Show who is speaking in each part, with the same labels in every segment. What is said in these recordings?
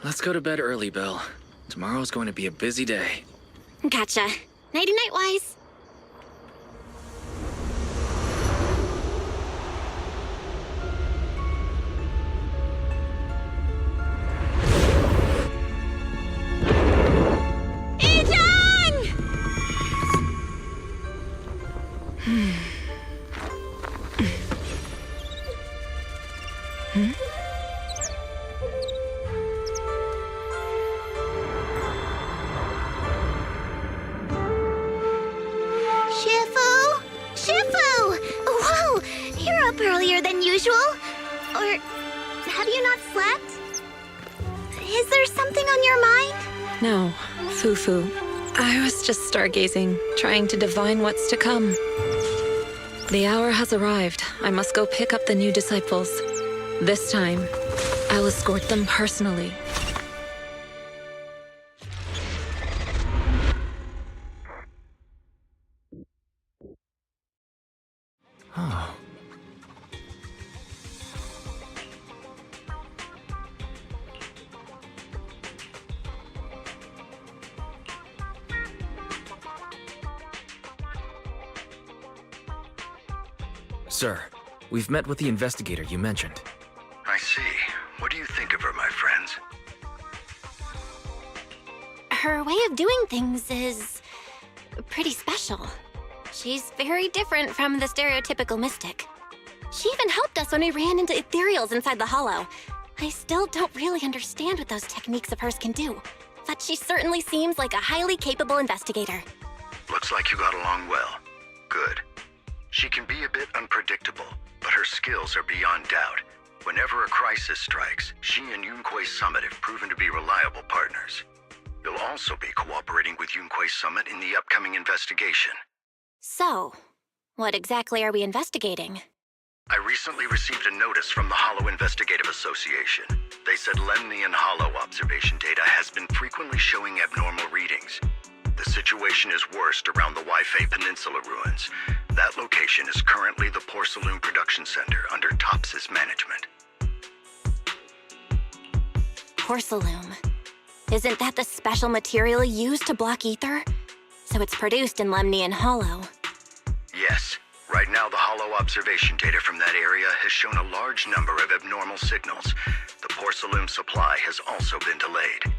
Speaker 1: Let's go to bed early, Bill. Tomorrow's going to be a busy day.
Speaker 2: Gotcha. Nighty-night, Wise.
Speaker 3: Earlier than usual? Or have you not slept? Is there something on your mind?
Speaker 4: No, Foo-Foo. I was just stargazing, trying to divine what's to come. The hour has arrived. I must go pick up the new disciples. This time, I'll escort them personally.
Speaker 1: Oh. Sir, we've met with the investigator you mentioned.
Speaker 5: I see. What do you think of her, my friends?
Speaker 2: Her way of doing things is pretty special. She's very different from the stereotypical mystic. She even helped us when we ran into ethereals inside the hollow. I still don't really understand what those techniques of hers can do, but she certainly seems like a highly capable investigator.
Speaker 5: Looks like you got along well. Good. She can be a bit unpredictable, but her skills are beyond doubt. Whenever a crisis strikes, she and Yunquei Summit have proven to be reliable partners. You'll also be cooperating with Yunquei Summit in the upcoming investigation.
Speaker 2: So, what exactly are we investigating?
Speaker 5: I recently received a notice from the Hollow Investigative Association. They said Lemnian Hollow observation data has been frequently showing abnormal readings. The situation is worst around the Waifei Peninsula ruins. That location is currently the Porcelain Production Center under Tops's management.
Speaker 2: Porcelain. Isn't that the special material used to block ether? So it's produced in Lemnian Hollow.
Speaker 5: Yes. Right now, the Hollow observation data from that area has shown a large number of abnormal signals. The porcelain supply has also been delayed.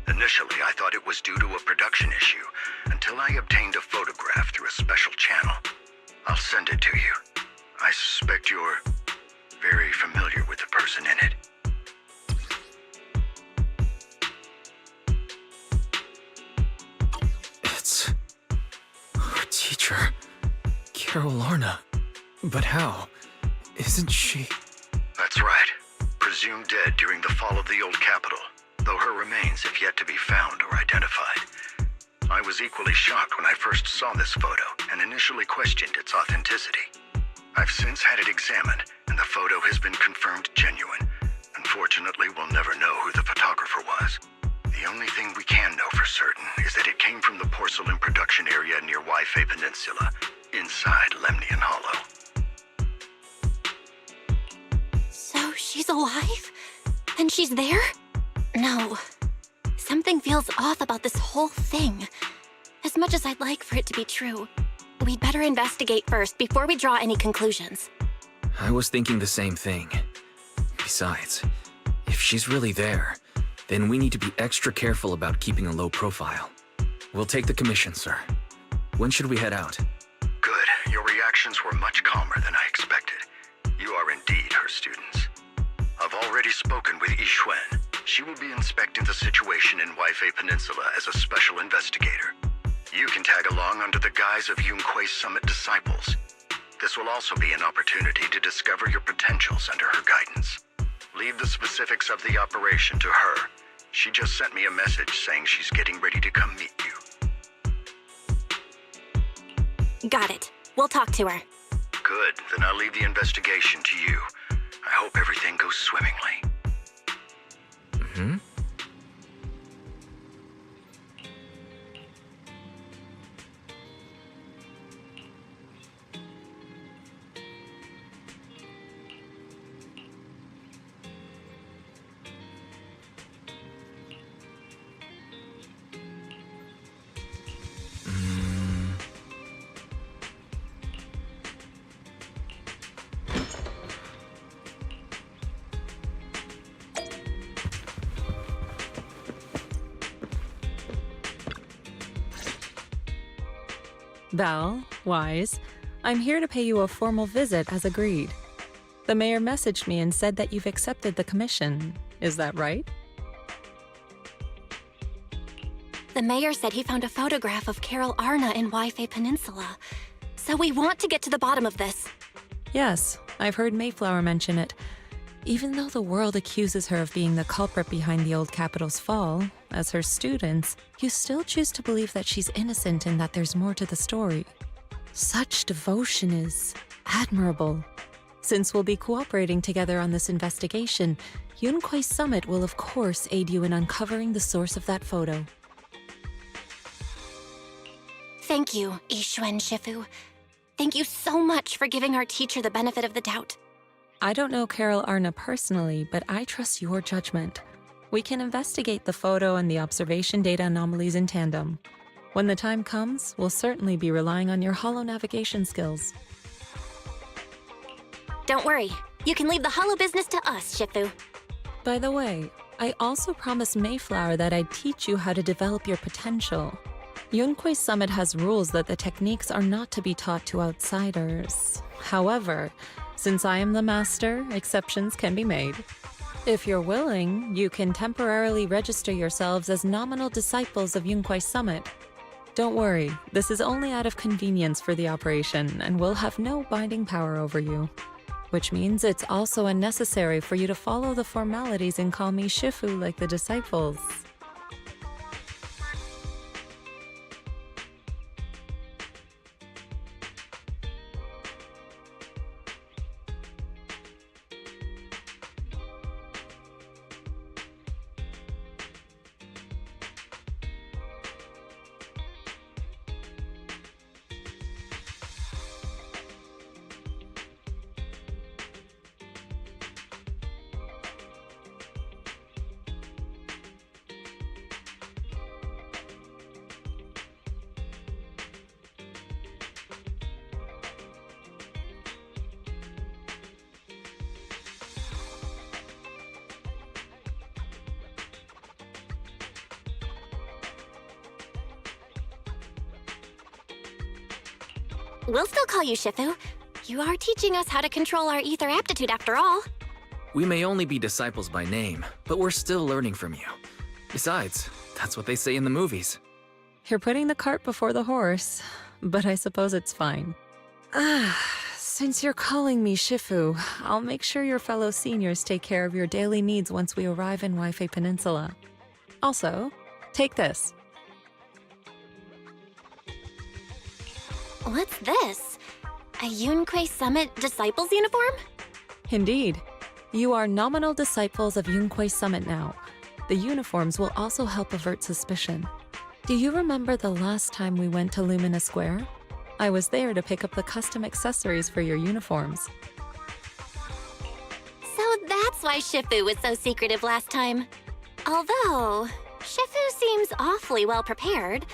Speaker 5: Initially, I thought it was due to a production issue, until I obtained a photograph through a special channel. I'll send it to you. I suspect you're very familiar with the person in it.
Speaker 1: It's our teacher, Carol Lorna. But how? Isn't she?
Speaker 5: That's right. Presumed dead during the fall of the old capital, though her remains have yet to be found or identified. I was equally shocked when I first saw this photo and initially questioned its authenticity. I've since had it examined, and the photo has been confirmed genuine. Unfortunately, we'll never know who the photographer was. The only thing we can know for certain is that it came from the porcelain production area near Waifei Peninsula, inside Lemnian Hollow.
Speaker 2: So she's She's alive? And she's there? No. Something feels off about this whole thing. As much as I'd like for it to be true, we'd better investigate first before we draw any conclusions.
Speaker 1: I was thinking the same thing. Besides, if she's really there, then we need to be extra careful about keeping a low profile. We'll take the commission, sir. When should we head out?
Speaker 5: Good. Your reactions were much calmer than I expected. You are indeed her students. I've already spoken with Yixuan. She will be inspecting the situation in Waifei Peninsula as a special investigator. You can tag along under the guise of Yunque's Summit disciples. This will also be an opportunity to discover your potentials under her guidance. Leave the specifics of the operation to her. She just sent me a message saying she's getting ready to come meet you.
Speaker 2: Got it. We'll talk to her.
Speaker 5: Good, then I'll leave the investigation to you. I hope everything goes swimmingly.
Speaker 1: Hmm?
Speaker 4: Val, Wise, I'm here to pay you a formal visit as agreed. The mayor messaged me and said that you've accepted the commission. Is that right?
Speaker 2: The mayor said he found a photograph of Carol Arna in Waifei Peninsula. So we want to get to the bottom of this.
Speaker 4: Yes, I've heard Mayflower mention it. Even though the world accuses her of being the culprit behind the old capital's fall, as her students, you still choose to believe that she's innocent and that there's more to the story. Such devotion is admirable. Since we'll be cooperating together on this investigation, Yunque's Summit will of course aid you in uncovering the source of that photo.
Speaker 2: Thank you, Yixuan Shifu. Thank you so much for giving our teacher the benefit of the doubt.
Speaker 4: I don't know Carol Arna personally, but I trust your judgment. We can investigate the photo and the observation data anomalies in tandem. When the time comes, we'll certainly be relying on your holo navigation skills.
Speaker 2: Don't worry. You can leave the holo business to us, Shifu.
Speaker 4: By the way, I also promised Mayflower that I'd teach you how to develop your potential. Yunque's Summit has rules that the techniques are not to be taught to outsiders. However, since I am the master, exceptions can be made. If you're willing, you can temporarily register yourselves as nominal disciples of Yunque's Summit. Don't worry, this is only out of convenience for the operation and will have no binding power over you. Which means it's also unnecessary for you to follow the formalities and call me Shifu like the disciples.
Speaker 2: We'll still call you Shifu. You are teaching us how to control our ether aptitude after all.
Speaker 1: We may only be disciples by name, but we're still learning from you. Besides, that's what they say in the movies.
Speaker 4: You're putting the cart before the horse, but I suppose it's fine. Since you're calling me Shifu, I'll make sure your fellow seniors take care of your daily needs once we arrive in Waifei Peninsula. Also, take this.
Speaker 2: What's this? A Yunque Summit Disciples uniform?
Speaker 4: Indeed. You are nominal disciples of Yunque Summit now. The uniforms will also help avert suspicion. Do you remember the last time we went to Lumina Square? I was there to pick up the custom accessories for your uniforms.
Speaker 2: So that's That's why Shifu was so secretive last time. Although, Shifu seems awfully well prepared.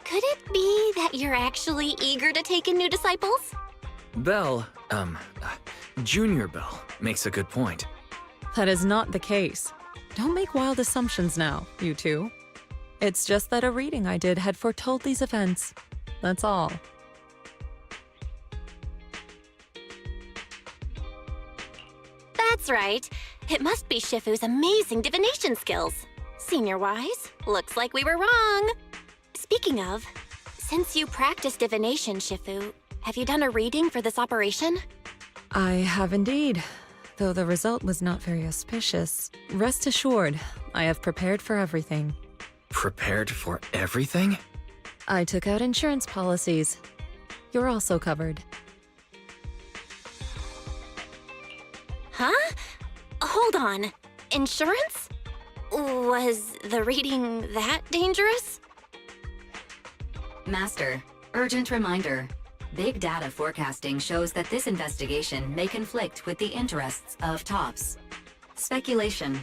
Speaker 2: Could it be that you're actually eager to take in new disciples?
Speaker 1: Belle, Junior Belle, makes a good point.
Speaker 4: That is not the case. Don't make wild assumptions now, you two. It's just that a reading I did had foretold these events. That's all.
Speaker 2: That's right. It must be Shifu's amazing divination skills. Senior-wise, looks like we were wrong. Speaking of, since you practice divination, Shifu, have you done a reading for this operation?
Speaker 4: I have indeed, though the result was not very auspicious. Rest assured, I have prepared for everything.
Speaker 1: Prepared for everything?
Speaker 4: I took out insurance policies. You're also covered.
Speaker 2: Huh? Hold on. Insurance? Was the reading that dangerous?
Speaker 6: Master, urgent reminder. Big data forecasting shows that this investigation may conflict with the interests of TOPS. Speculation.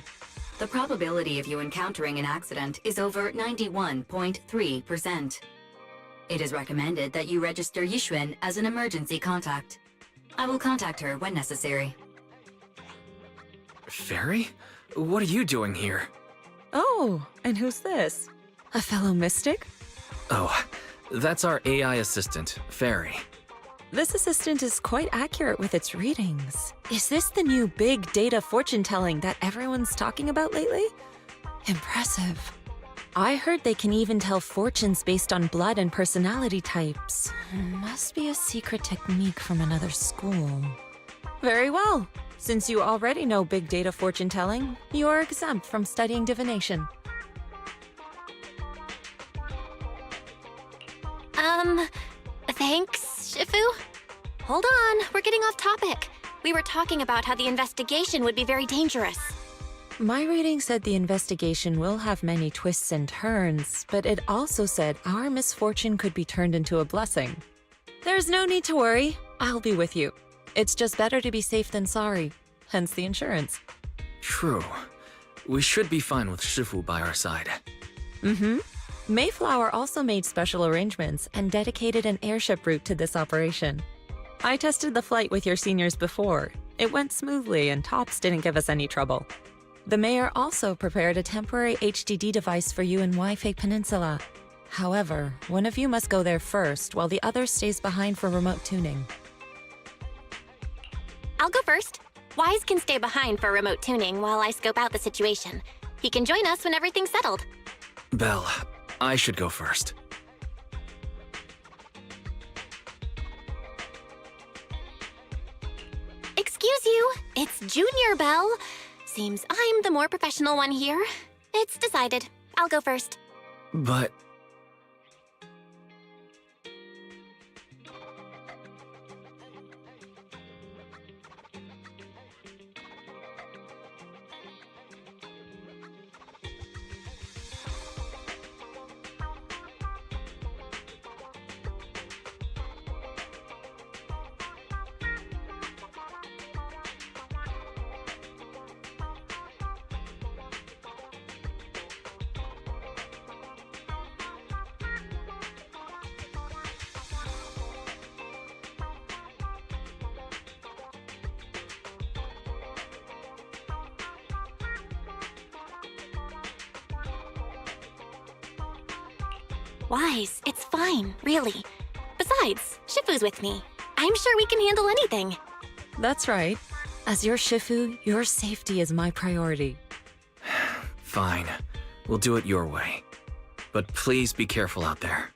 Speaker 6: The probability of you encountering an accident is over 91.3%. It is recommended that you register Yixuan as an emergency contact. I will contact her when necessary.
Speaker 1: Fairy? What are you doing here?
Speaker 4: Oh, and who's this? A fellow mystic?
Speaker 1: Oh, that's our AI assistant, Fairy.
Speaker 4: This assistant is quite accurate with its readings. Is this the new big data fortune-telling that everyone's talking about lately? Impressive. I heard they can even tell fortunes based on blood and personality types. Must be a secret technique from another school. Very well. Since you already know big data fortune-telling, you are exempt from studying divination.
Speaker 2: Thanks, Shifu? Hold on, we're getting off topic. We were talking about how the investigation would be very dangerous.
Speaker 4: My reading said the investigation will have many twists and turns, but it also said our misfortune could be turned into a blessing. There's no need to worry. I'll be with you. It's just better to be safe than sorry, hence the insurance.
Speaker 1: True. We should be fine with Shifu by our side.
Speaker 4: Mm-hmm. Mayflower also made special arrangements and dedicated an airship route to this operation. I tested the flight with your seniors before. It went smoothly and TOPS didn't give us any trouble. The mayor also prepared a temporary HDD device for you in Waifei Peninsula. However, one of you must go there first while the other stays behind for remote tuning.
Speaker 2: I'll go first. Wise can stay behind for remote tuning while I scope out the situation. He can join us when everything's settled.
Speaker 1: Belle, I should go first.
Speaker 2: Excuse you, it's Junior Belle. Seems I'm the more professional one here. It's decided. I'll go first.
Speaker 1: But...
Speaker 2: Wise, it's fine, really. Besides, Shifu's with me. I'm sure we can handle anything.
Speaker 4: That's right. As your Shifu, your safety is my priority.
Speaker 1: Fine. We'll do it your way. But please be careful out there.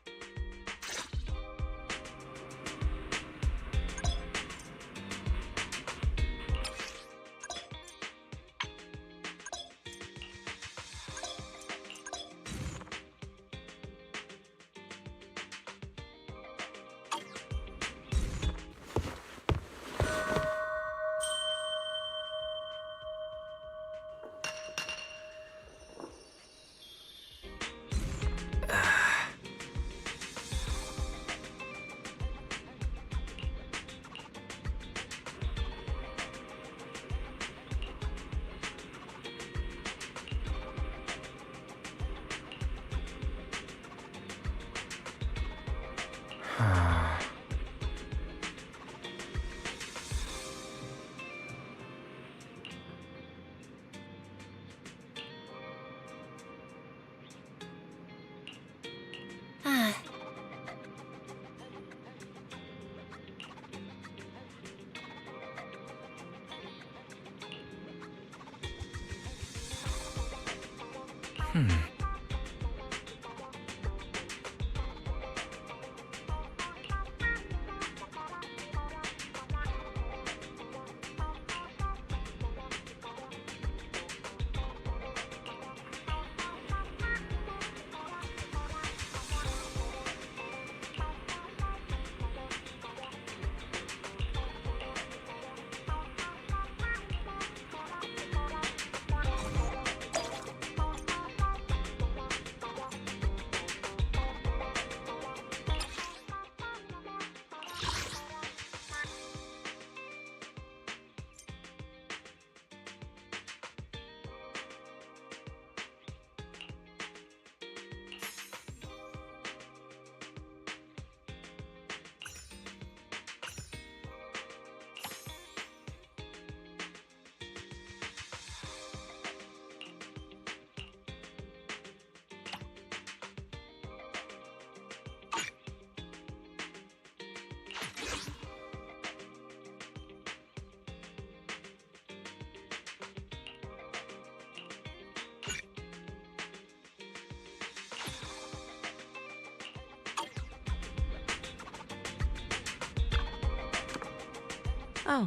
Speaker 4: Oh.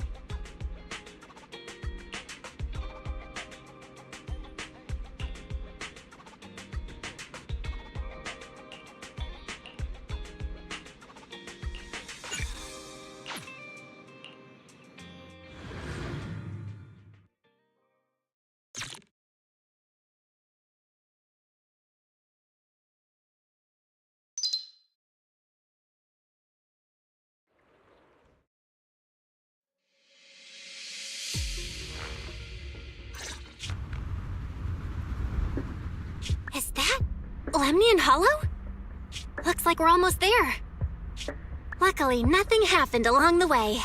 Speaker 2: Is that Lemnian Hollow? Looks like we're almost there. Luckily, nothing happened along the way.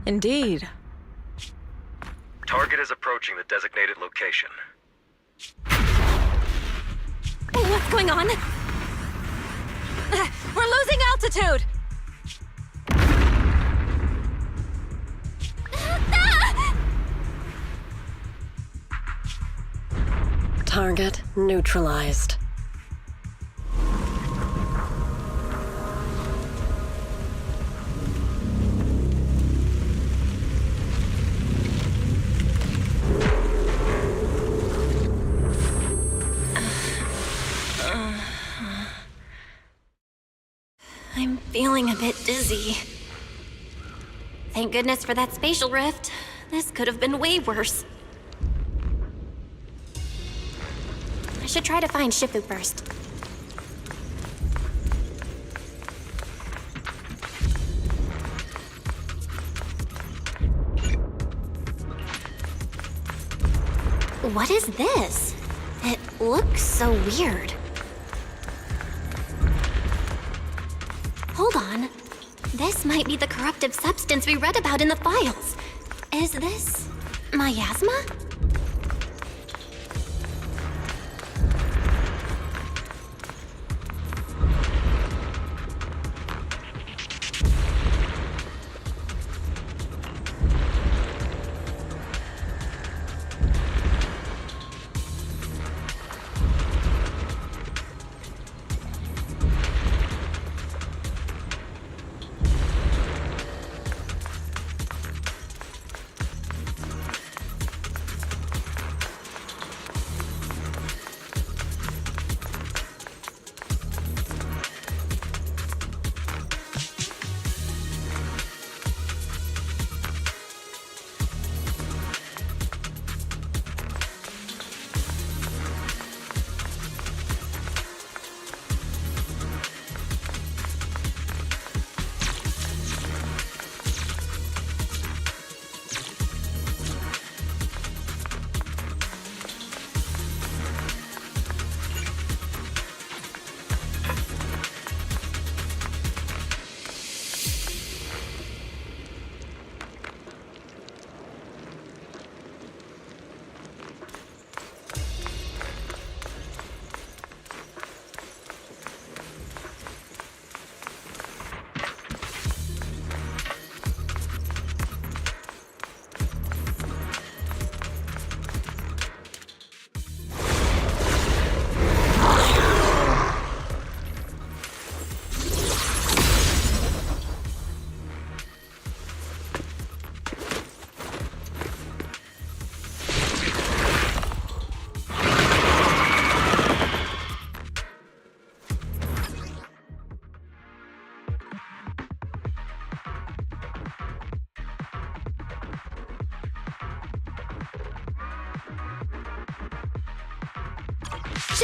Speaker 4: Indeed.
Speaker 5: Target is approaching the designated location.
Speaker 2: What's going on?
Speaker 4: We're losing altitude!
Speaker 7: Target neutralized.
Speaker 2: I'm feeling a bit dizzy. Thank goodness for that spatial rift. This could have been way worse. I should try to find Shifu first. What is this? It looks so weird. Hold on. This might be the corruptive substance we read about in the files. Is this miasma?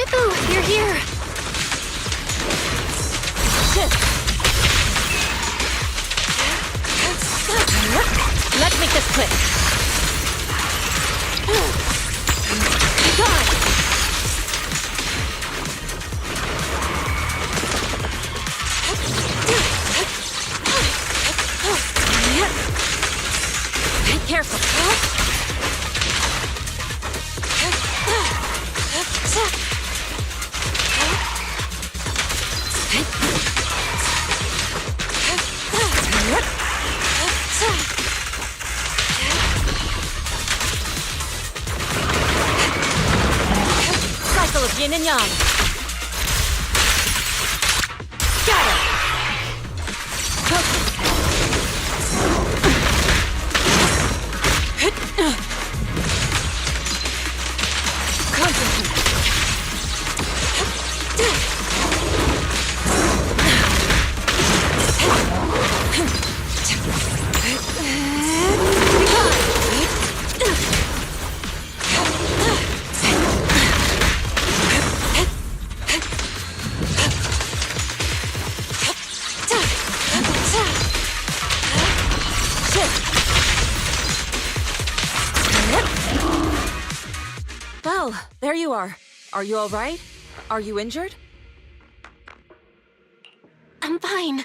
Speaker 2: Shifu, you're here!
Speaker 4: Shit! Let's make this quick. God! Be careful. Cycle of yin and yang. Scatter. Concentrate. Well, there you are. Are you all right? Are you injured?
Speaker 2: I'm fine.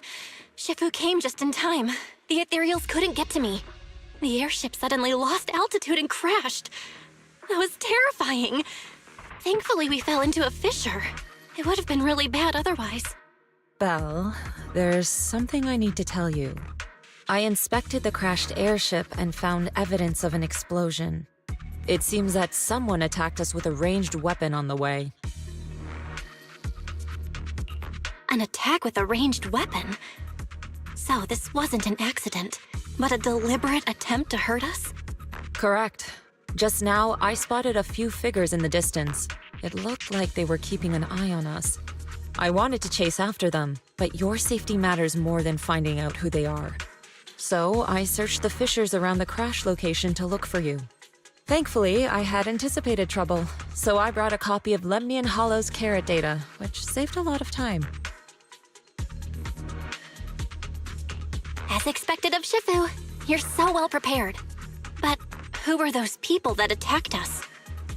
Speaker 2: Shifu came just in time. The ethereals couldn't get to me. The airship suddenly lost altitude and crashed. That was terrifying. Thankfully, we fell into a fissure. It would have been really bad otherwise.
Speaker 4: Belle, there's something I need to tell you. I inspected the crashed airship and found evidence of an explosion. It seems that someone attacked us with a ranged weapon on the way.
Speaker 2: An attack with a ranged weapon? So this wasn't an accident, but a deliberate attempt to hurt us?
Speaker 4: Correct. Just now, I spotted a few figures in the distance. It looked like they were keeping an eye on us. I wanted to chase after them, but your safety matters more than finding out who they are. So I searched the fissures around the crash location to look for you. Thankfully, I had anticipated trouble, so I brought a copy of Lemnian Hollow's carrot data, which saved a lot of time.
Speaker 2: As expected of Shifu, you're so well prepared. But who were those people that attacked us?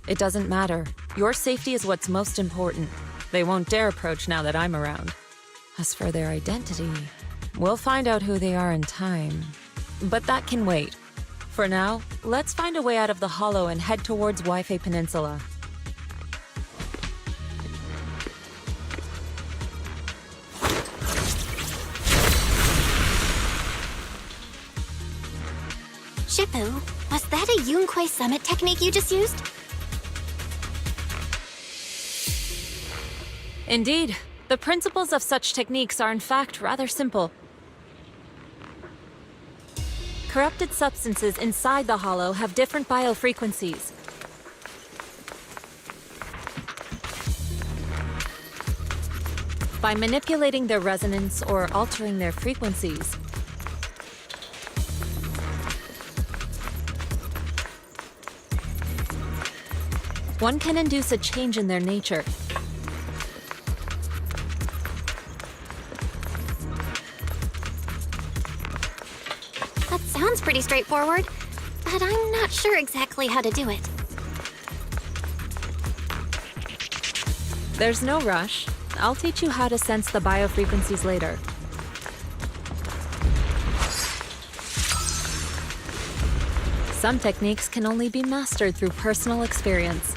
Speaker 4: It doesn't matter. Your safety is what's most important. They won't dare approach now that I'm around. As for their identity, we'll find out who they are in time. But that can wait. For now, let's find a way out of the hollow and head towards Waifei Peninsula.
Speaker 2: Shifu, was that a Yunquei Summit technique you just used?
Speaker 4: Indeed. The principles of such techniques are in fact rather simple. Corrupted substances inside the hollow have different biofrequencies. By manipulating their resonance or altering their frequencies, one can induce a change in their nature.
Speaker 2: That sounds pretty straightforward, but I'm not sure exactly how to do it.
Speaker 4: There's no rush. I'll teach you how to sense the biofrequencies later. Some techniques can only be mastered through personal experience.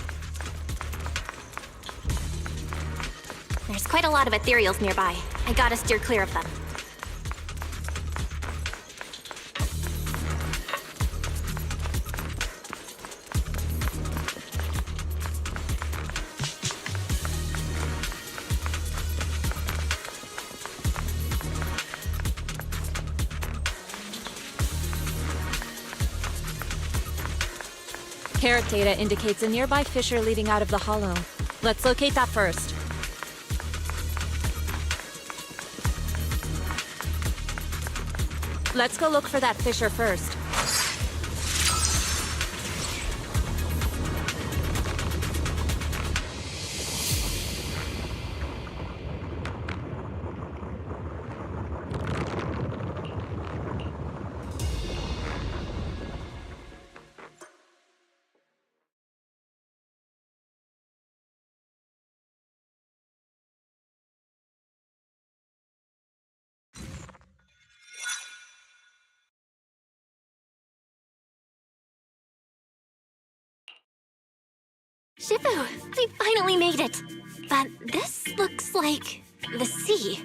Speaker 2: There's quite a lot of ethereals nearby. I gotta steer clear of them.
Speaker 4: Carrot data indicates a nearby fissure leading out of the hollow. Let's locate that first. Let's go look for that fissure first.
Speaker 2: Shifu, we finally made it. But this looks like the sea.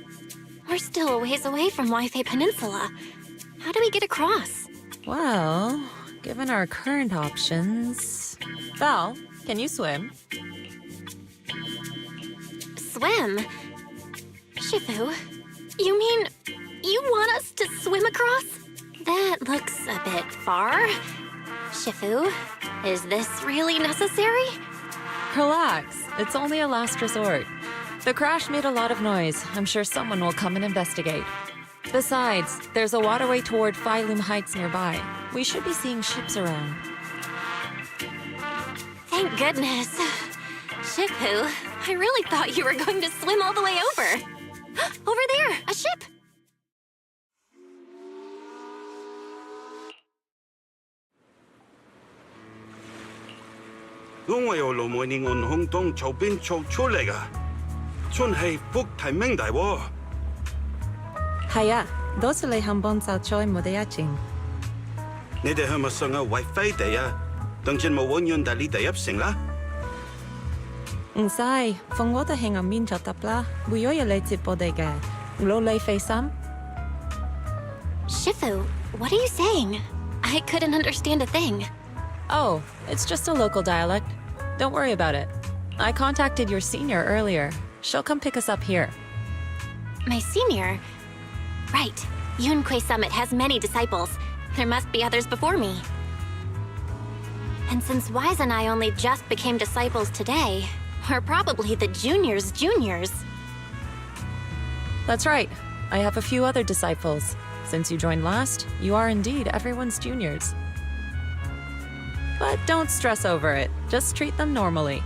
Speaker 2: We're still a ways away from Wi-Fi Peninsula. How do we get across?
Speaker 4: Well, given our current options... Val, can you swim?
Speaker 2: Swim? Shifu, you mean you want us to swim across? That looks a bit far. Shifu, is this really necessary?
Speaker 4: Relax. It's only a last resort. The crash made a lot of noise. I'm sure someone will come and investigate. Besides, there's a waterway toward Phylum Heights nearby. We should be seeing ships around.
Speaker 2: Thank goodness. Shifu, I really thought you were going to swim all the way over. Over there, a ship!
Speaker 8: 我由路梅尼岸空洞右邊捉出嚟噶，真係福提明大喎。
Speaker 4: 係啊，多謝你肯幫手再冇得一陣。
Speaker 8: 你哋係咪上嘅 WiFi 地啊？當然冇揾樣大呢地入城啦。
Speaker 4: 唔使，放我哋喺入面就得啦。會有人嚟接我哋嘅，攞你費心。
Speaker 2: Shifu, what are you saying? I couldn't understand a thing.
Speaker 4: Oh, it's just a local dialect. Don't worry about it. I contacted your senior earlier. She'll come pick us up here.
Speaker 2: My senior? Right. Yunkui Summit has many disciples. There must be others before me. And since Wise and I only just became disciples today, we're probably the juniors' juniors.
Speaker 4: That's right. I have a few other disciples. Since you joined last, you are indeed everyone's juniors. But don't stress over it. Just treat them normally.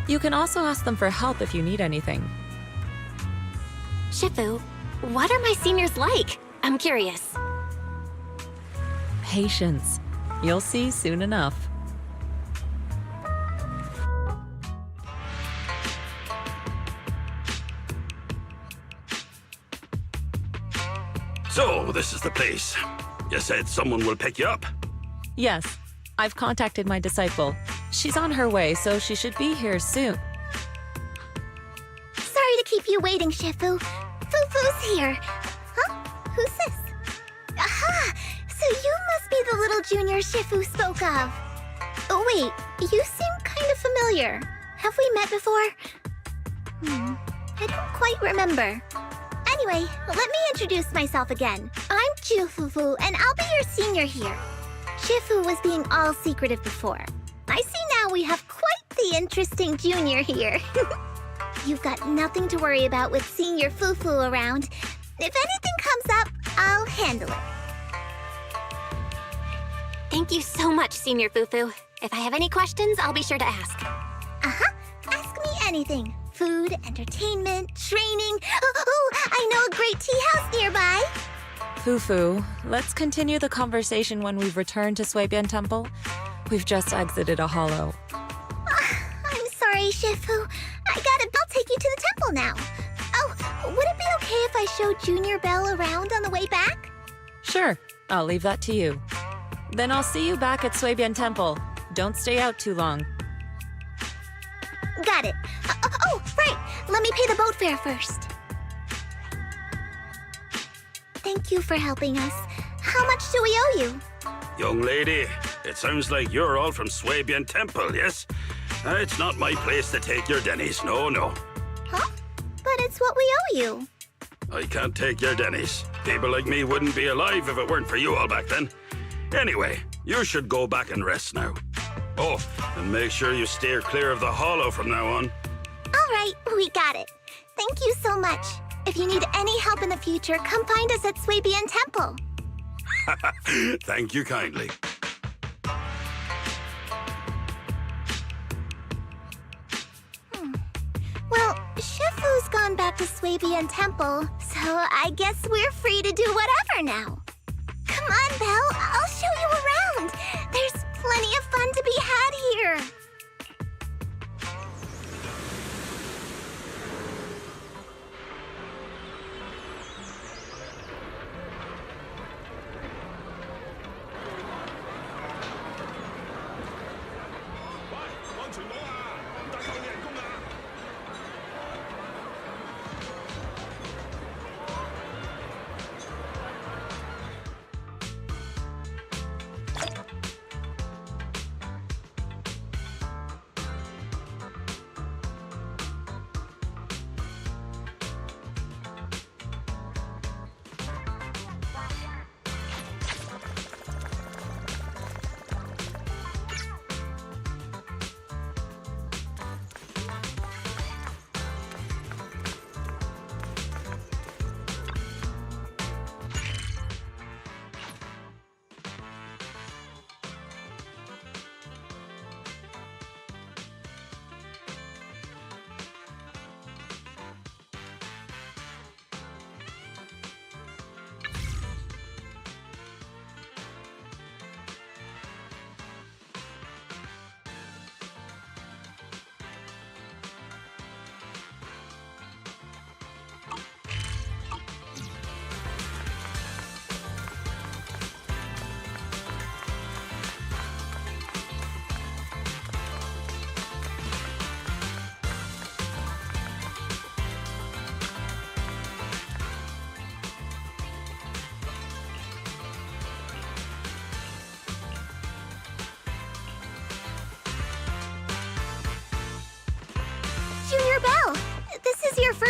Speaker 4: You can also ask them for help if you need anything.
Speaker 2: Shifu, what are my seniors like? I'm curious.
Speaker 4: Patience. You'll see soon enough.
Speaker 8: So, this is the place. You said someone will pick you up.
Speaker 4: Yes, I've contacted my disciple. She's on her way, so she should be here soon.
Speaker 3: Sorry to keep you waiting, Shifu. Fufu's here. Huh? Who's this? Aha! So you must be the little junior Shifu spoke of. Oh, wait. You seem kind of familiar. Have we met before? I don't quite remember. Anyway, let me introduce myself again. I'm Fufu, and I'll be your senior here. Shifu was being all secretive before. I see now we have quite the interesting junior here. You've got nothing to worry about with senior Fufu around. If anything comes up, I'll handle it.
Speaker 2: Thank you so much, Senior Fufu. If I have any questions, I'll be sure to ask.
Speaker 3: Uh-huh. Ask me anything. Food, entertainment, training. Oh, I know a great tea house nearby.
Speaker 4: Fufu, let's continue the conversation when we've returned to Suibian Temple. We've just exited a hollow.
Speaker 3: I'm sorry, Shifu. I'll take you to the temple now. Oh, would it be okay if I showed Junior Belle around on the way back?
Speaker 4: Sure, I'll leave that to you. Then I'll see you back at Suibian Temple. Don't stay out too long.
Speaker 3: Got it. Oh, right. Let me pay the boat fare first. Thank you for helping us. How much do we owe you?
Speaker 8: Young lady, it sounds like you're all from Suibian Temple, yes? It's not my place to take your dennies, no.
Speaker 3: Huh? But it's what we owe you.
Speaker 8: I can't take your dennies. People like me wouldn't be alive if it weren't for you all back then. Anyway, you should go back and rest now. Oh, and make sure you steer clear of the hollow from now on.
Speaker 3: All right, we got it. Thank you so much. If you need any help in the future, come find us at Suibian Temple.
Speaker 8: Thank you kindly.
Speaker 3: Well, Shifu's gone back to Suibian Temple, so I guess we're free to do whatever now. Come on, Belle, I'll show you around. There's plenty of fun to be had here.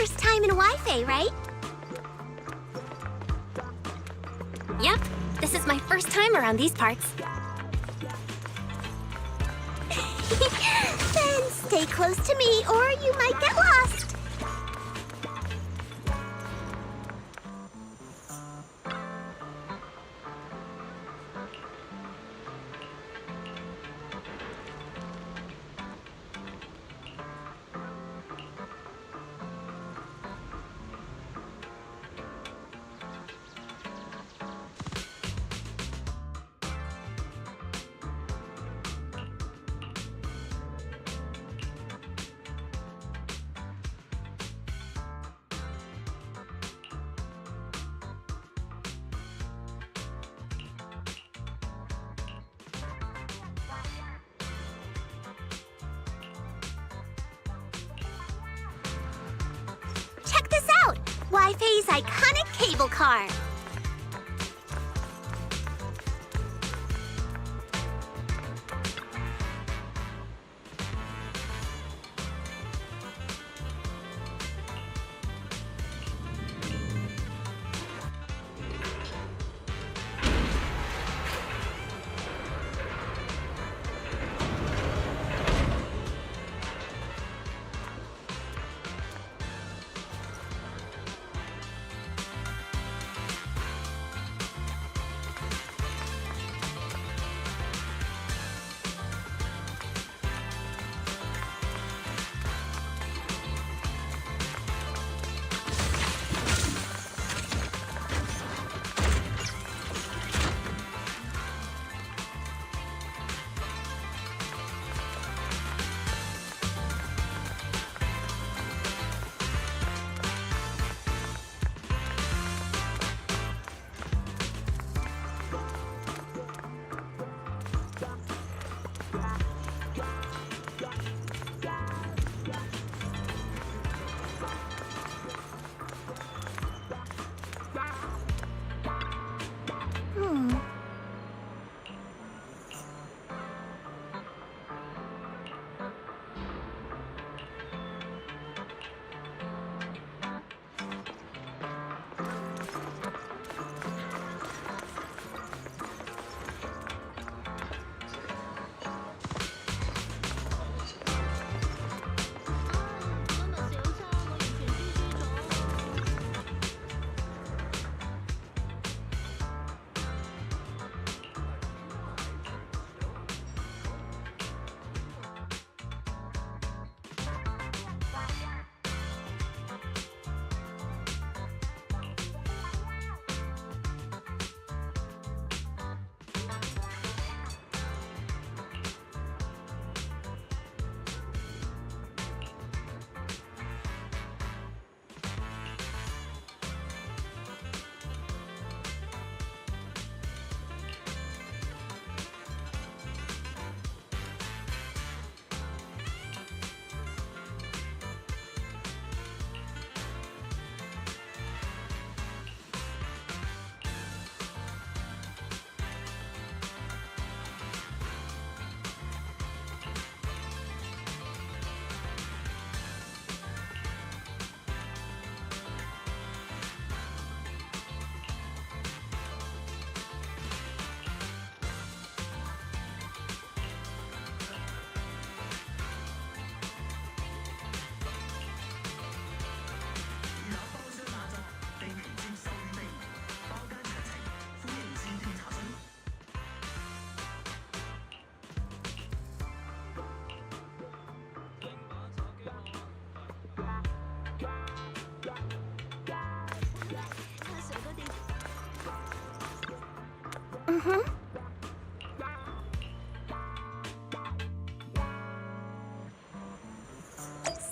Speaker 3: first time in Wi-Fi, right?
Speaker 2: Yep, this is my first time around these parts.
Speaker 3: Then stay close to me or you might get lost. Check this out! Wi-Fi's iconic cable car.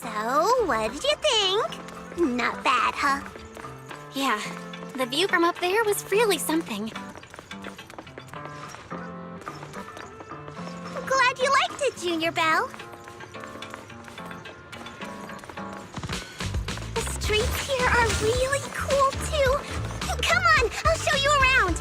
Speaker 3: So, what did you think? Not bad, huh?
Speaker 2: Yeah, the view from up there was really something.
Speaker 3: Glad you liked it, Junior Belle. The streets here are really cool, too. Come on, I'll show you around.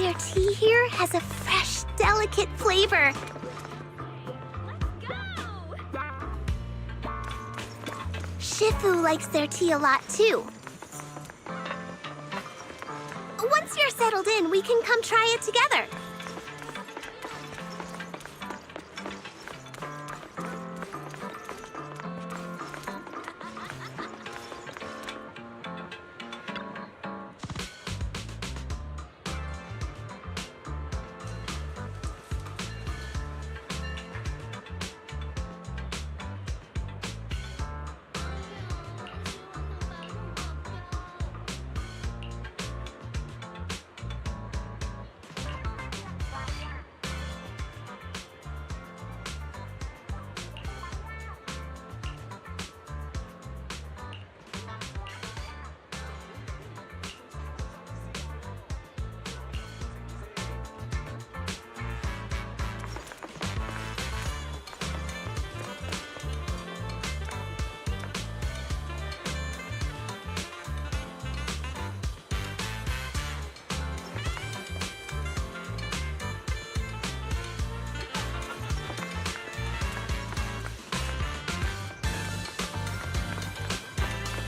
Speaker 3: Their tea here has a fresh, delicate flavor. Shifu likes their tea a lot too. Once you're settled in, we can come try it together.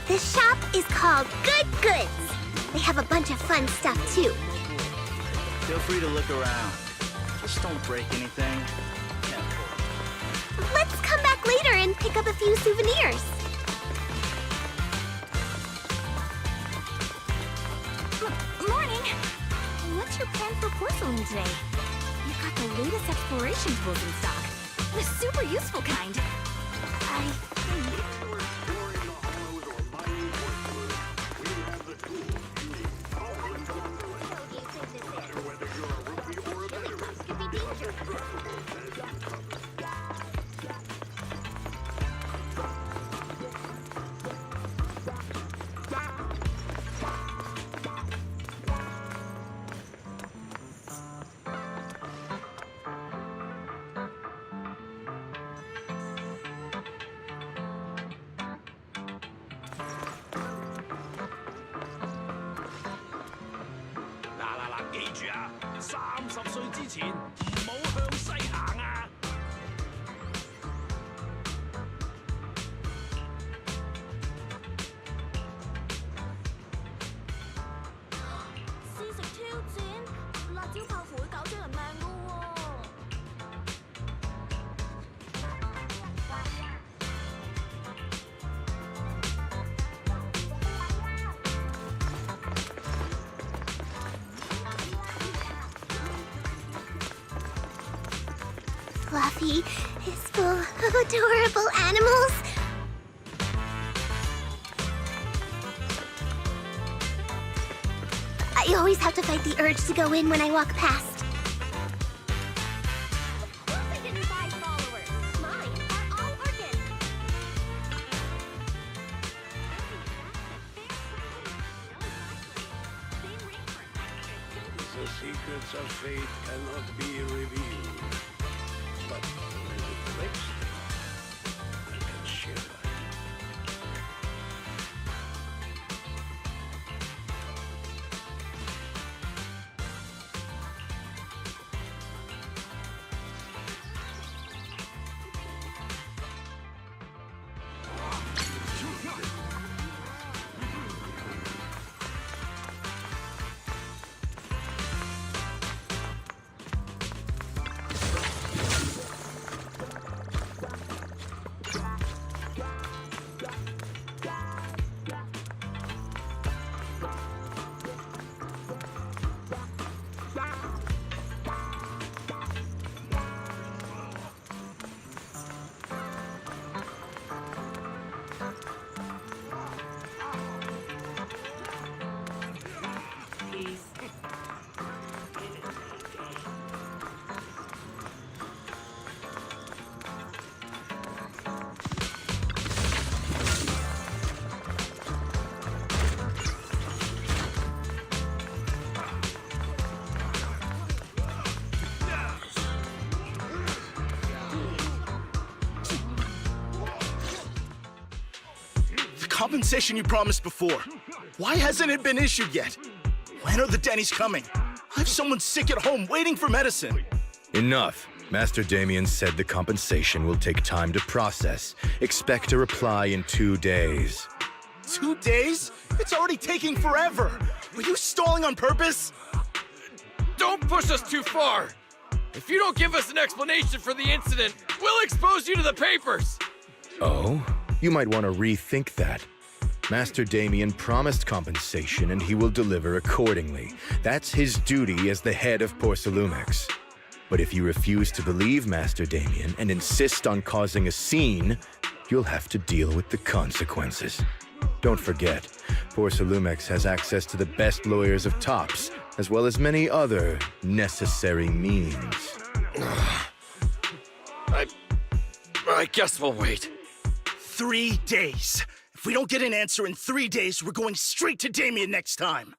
Speaker 3: This shop is called Good Goods. They have a bunch of fun stuff too.
Speaker 9: Feel free to look around. Just don't break anything.
Speaker 3: Let's come back later and pick up a few souvenirs. Morning. What's your plan for porcelain today? You've got the latest exploration tools in stock. The super useful kind. I think... Fluffy is full of adorable animals. I always have to fight the urge to go in when I walk past. Of course I didn't buy followers. Mine are all orchids.
Speaker 10: The secrets of fate cannot be revealed. But when it breaks, I can share it.
Speaker 9: Compensation you promised before. Why hasn't it been issued yet? When are the Denny's coming? I have someone sick at home waiting for medicine.
Speaker 11: Enough. Master Damien said the compensation will take time to process. Expect a reply in 2 days.
Speaker 9: 2 days? It's already taking forever. Were you stalling on purpose?
Speaker 12: Don't push us too far. If you don't give us an explanation for the incident, we'll expose you to the papers.
Speaker 11: Oh? You might want to rethink that. Master Damien promised compensation and he will deliver accordingly. That's his duty as the head of Porcelumex. But if you refuse to believe Master Damien and insist on causing a scene, you'll have to deal with the consequences. Don't forget, Porcelumex has access to the best lawyers of Tops, as well as many other necessary means.
Speaker 12: I guess we'll wait.
Speaker 9: 3 days. If we don't get an answer in 3 days, we're going straight to Damien next time.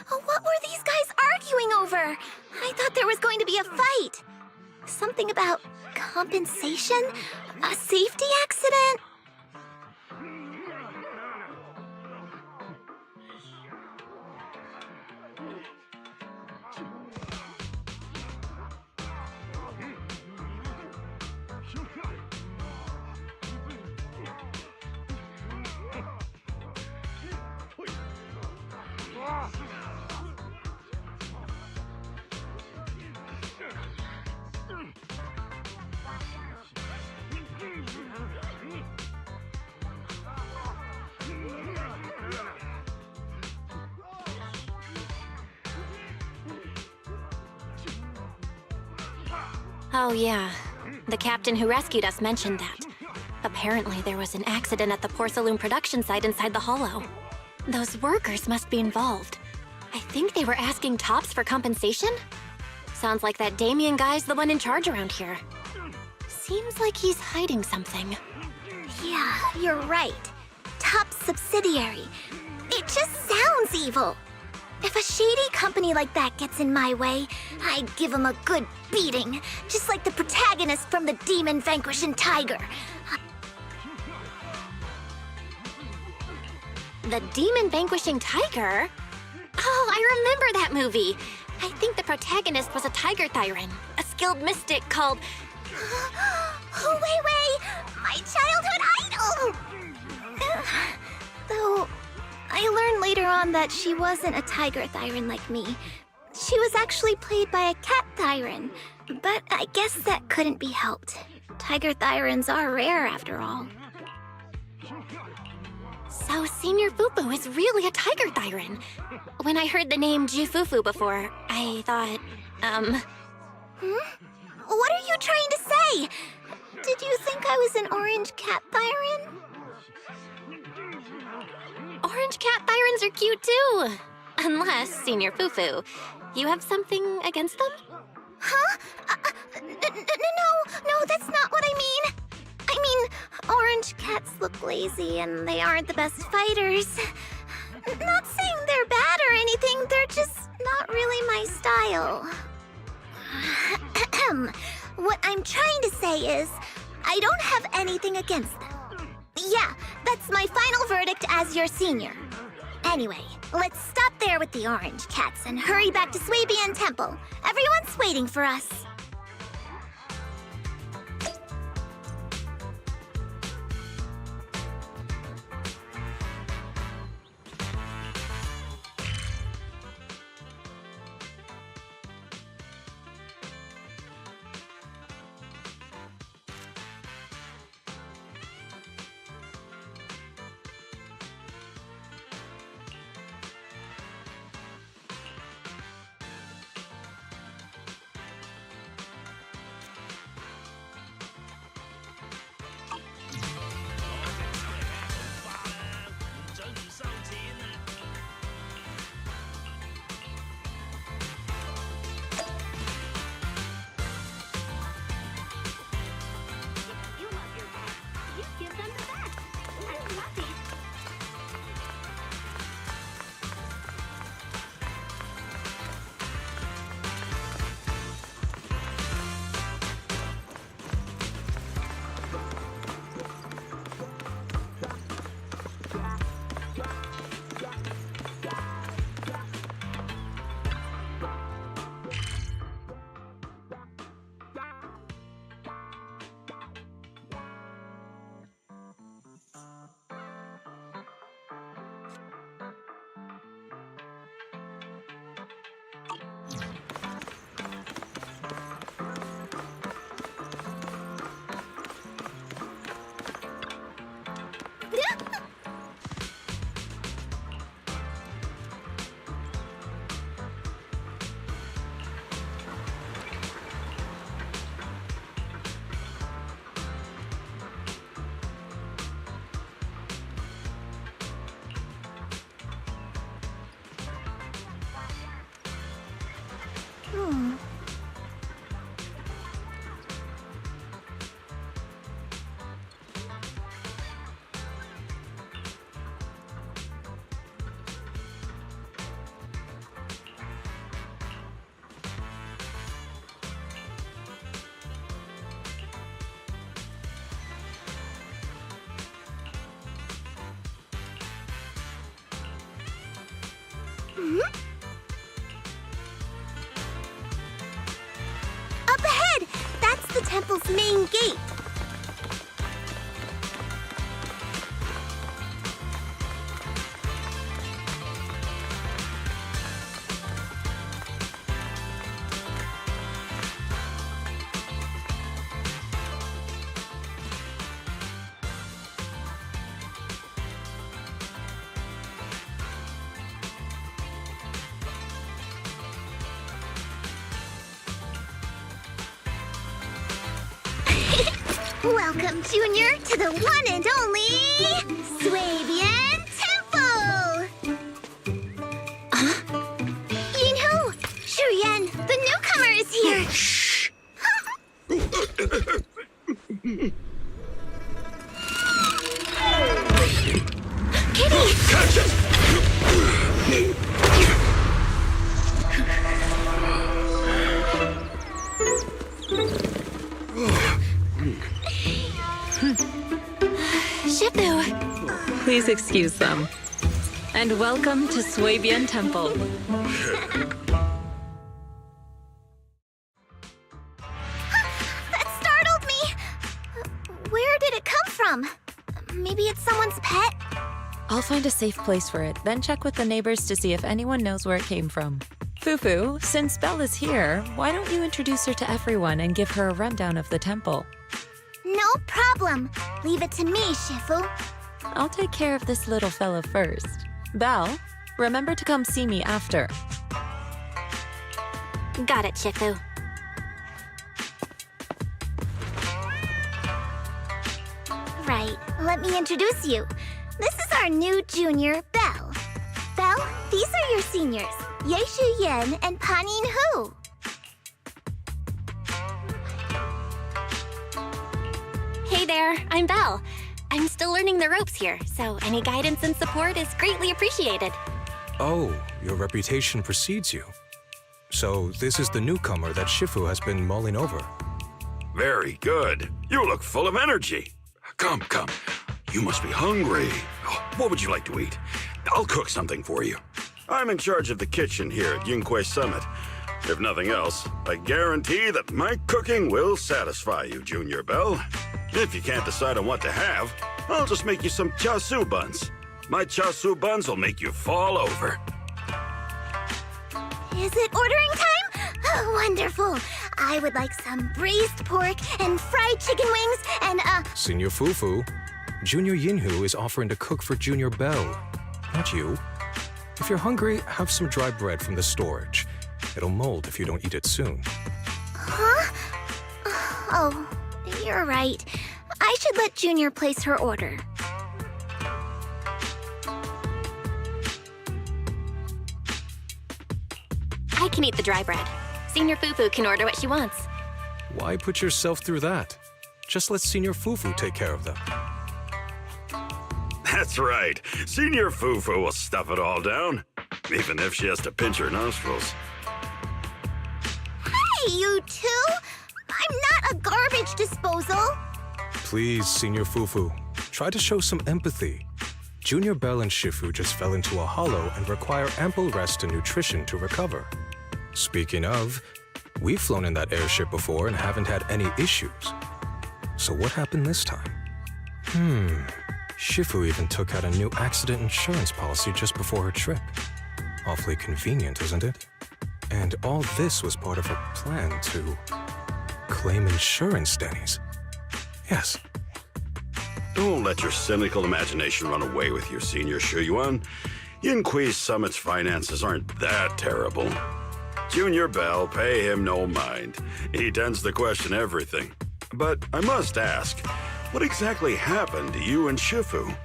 Speaker 3: What were these guys arguing over? I thought there was going to be a fight. Something about compensation? A safety accident?
Speaker 2: Oh, yeah. The captain who rescued us mentioned that. Apparently, there was an accident at the Porcelain production site inside the hollow. Those workers must be involved. I think they were asking Tops for compensation? Sounds like that Damien guy's the one in charge around here. Seems like he's hiding something.
Speaker 3: Yeah, you're right. Top subsidiary. It just sounds evil. If a shady company like that gets in my way, I'd give them a good beating, just like the protagonist from the Demon Vanquishing Tiger.
Speaker 2: The Demon Vanquishing Tiger? Oh, I remember that movie. I think the protagonist was a tiger thyran, a skilled mystic called...
Speaker 3: Oh, wait! My childhood idol! Though, I learned later on that she wasn't a tiger thyran like me. She was actually played by a cat thyran, but I guess that couldn't be helped. Tiger thyrans are rare after all.
Speaker 2: So Senior Fufu is really a tiger thyran. When I heard the name Jufufu before, I thought,
Speaker 3: What are you trying to say? Did you think I was an orange cat thyran?
Speaker 2: Orange cat thyrans are cute too. Unless, Senior Fufu, you have something against them?
Speaker 3: Huh? No, that's not what I mean. I mean, orange cats look lazy and they aren't the best fighters. Not saying they're bad or anything, they're just not really my style. What I'm trying to say is, I don't have anything against them. Yeah, that's my final verdict as your senior. Anyway, let's stop there with the orange cats and hurry back to Swabian Temple. Everyone's waiting for us. Up ahead! That's the temple's main gate. Welcome, Junior, to the one and only Swabian Temple! Yinhu! Shuyan, the newcomer is here! Shh! Kitty!
Speaker 8: Catch it!
Speaker 2: Shifu!
Speaker 4: Please excuse them. And welcome to Swabian Temple.
Speaker 3: That startled me! Where did it come from? Maybe it's someone's pet?
Speaker 4: I'll find a safe place for it, then check with the neighbors to see if anyone knows where it came from. Fufu, since Belle is here, why don't you introduce her to everyone and give her a rundown of the temple?
Speaker 3: No problem. Leave it to me, Shifu.
Speaker 4: I'll take care of this little fella first. Belle, remember to come see me after.
Speaker 2: Got it, Shifu.
Speaker 3: Right, let me introduce you. This is our new junior, Belle. Belle, these are your seniors, Yeishu Yen and Panin Hu.
Speaker 2: Hey there, I'm Belle. I'm still learning the ropes here, so any guidance and support is greatly appreciated.
Speaker 13: Oh, your reputation precedes you. So this is the newcomer that Shifu has been mulling over.
Speaker 8: Very good. You look full of energy. Come, come. You must be hungry. Oh, what would you like to eat? I'll cook something for you. I'm in charge of the kitchen here at Yingque Summit. If nothing else, I guarantee that my cooking will satisfy you, Junior Belle. If you can't decide on what to have, I'll just make you some chasu buns. My chasu buns will make you fall over.
Speaker 3: Is it ordering time? Oh, wonderful. I would like some braised pork and fried chicken wings and,
Speaker 13: Senior Fufu, Junior Yinhu is offering to cook for Junior Belle, not you. If you're hungry, have some dry bread from the storage. It'll mold if you don't eat it soon.
Speaker 3: Huh? Oh, you're right. I should let Junior place her order.
Speaker 2: I can eat the dry bread. Senior Fufu can order what she wants.
Speaker 13: Why put yourself through that? Just let Senior Fufu take care of them.
Speaker 8: That's right. Senior Fufu will stuff it all down, even if she has to pinch her nostrils.
Speaker 3: Hey, you two! I'm not a garbage disposal!
Speaker 13: Please, Senior Fufu, try to show some empathy. Junior Belle and Shifu just fell into a hollow and require ample rest and nutrition to recover. Speaking of, we've flown in that airship before and haven't had any issues. So what happened this time? Shifu even took out a new accident insurance policy just before her trip. Awfully convenient, isn't it? And all this was part of her plan to claim insurance, Denny's. Yes.
Speaker 8: Don't let your cynical imagination run away with you, Senior Shuyuan. Yingque Summit's finances aren't that terrible. Junior Belle, pay him no mind. He tends to question everything. But I must ask, what exactly happened to you and Shifu?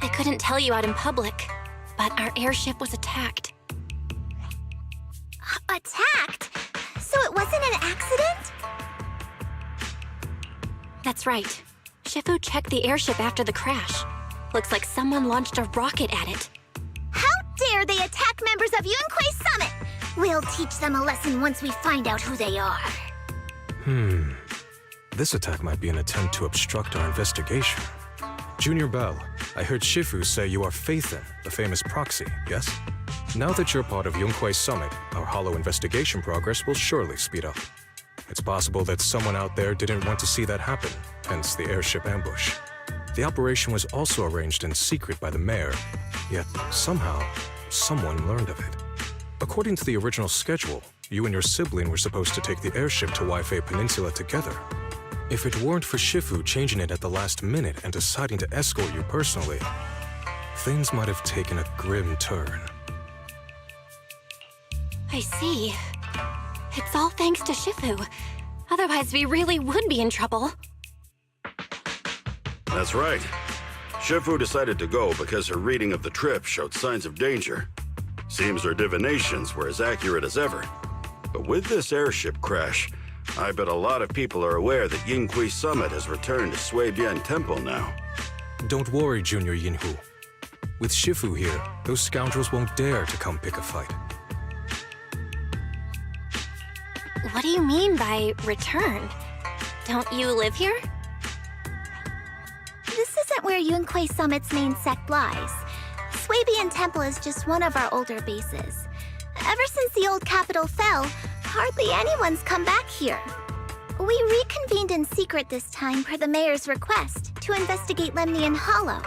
Speaker 2: I couldn't tell you out in public, but our airship was attacked.
Speaker 3: Attacked? So it wasn't an accident?
Speaker 2: That's right. Shifu checked the airship after the crash. Looks like someone launched a rocket at it.
Speaker 3: How dare they attack members of Yunquei Summit? We'll teach them a lesson once we find out who they are.
Speaker 13: This attack might be an attempt to obstruct our investigation. Junior Bell, I heard Shifu say you are Faithin, the famous proxy, yes? Now that you're part of Yunquei Summit, our hollow investigation progress will surely speed up. It's possible that someone out there didn't want to see that happen, hence the airship ambush. The operation was also arranged in secret by the mayor, yet somehow, someone learned of it. According to the original schedule, you and your sibling were supposed to take the airship to Waifei Peninsula together. If it weren't for Shifu changing it at the last minute and deciding to escort you personally, things might have taken a grim turn.
Speaker 2: I see. It's all thanks to Shifu. Otherwise, we really would be in trouble.
Speaker 8: That's right. Shifu decided to go because her reading of the trip showed signs of danger. Seems her divinations were as accurate as ever. But with this airship crash, I bet a lot of people are aware that Yunquei Summit has returned to Suibian Temple now.
Speaker 13: Don't worry, Junior Yinhu. With Shifu here, those scoundrels won't dare to come pick a fight.
Speaker 2: What do you mean by return? Don't you live here?
Speaker 3: This isn't where Yunquei Summit's main sect lies. Suibian Temple is just one of our older bases. Ever since the old capital fell, hardly anyone's come back here. We reconvened in secret this time per the mayor's request to investigate Lemnian Hollow.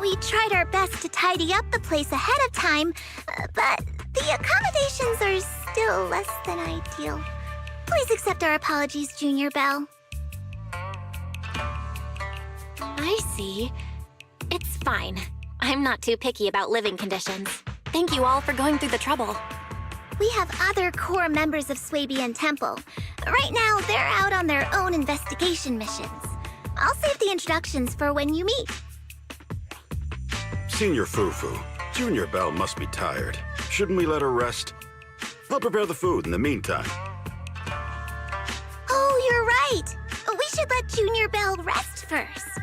Speaker 3: We tried our best to tidy up the place ahead of time, but the accommodations are still less than ideal. Please accept our apologies, Junior Bell.
Speaker 2: I see. It's fine. I'm not too picky about living conditions. Thank you all for going through the trouble.
Speaker 3: We have other core members of Suibian Temple. Right now, they're out on their own investigation missions. I'll save the introductions for when you meet.
Speaker 8: Senior Fufu, Junior Bell must be tired. Shouldn't we let her rest? I'll prepare the food in the meantime.
Speaker 3: Oh, you're right. We should let Junior Bell rest first.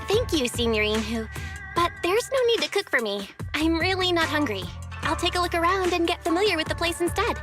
Speaker 2: Thank you, Senior Yinhu. But there's no need to cook for me. I'm really not hungry. I'll take a look around and get familiar with the place instead.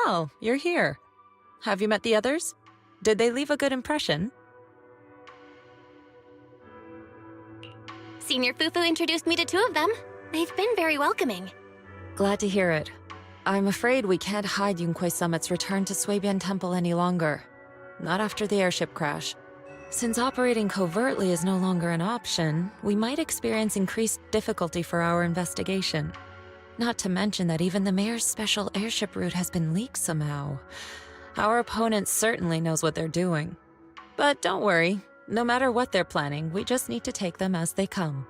Speaker 4: Well, you're here. Have you met the others? Did they leave a good impression?
Speaker 2: Senior Fufu introduced me to two of them. They've been very welcoming.
Speaker 4: Glad to hear it. I'm afraid we can't hide Yunquei Summit's return to Suibian Temple any longer. Not after the airship crash. Since operating covertly is no longer an option, we might experience increased difficulty for our investigation. Not to mention that even the mayor's special airship route has been leaked somehow. Our opponent certainly knows what they're doing. But don't worry, no matter what they're planning, we just need to take them as they come.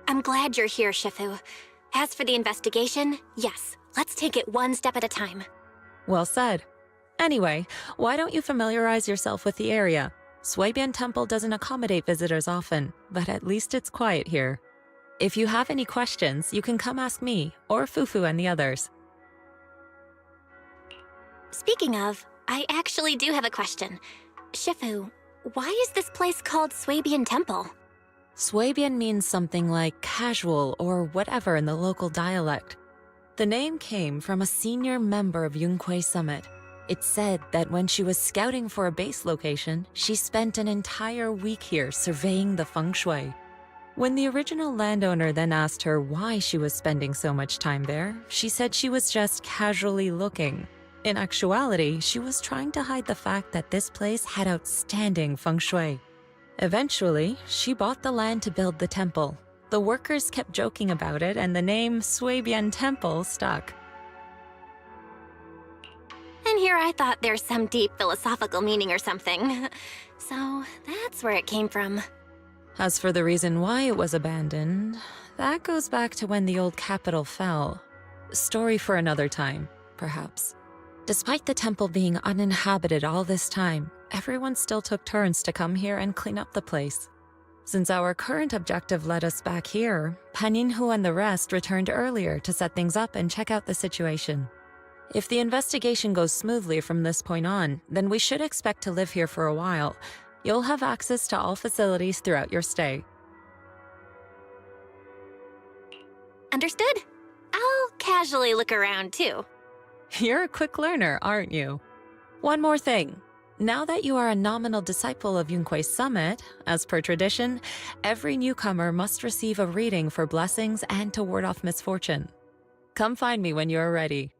Speaker 2: I'm glad you're here, Shifu. As for the investigation, yes, let's take it one step at a time.
Speaker 4: Well said. Anyway, why don't you familiarize yourself with the area? Suibian Temple doesn't accommodate visitors often, but at least it's quiet here. If you have any questions, you can come ask me, or Fufu and the others.
Speaker 2: Speaking of, I actually do have a question. Shifu, why is this place called Suibian Temple?
Speaker 4: Suibian means something like casual or whatever in the local dialect. The name came from a senior member of Yunquei Summit. It's said that when she was scouting for a base location, she spent an entire week here surveying the feng shui. When the original landowner then asked her why she was spending so much time there, she said she was just casually looking. In actuality, she was trying to hide the fact that this place had outstanding feng shui. Eventually, she bought the land to build the temple. The workers kept joking about it, and the name Suibian Temple stuck.
Speaker 2: And here I thought there's some deep philosophical meaning or something. So that's where it came from.
Speaker 4: As for the reason why it was abandoned, that goes back to when the old capital fell. Story for another time, perhaps. Despite the temple being uninhabited all this time, everyone still took turns to come here and clean up the place. Since our current objective led us back here, Paninhu and the rest returned earlier to set things up and check out the situation. If the investigation goes smoothly from this point on, then we should expect to live here for a while. You'll have access to all facilities throughout your stay.
Speaker 2: Understood? I'll casually look around too.
Speaker 4: You're a quick learner, aren't you? One more thing. Now that you are a nominal disciple of Yunquei Summit, as per tradition, every newcomer must receive a reading for blessings and to ward off misfortune. Come find me when you are ready.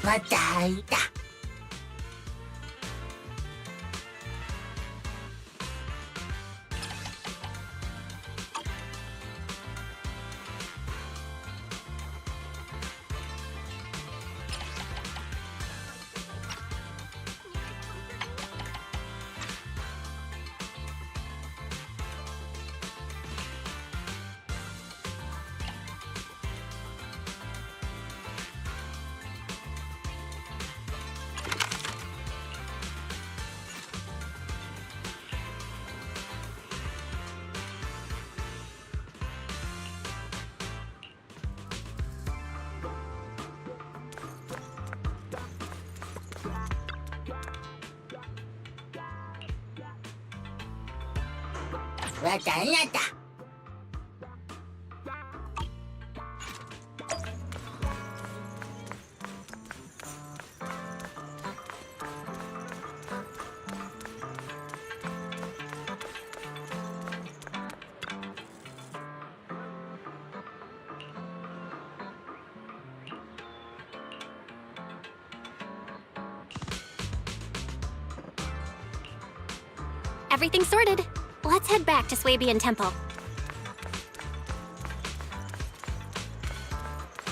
Speaker 3: また会いた。またあなた。
Speaker 2: Everything's sorted. Let's head back to Swabian Temple.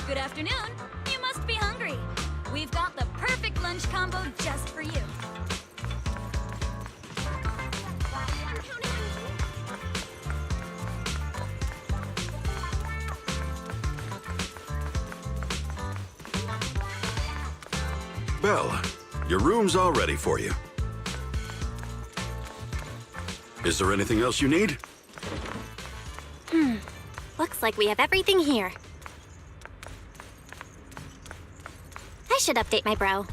Speaker 14: Good afternoon. You must be hungry. We've got the perfect lunch combo just for you.
Speaker 8: Belle, your room's all ready for you. Is there anything else you need?
Speaker 2: Looks like we have everything here. I should update my bro.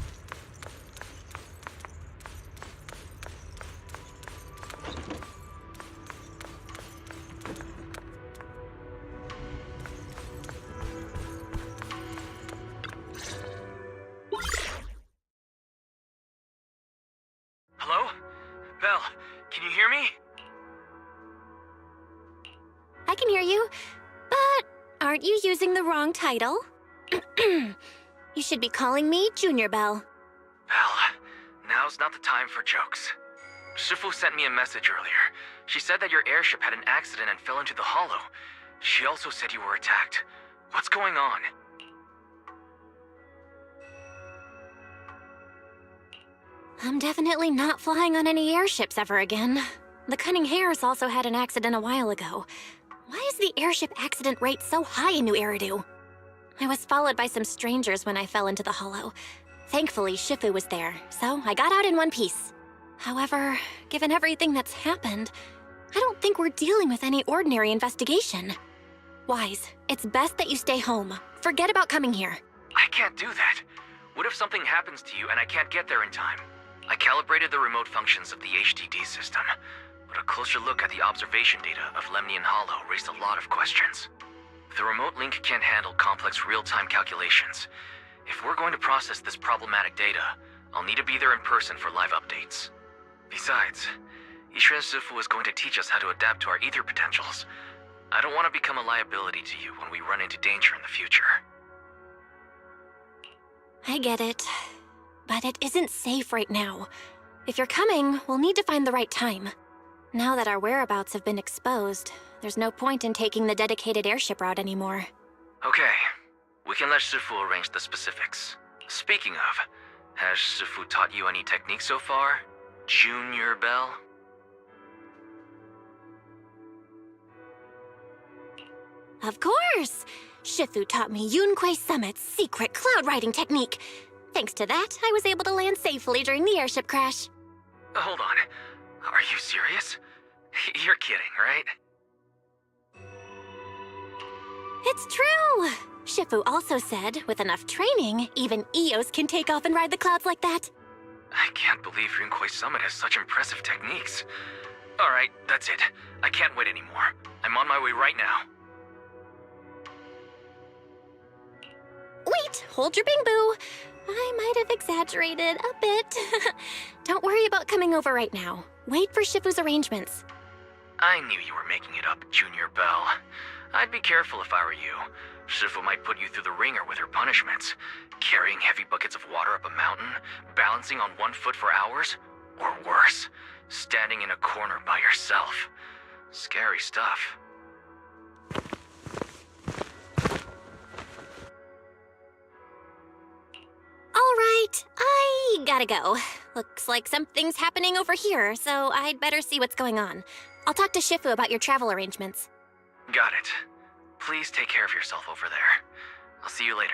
Speaker 1: Hello? Belle, can you hear me?
Speaker 2: I can hear you, but aren't you using the wrong title? You should be calling me Junior Belle.
Speaker 1: Belle, now's not the time for jokes. Shifu sent me a message earlier. She said that your airship had an accident and fell into the hollow. She also said you were attacked. What's going on?
Speaker 2: I'm definitely not flying on any airships ever again. The Cunning Hares also had an accident a while ago. Why is the airship accident rate so high in New Eridu? I was followed by some strangers when I fell into the hollow. Thankfully, Shifu was there, so I got out in one piece. However, given everything that's happened, I don't think we're dealing with any ordinary investigation. Wise, it's best that you stay home. Forget about coming here.
Speaker 1: I can't do that. What if something happens to you and I can't get there in time? I calibrated the remote functions of the HDD system, but a closer look at the observation data of Lemnian Hollow raised a lot of questions. The remote link can't handle complex real-time calculations. If we're going to process this problematic data, I'll need to be there in person for live updates. Besides, Ishren Sifu is going to teach us how to adapt to our ether potentials. I don't want to become a liability to you when we run into danger in the future.
Speaker 2: I get it, but it isn't safe right now. If you're coming, we'll need to find the right time. Now that our whereabouts have been exposed, there's no point in taking the dedicated airship route anymore.
Speaker 1: Okay, we can let Sifu arrange the specifics. Speaking of, has Sifu taught you any techniques so far? Junior Belle?
Speaker 2: Of course! Shifu taught me Yunquei Summit's secret cloud riding technique. Thanks to that, I was able to land safely during the airship crash.
Speaker 1: Hold on. Are you serious? You're kidding, right?
Speaker 2: It's true! Shifu also said, with enough training, even Eos can take off and ride the clouds like that.
Speaker 1: I can't believe Yunquei Summit has such impressive techniques. Alright, that's it. I can't wait anymore. I'm on my way right now.
Speaker 2: Wait, hold your bing boo. I might have exaggerated a bit. Don't worry about coming over right now. Wait for Shifu's arrangements.
Speaker 1: I knew you were making it up, Junior Belle. I'd be careful if I were you. Shifu might put you through the ringer with her punishments. Carrying heavy buckets of water up a mountain, balancing on one foot for hours, or worse, standing in a corner by yourself. Scary stuff.
Speaker 2: All right, I gotta go. Looks like something's happening over here, so I'd better see what's going on. I'll talk to Shifu about your travel arrangements.
Speaker 1: Got it. Please take care of yourself over there. I'll see you later.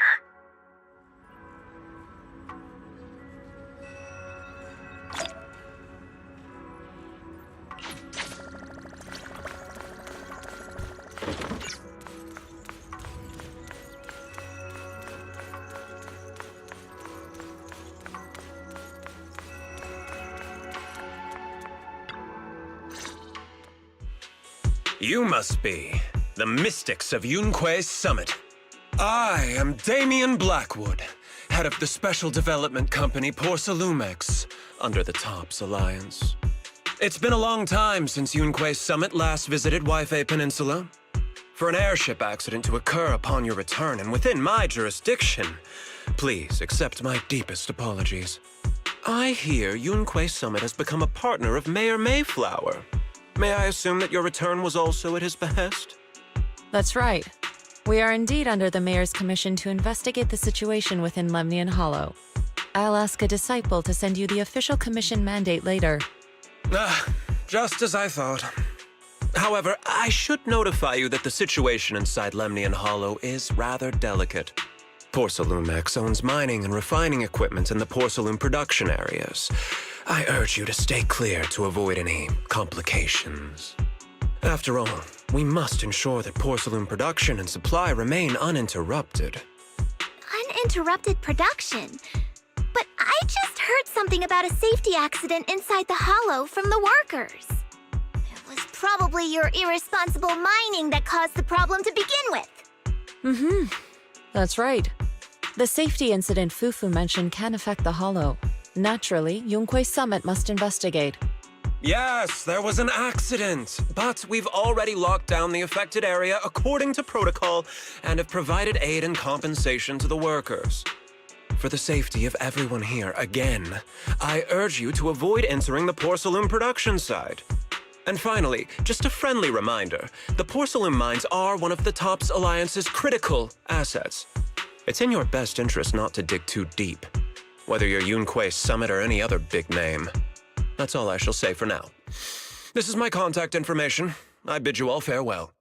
Speaker 15: You must be the mystics of Yunque's summit. I am Damien Blackwood, head of the special development company Porcelumex, under the TOPS Alliance. It's been a long time since Yunque's summit last visited Waifei Peninsula. For an airship accident to occur upon your return and within my jurisdiction, please accept my deepest apologies. I hear Yunque Summit has become a partner of Mayor Mayflower. May I assume that your return was also at his behest?
Speaker 4: That's right. We are indeed under the Mayor's commission to investigate the situation within Lemnian Hollow. I'll ask a disciple to send you the official commission mandate later.
Speaker 15: Just as I thought. However, I should notify you that the situation inside Lemnian Hollow is rather delicate. Porcelumex owns mining and refining equipment in the porcelain production areas. I urge you to stay clear to avoid any complications. After all, we must ensure that porcelain production and supply remain uninterrupted.
Speaker 3: Uninterrupted production? But I just heard something about a safety accident inside the hollow from the workers. It was probably your irresponsible mining that caused the problem to begin with.
Speaker 4: That's right. The safety incident Fufu mentioned can affect the Hollow. Naturally, Yunque Summit must investigate.
Speaker 15: Yes, there was an accident, but we've already locked down the affected area according to protocol and have provided aid and compensation to the workers. For the safety of everyone here, again, I urge you to avoid entering the porcelain production side. And finally, just a friendly reminder, the porcelain mines are one of the TOPS Alliance's critical assets. It's in your best interest not to dig too deep, whether you're Yunque Summit or any other big name. That's all I shall say for now. This is my contact information. I bid you all farewell.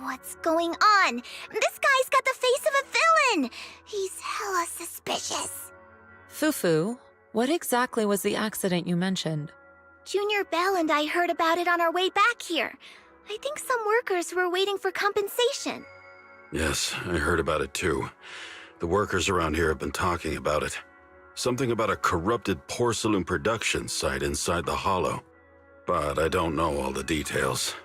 Speaker 3: What's going on? This guy's got the face of a villain! He's hella suspicious.
Speaker 4: Fufu, what exactly was the accident you mentioned?
Speaker 3: Junior Belle and I heard about it on our way back here. I think some workers were waiting for compensation.
Speaker 8: Yes, I heard about it too. The workers around here have been talking about it. Something about a corrupted porcelain production site inside the hollow. But I don't know all the details.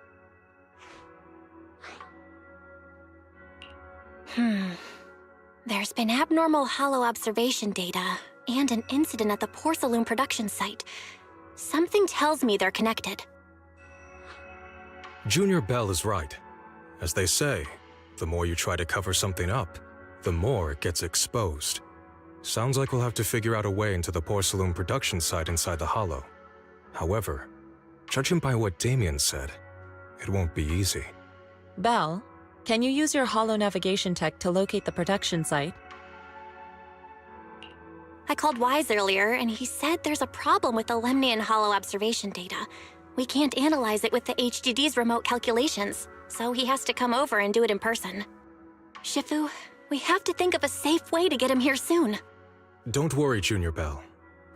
Speaker 2: There's been abnormal hollow observation data and an incident at the porcelain production site. Something tells me they're connected.
Speaker 13: Junior Belle is right. As they say, the more you try to cover something up, the more it gets exposed. Sounds like we'll have to figure out a way into the porcelain production site inside the hollow. However, judging by what Damien said, it won't be easy.
Speaker 4: Belle, can you use your hollow navigation tech to locate the production site?
Speaker 2: I called Wise earlier, and he said there's a problem with the Lemnian hollow observation data. We can't analyze it with the HDD's remote calculations, so he has to come over and do it in person. Shifu, we have to think of a safe way to get him here soon.
Speaker 13: Don't worry, Junior Belle.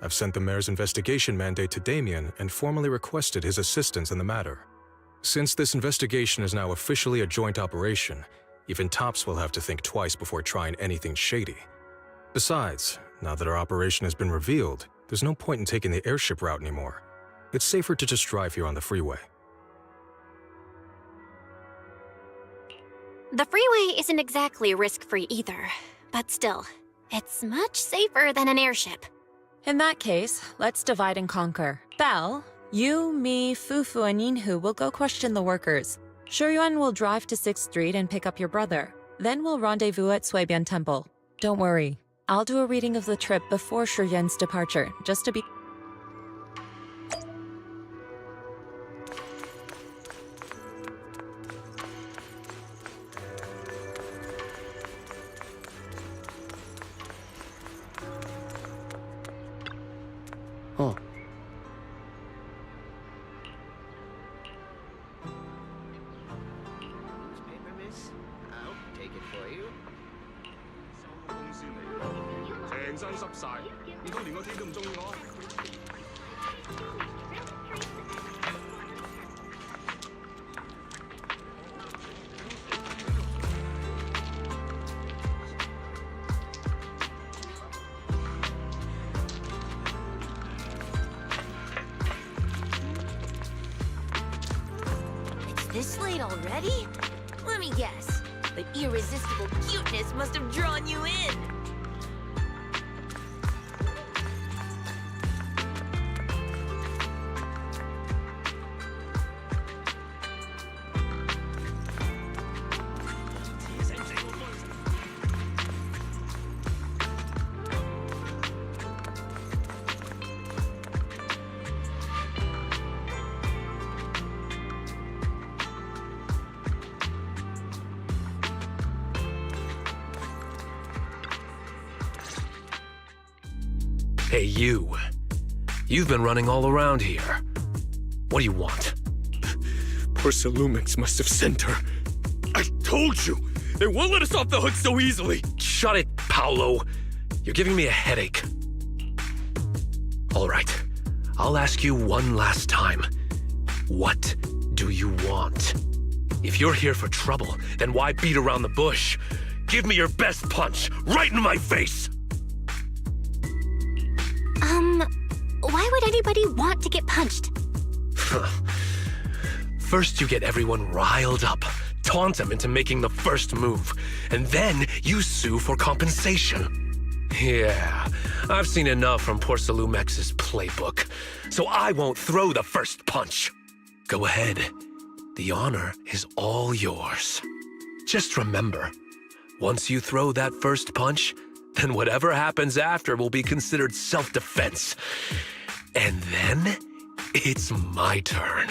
Speaker 13: I've sent the mayor's investigation mandate to Damien and formally requested his assistance in the matter. Since this investigation is now officially a joint operation, even TOPS will have to think twice before trying anything shady. Besides, now that our operation has been revealed, there's no point in taking the airship route anymore. It's safer to just drive here on the freeway.
Speaker 2: The freeway isn't exactly risk-free either, but still, it's much safer than an airship.
Speaker 4: In that case, let's divide and conquer. Belle, You, me, Fufu, and Yinhu will go question the workers. Shuyuan will drive to 6th Street and pick up your brother. Then we'll rendezvous at Suibian Temple. Don't worry. I'll do a reading of the trip before Shuyuan's departure, just to be...
Speaker 11: Oh.
Speaker 16: Newspaper, miss? I'll take it for you.
Speaker 17: 成身濕晒，唔通連個天都唔中意我？
Speaker 18: It's this late already? Let me guess. The irresistible cuteness must have drawn you in.
Speaker 15: Hey, you. You've been running all around here. What do you want?
Speaker 17: Porcelumix must have sent her. I told you! They won't let us off the hook so easily!
Speaker 15: Shut it, Paolo. You're giving me a headache. All right. I'll ask you one last time. What do you want? If you're here for trouble, then why beat around the bush? Give me your best punch, right in my face!
Speaker 2: Why would anybody want to get punched?
Speaker 15: First you get everyone riled up, taunt them into making the first move, and then you sue for compensation. Yeah, I've seen enough from Porcelumex's playbook, so I won't throw the first punch. Go ahead. The honor is all yours. Just remember, once you throw that first punch, then whatever happens after will be considered self-defense. And then, it's my turn.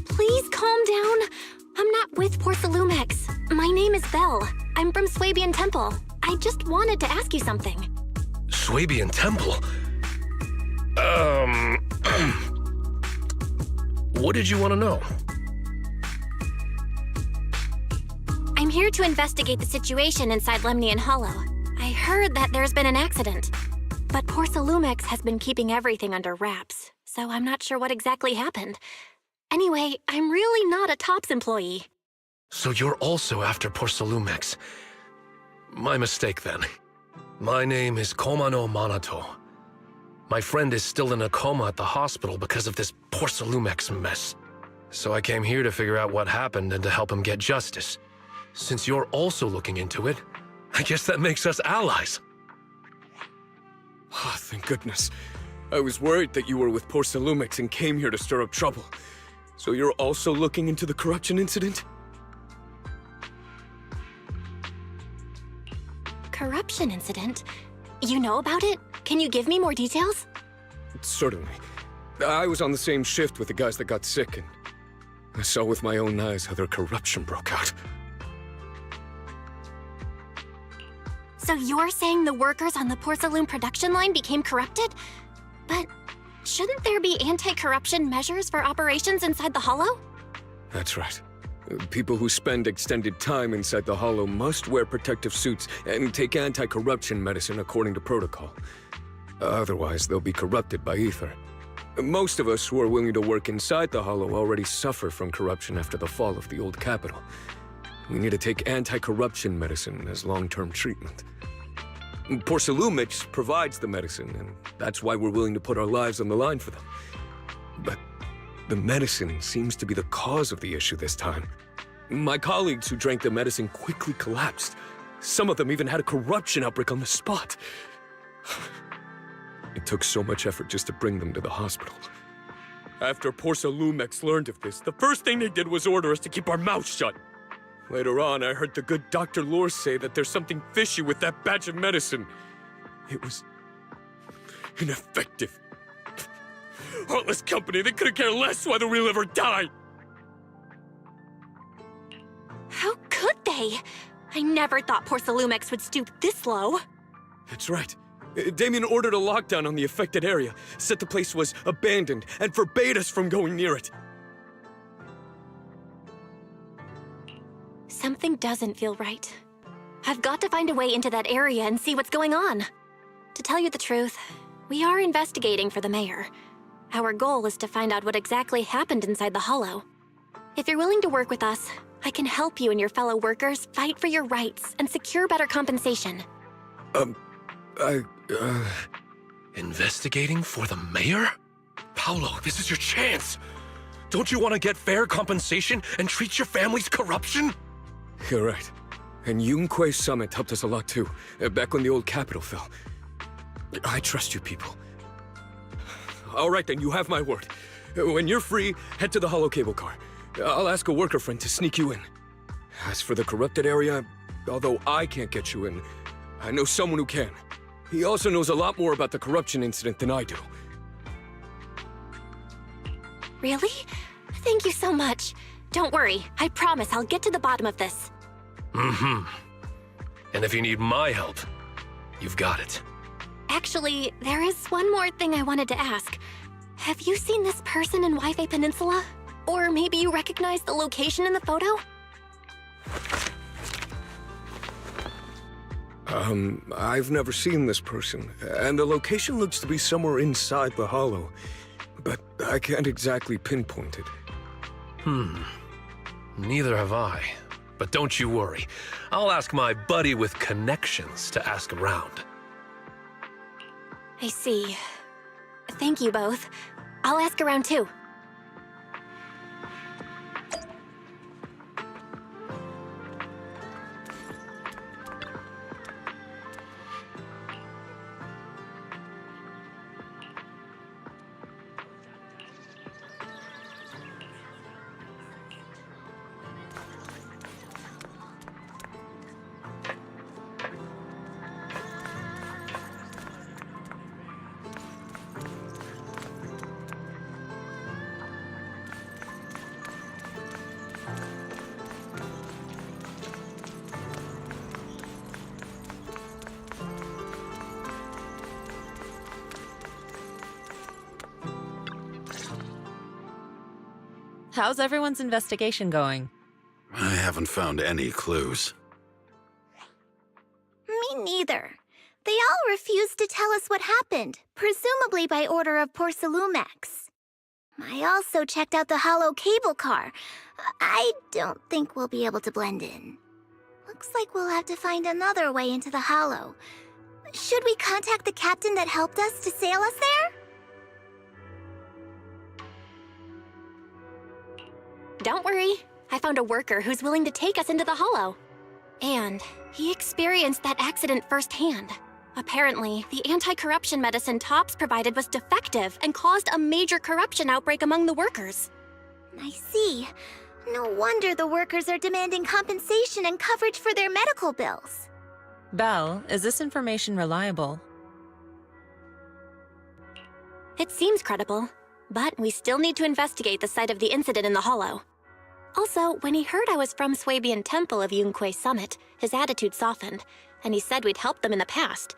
Speaker 2: Please calm down. I'm not with Porcelumex. My name is Belle. I'm from Suibian Temple. I just wanted to ask you something.
Speaker 15: Suibian Temple? What did you want to know?
Speaker 2: I'm here to investigate the situation inside Lemnian Hollow. I heard that there's been an accident. But Porcelumex has been keeping everything under wraps, so I'm not sure what exactly happened. Anyway, I'm really not a TOPS employee.
Speaker 15: So you're also after Porcelumex. My mistake, then. My name is Komano Manato. My friend is still in a coma at the hospital because of this Porcelumex mess. So I came here to figure out what happened and to help him get justice. Since you're also looking into it, I guess that makes us allies.
Speaker 17: Oh, thank goodness. I was worried that you were with Porcelumix and came here to stir up trouble. So you're also looking into the corruption incident?
Speaker 2: Corruption incident? You know about it? Can you give me more details?
Speaker 17: Certainly. I was on the same shift with the guys that got sick, and I saw with my own eyes how their corruption broke out.
Speaker 2: So you're saying the workers on the Porcelume production line became corrupted? But shouldn't there be anti-corruption measures for operations inside the Hollow?
Speaker 17: That's right. People who spend extended time inside the Hollow must wear protective suits and take anti-corruption medicine according to protocol. Otherwise, they'll be corrupted by ether. Most of us who are willing to work inside the Hollow already suffer from corruption after the fall of the old capital. We need to take anti-corruption medicine as long-term treatment. Porcelumix provides the medicine, and that's why we're willing to put our lives on the line for them. But the medicine seems to be the cause of the issue this time. My colleagues who drank the medicine quickly collapsed. Some of them even had a corruption outbreak on the spot. It It took so much effort just to bring them to the hospital. After Porsalumex learned of this, the first thing they did was order us to keep our mouths shut. Later on, I heard the good Dr. Lore say that there's something fishy with that batch of medicine. It was ineffective. Heartless company, they couldn't care less whether we live or die.
Speaker 2: How could they? I never thought Porsalumex would stoop this low.
Speaker 17: That's right. Damien ordered a lockdown on the affected area, said the place was abandoned, and forbade us from going near it.
Speaker 2: Something doesn't feel right. I've got to find a way into that area and see what's going on. To tell you the truth, we are investigating for the mayor. Our goal is to find out what exactly happened inside the Hollow. If you're willing to work with us, I can help you and your fellow workers fight for your rights and secure better compensation.
Speaker 12: Investigating for the mayor? Paolo, this is your chance. Don't you want to get fair compensation and treat your family's corruption?
Speaker 17: You're right. And Yunque Summit helped us a lot too, back when the old capital fell. I trust you people. All right then, you have my word. When you're free, head to the Hollow cable car. I'll ask a worker friend to sneak you in. As for the corrupted area, although I can't get you in, I know someone who can. He also knows a lot more about the corruption incident than I do.
Speaker 2: Really? Thank you so much. Don't worry, I promise I'll get to the bottom of this.
Speaker 12: Mm-hmm. And if you need my help, you've got it.
Speaker 2: Actually, there is one more thing I wanted to ask. Have you seen this person in Wi-Fi Peninsula? Or maybe you recognize the location in the photo?
Speaker 17: I've never seen this person, and the location looks to be somewhere inside the Hollow, but I can't exactly pinpoint it.
Speaker 12: Neither have I. But don't you worry. I'll ask my buddy with connections to ask around.
Speaker 2: I see. Thank you both. I'll ask around too.
Speaker 19: How's everyone's investigation going?
Speaker 8: I haven't found any clues.
Speaker 3: Me neither. They all refused to tell us what happened, presumably by order of Porsalumex. I also checked out the Hollow cable car. I don't think we'll be able to blend in. Looks like we'll have to find another way into the Hollow. Should we contact the captain that helped us to sail us there?
Speaker 2: Don't worry. I found a worker who's willing to take us into the Hollow. And he experienced that accident firsthand. Apparently, the anti-corruption medicine Tops provided was defective and caused a major corruption outbreak among the workers.
Speaker 3: I see. No wonder the workers are demanding compensation and coverage for their medical bills.
Speaker 19: Belle, is this information reliable?
Speaker 2: It seems credible, but we still need to investigate the site of the incident in the Hollow. Also, when he heard I was from Swabian Temple of Yunque Summit, his attitude softened, and he said we'd helped them in the past.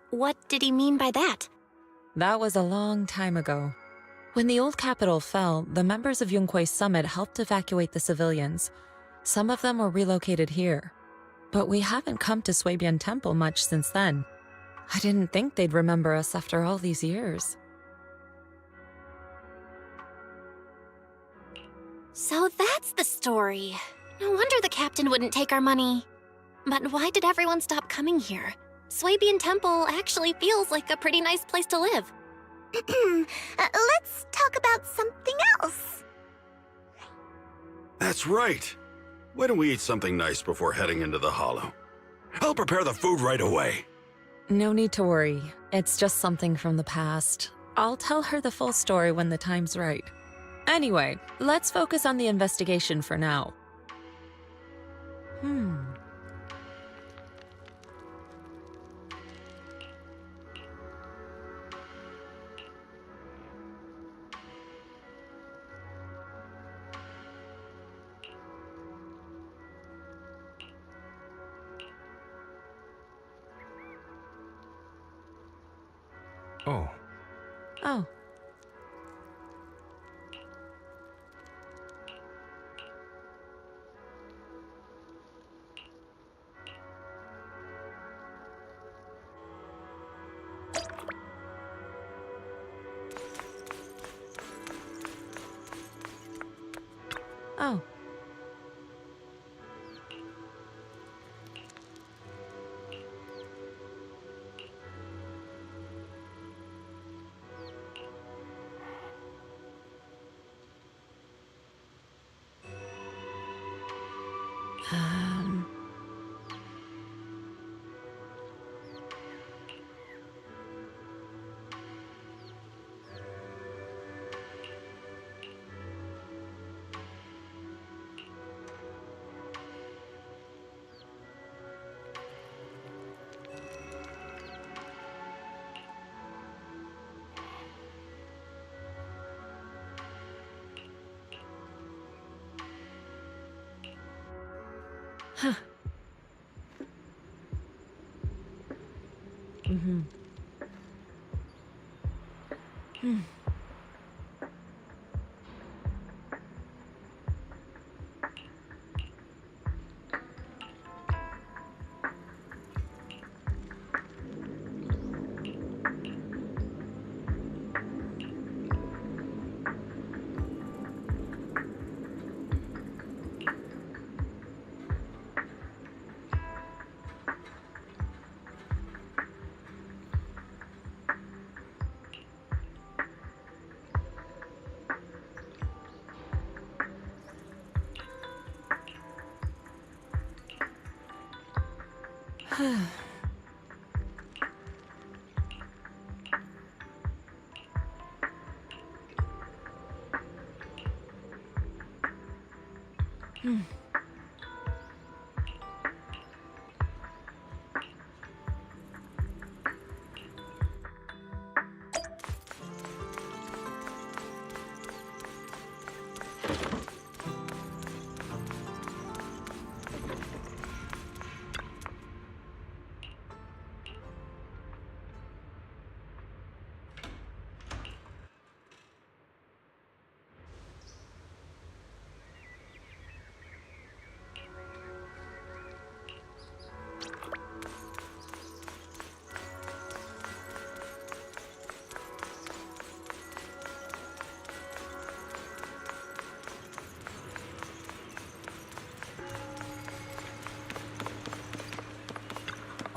Speaker 2: What did he mean by that?
Speaker 19: That was a long time ago. When the old capital fell, the members of Yunque Summit helped evacuate the civilians. Some of them were relocated here. But we haven't come to Swabian Temple much since then. I didn't think they'd remember us after all these years.
Speaker 2: So that's the story. No wonder the captain wouldn't take our money. But why did everyone stop coming here? Swabian Temple actually feels like a pretty nice place to live.
Speaker 3: Let's talk about something else.
Speaker 8: That's right. Why don't we eat something nice before heading into the Hollow? I'll prepare the food right away.
Speaker 19: No need to worry. It's just something from the past. I'll tell her the full story when the time's right. Anyway, let's focus on the investigation for now.
Speaker 13: Oh.
Speaker 19: Oh. Oh. Huh. Mm-hmm.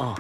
Speaker 1: Oh.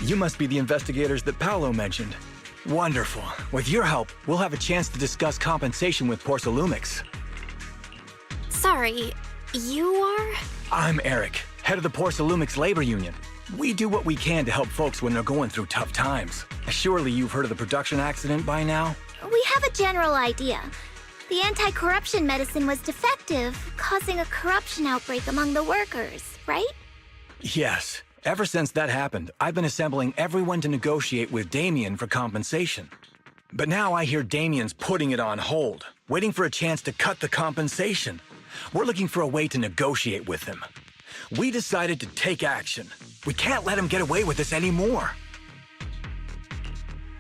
Speaker 20: You must be the investigators that Paolo mentioned. Wonderful. With your help, we'll have a chance to discuss compensation with Porcelumix.
Speaker 2: Sorry, you are?
Speaker 20: I'm Eric, head of the Porcelumix Labor Union. We do what we can to help folks when they're going through tough times. Surely you've heard of the production accident by now?
Speaker 3: We have a general idea. The anti-corruption medicine was defective, causing a corruption outbreak among the workers, right?
Speaker 20: Yes. Ever since that happened, I've been assembling everyone to negotiate with Damien for compensation. But now I hear Damien's putting it on hold, waiting for a chance to cut the compensation. We're looking for a way to negotiate with him. We decided to take action. We can't let him get away with this anymore.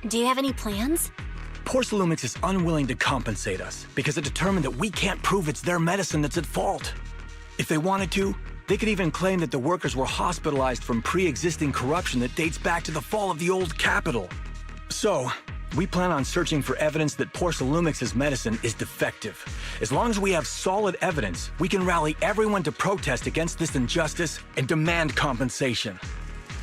Speaker 2: Do you have any plans?
Speaker 20: Porcelumix is unwilling to compensate us because it determined that we can't prove it's their medicine that's at fault. If they wanted to, they could even claim that the workers were hospitalized from pre-existing corruption that dates back to the fall of the old capital. So, we plan on searching for evidence that Porcelumix's medicine is defective. As long as we have solid evidence, we can rally everyone to protest against this injustice and demand compensation.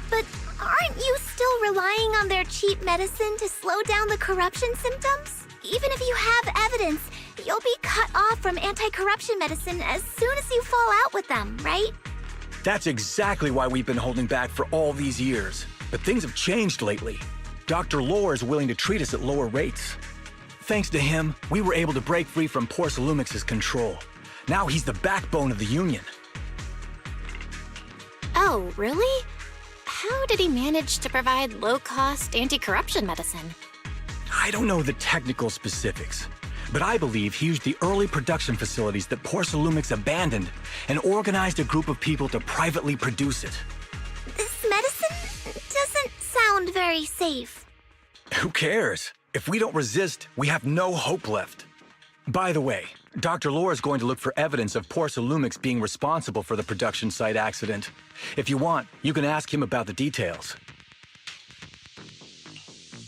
Speaker 3: But aren't you still relying on their cheap medicine to slow down the corruption symptoms? Even if you have evidence, you'll be cut off from anti-corruption medicine as soon as you fall out with them, right?
Speaker 20: That's exactly why we've been holding back for all these years. But things have changed lately. Dr. Lore is willing to treat us at lower rates. Thanks to him, we were able to break free from Porcelumix's control. Now he's the backbone of the union.
Speaker 2: Oh, really? How did he manage to provide low-cost anti-corruption medicine?
Speaker 20: I don't know the technical specifics, but I believe he used the early production facilities that Porcelumix abandoned and organized a group of people to privately produce it.
Speaker 3: This medicine doesn't sound very safe.
Speaker 20: Who cares? If we don't resist, we have no hope left. By the way, Dr. Lore is going to look for evidence of Porcelumix being responsible for the production site accident. If you want, you can ask him about the details.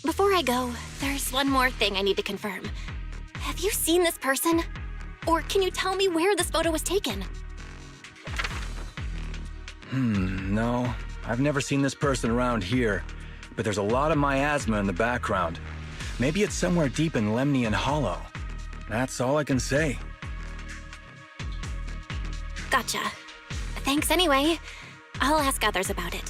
Speaker 2: Before I go, there's one more thing I need to confirm. Have you seen this person? Or can you tell me where this photo was taken?
Speaker 20: No. I've never seen this person around here, but there's a lot of miasma in the background. Maybe it's somewhere deep in Lemnian Hollow. That's all I can say.
Speaker 2: Gotcha. Thanks anyway. I'll ask others about it.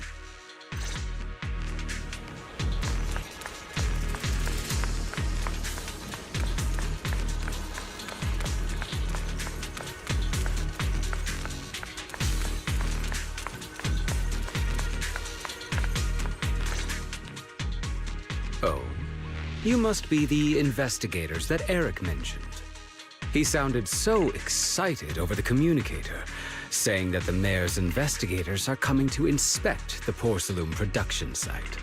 Speaker 21: Oh, you must be the investigators that Eric mentioned. He sounded so excited over the communicator, saying that the mayor's investigators are coming to inspect the Porcelum production site.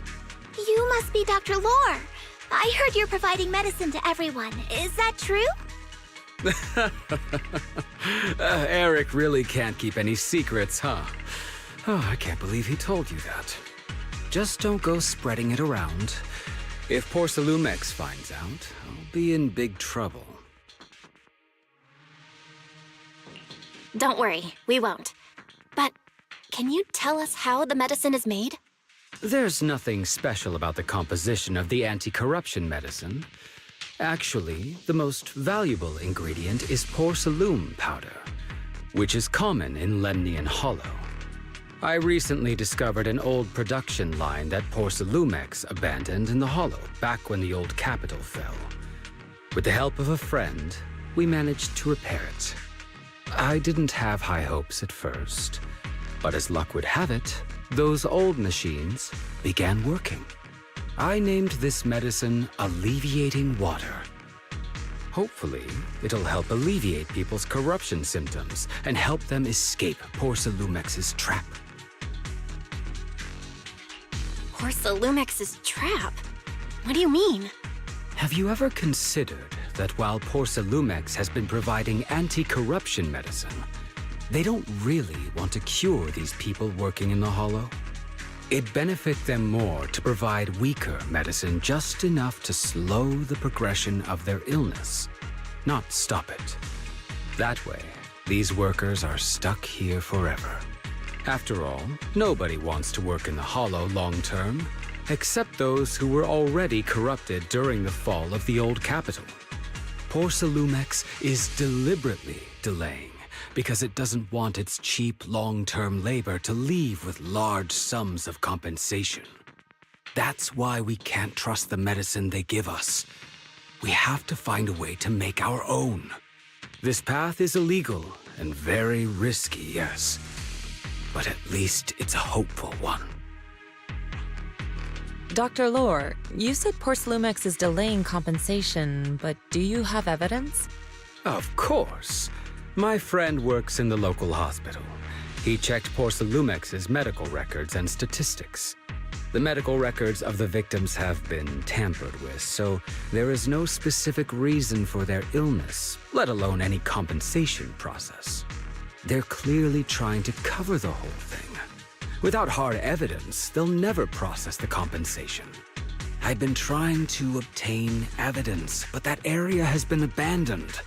Speaker 3: You must be Dr. Lore. I heard you're providing medicine to everyone. Is that true?
Speaker 21: Eric really can't keep any secrets, huh? Oh, I can't believe he told you that. Just don't go spreading it around. If Porcelumix finds out, I'll be in big trouble.
Speaker 2: Don't worry, we won't. But can you tell us how the medicine is made?
Speaker 21: There's nothing special about the composition of the anti-corruption medicine. Actually, the most valuable ingredient is Porcelum powder, which is common in Lemnian Hollow. I recently discovered an old production line that Porcelumix abandoned in the Hollow back when the old capital fell. With the help of a friend, we managed to repair it. I didn't have high hopes at first, but as luck would have it, those old machines began working. I named this medicine Alleviating Water. Hopefully, it'll help alleviate people's corruption symptoms and help them escape Porcelumix's trap.
Speaker 2: Porcelumix's trap? What do you mean?
Speaker 21: Have you ever considered that while Porcelumix has been providing anti-corruption medicine, they don't really want to cure these people working in the Hollow? It'd benefit them more to provide weaker medicine just enough to slow the progression of their illness, not stop it. That way, these workers are stuck here forever. After all, nobody wants to work in the Hollow long term. except those who were already corrupted during the fall of the old capital. Porcelumex is deliberately delaying because it doesn't want its cheap long-term labor to leave with large sums of compensation. That's why we can't trust the medicine they give us. We have to find a way to make our own. This path is illegal and very risky, yes. But at least it's a hopeful one.
Speaker 19: Dr. Lore, you said Porcelumex is delaying compensation, but do you have evidence?
Speaker 21: Of course. My friend works in the local hospital. He checked Porcelumex's medical records and statistics. The medical records of the victims have been tampered with, so there is no specific reason for their illness, let alone any compensation process. They're clearly trying to cover the whole thing. Without hard evidence, they'll never process the compensation. I've been trying to obtain evidence, but that area has been abandoned,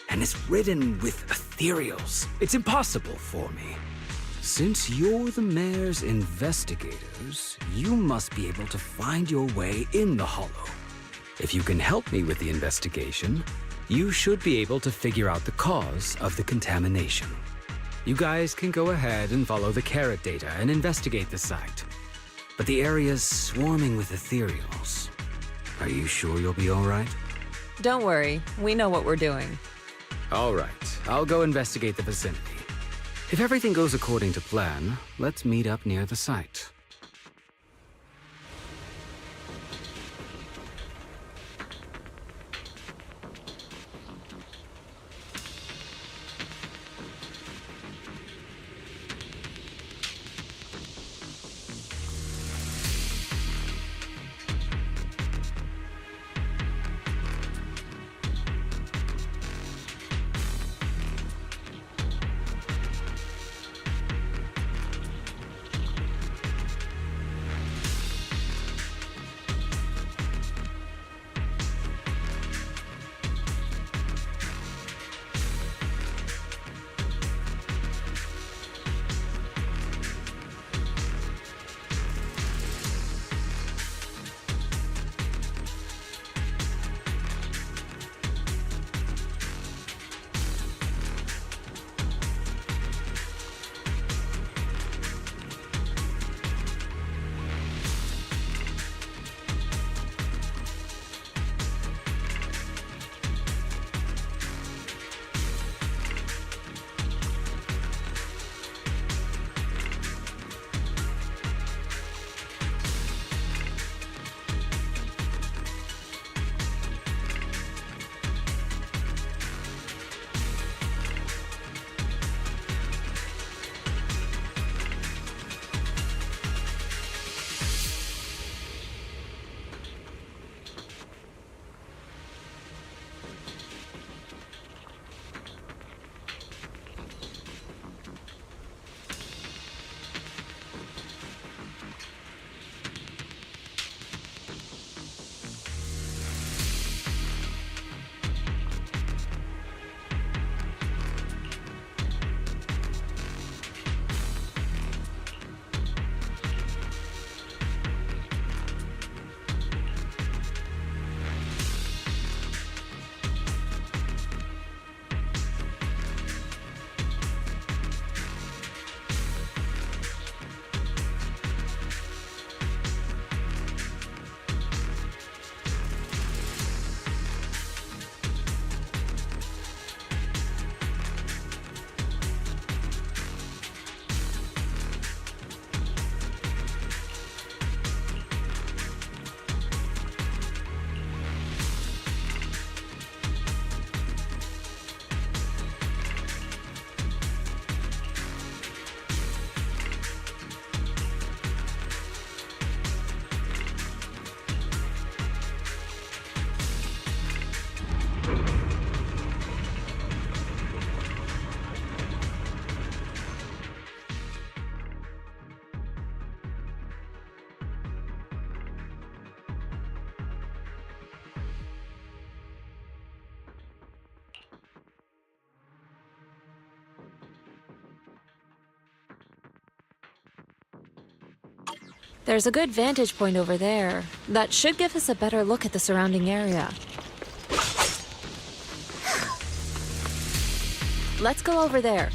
Speaker 21: and it's ridden with ethereals. It's impossible for me. Since you're the mayor's investigators, you must be able to find your way in the Hollow. If you can help me with the investigation, you should be able to figure out the cause of the contamination. You guys can go ahead and follow the carrot data and investigate the site. But the area's swarming with ethereals. Are you sure you'll be all right?
Speaker 19: Don't worry, we know what we're doing.
Speaker 21: All right, I'll go investigate the vicinity. If everything goes according to plan, let's meet up near the site.
Speaker 19: There's a good vantage point over there. That should give us a better look at the surrounding area. Let's go over there.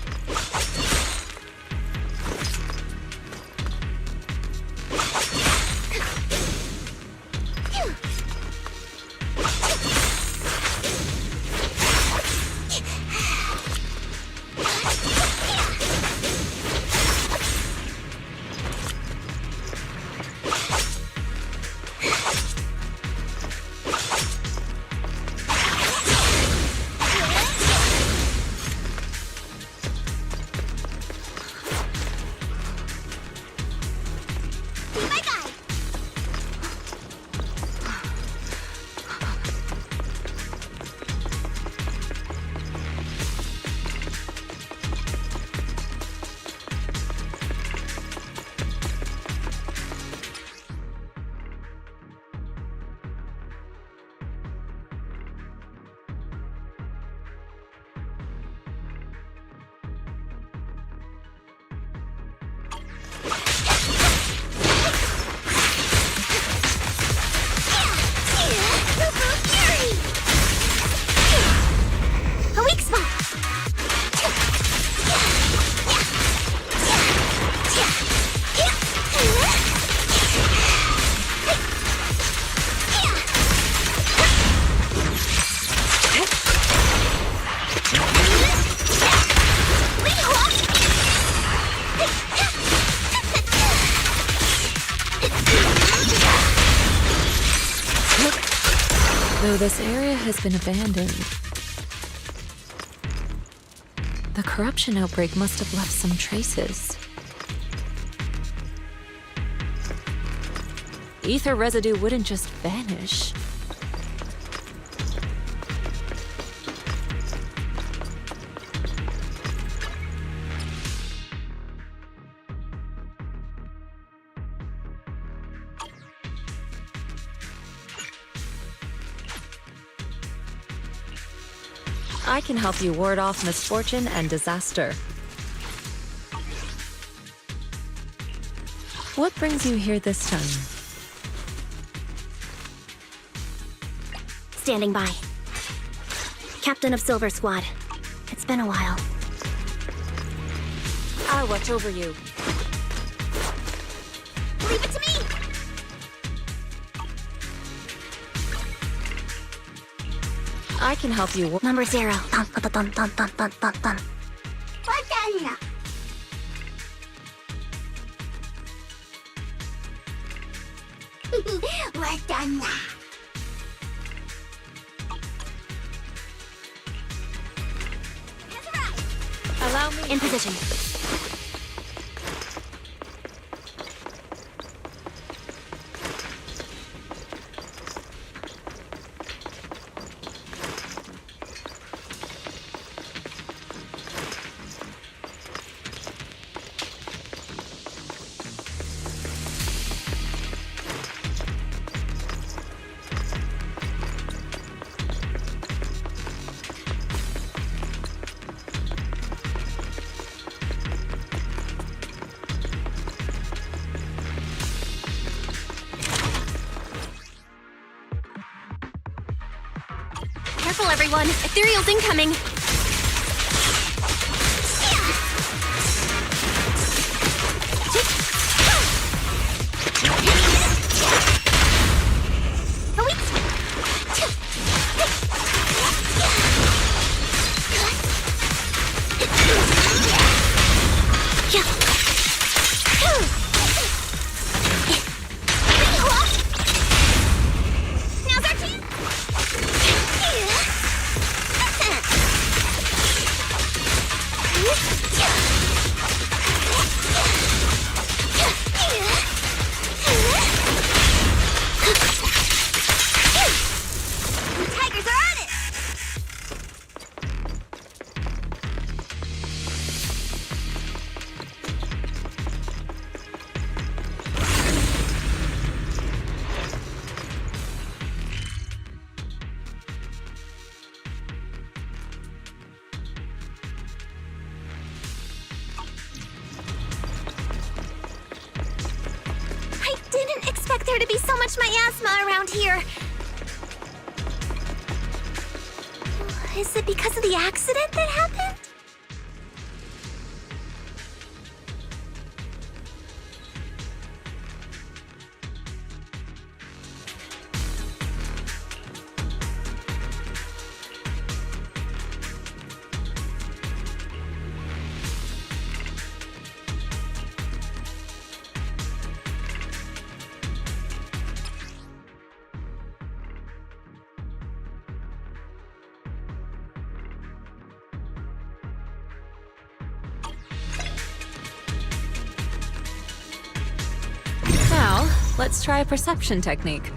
Speaker 19: Though this area has been abandoned, the corruption outbreak must have left some traces. Ether residue wouldn't just vanish. I can help you ward off misfortune and disaster. What brings you here this time?
Speaker 3: Standing by. Captain of Silver Squad. It's been a while.
Speaker 19: I'll watch over you.
Speaker 3: Leave it to me!
Speaker 19: I can help you.
Speaker 3: Number 0. Dun, dun, dun, dun, dun, dun, dun, dun. Wadana. Wadana.
Speaker 19: Allow me.
Speaker 3: In position.
Speaker 2: Careful, everyone. Ethereal's incoming.
Speaker 3: Now's our chance!
Speaker 2: Tigers are on it!
Speaker 3: be so much miasma around here. Is it because of the accident that happened?
Speaker 19: Now, let's try a perception technique.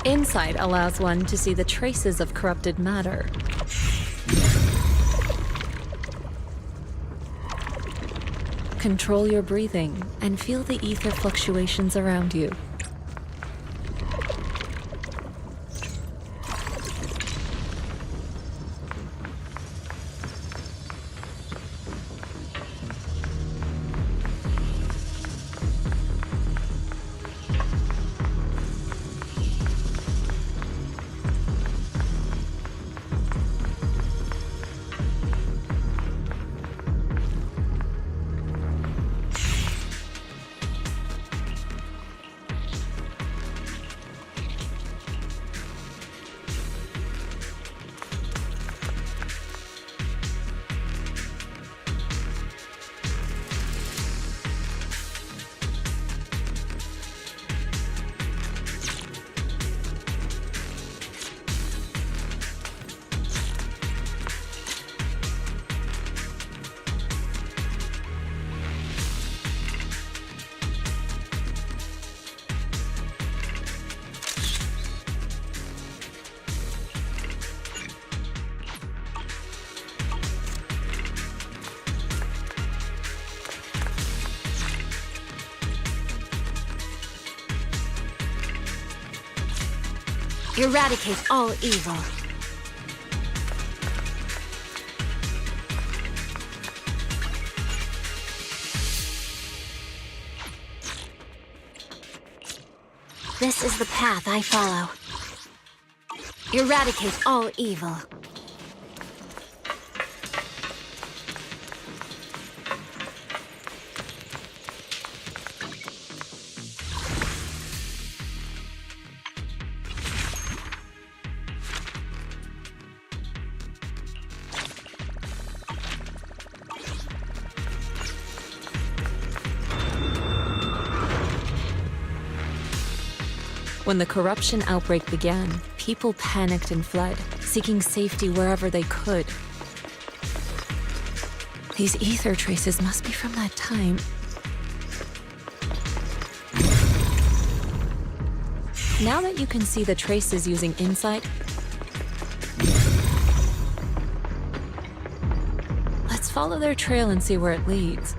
Speaker 19: Insight allows one to see the traces of corrupted matter. Control your breathing and feel the ether fluctuations around you.
Speaker 18: Eradicate all evil. This is the path I follow. Eradicate all evil.
Speaker 19: When the corruption outbreak began, people panicked and fled, seeking safety wherever they could. These ether traces must be from that time. Now that you can see the traces using insight, let's follow their trail and see where it leads.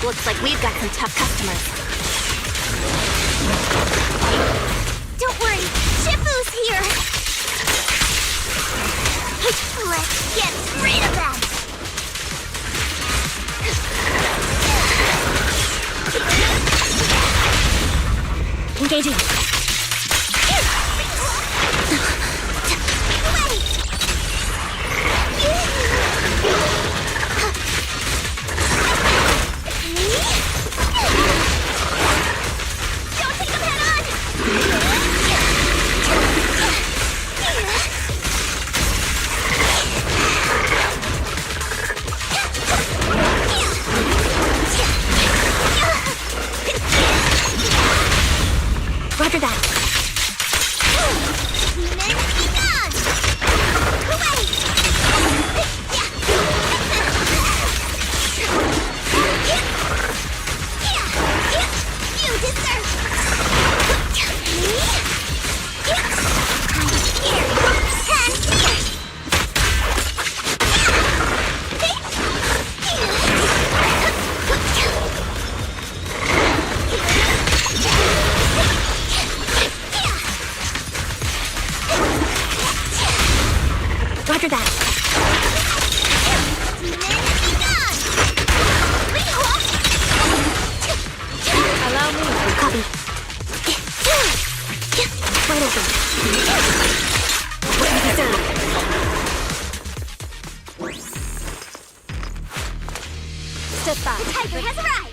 Speaker 2: Looks like we've got some tough customers.
Speaker 3: Don't worry, Shifu's here! Let's get rid of them!
Speaker 2: Engaging.
Speaker 3: Don't take them head on!
Speaker 2: Roger that. Roger that. Allow me. Copy. Wide open. What do you deserve? Step back.
Speaker 3: The Tiger has arrived!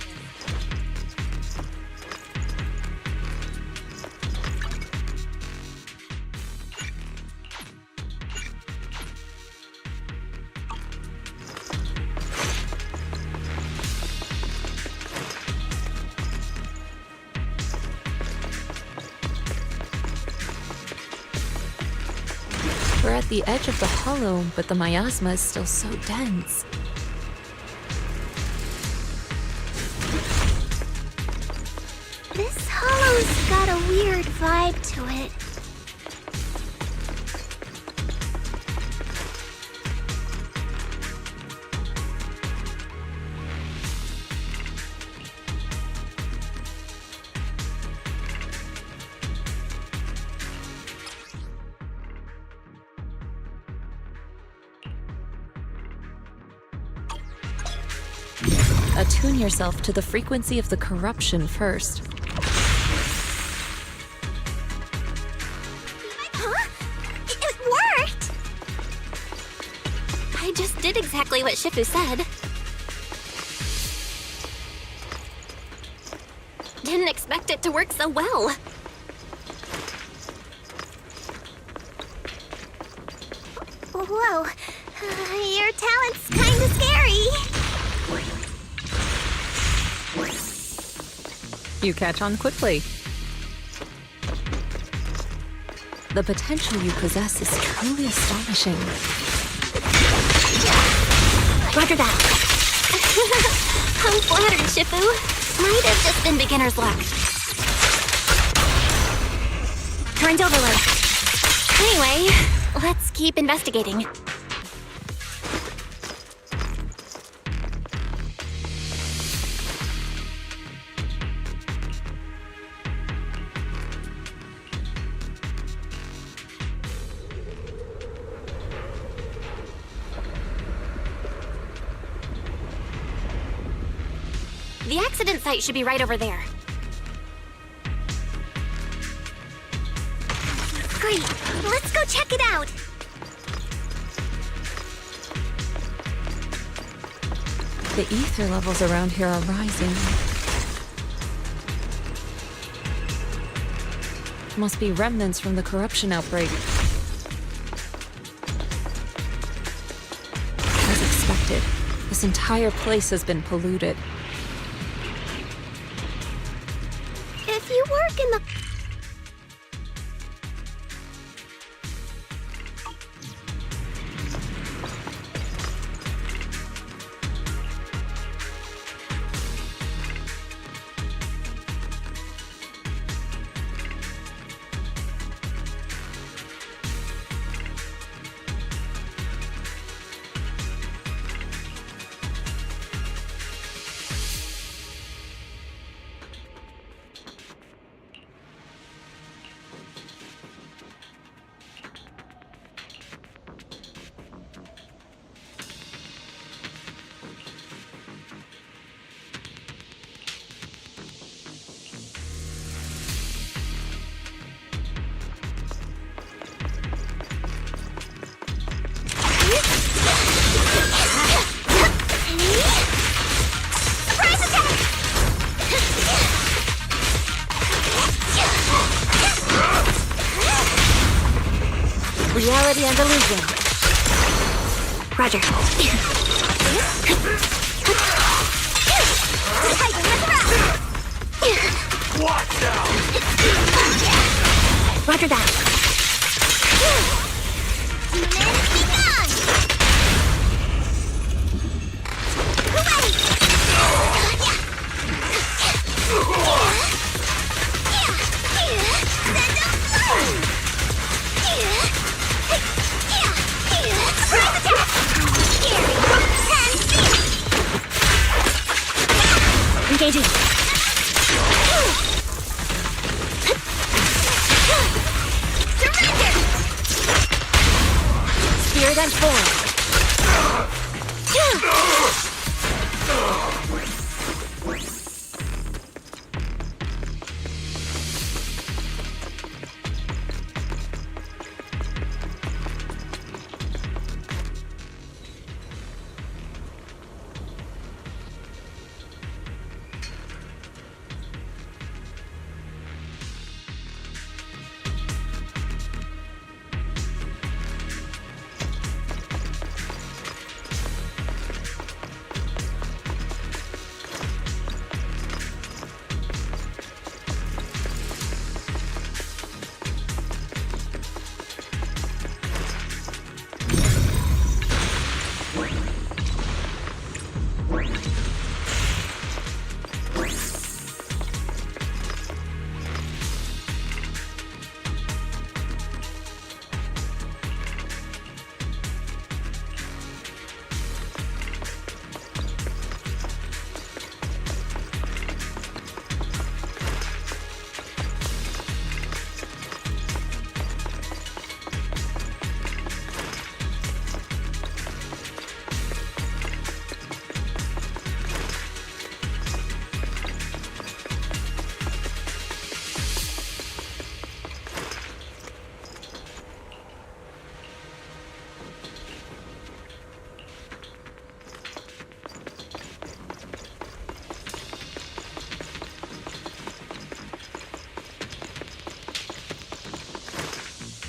Speaker 19: We're at the edge of the hollow, but the miasma is still so dense.
Speaker 3: This hollow's got a weird vibe to it.
Speaker 19: Attune yourself to the frequency of the corruption first.
Speaker 3: Huh? It worked!
Speaker 2: I just did exactly what Shifu said. Didn't expect it to work so well.
Speaker 3: Whoa, your talent's kinda scary.
Speaker 19: You catch on quickly. The potential you possess is truly astonishing.
Speaker 2: Roger that. I'm flattered, Shifu. Might have just been beginner's luck. Current overload. Anyway, let's keep investigating. The accident site should be right over there.
Speaker 3: Great, let's go check it out.
Speaker 19: The ether levels around here are rising. Must be remnants from the corruption outbreak. As expected, this entire place has been polluted.
Speaker 3: If you work in the... reality and illusion. Roger.
Speaker 12: Watch out!
Speaker 3: Roger that. Engaging. Surrender! Spirit and form.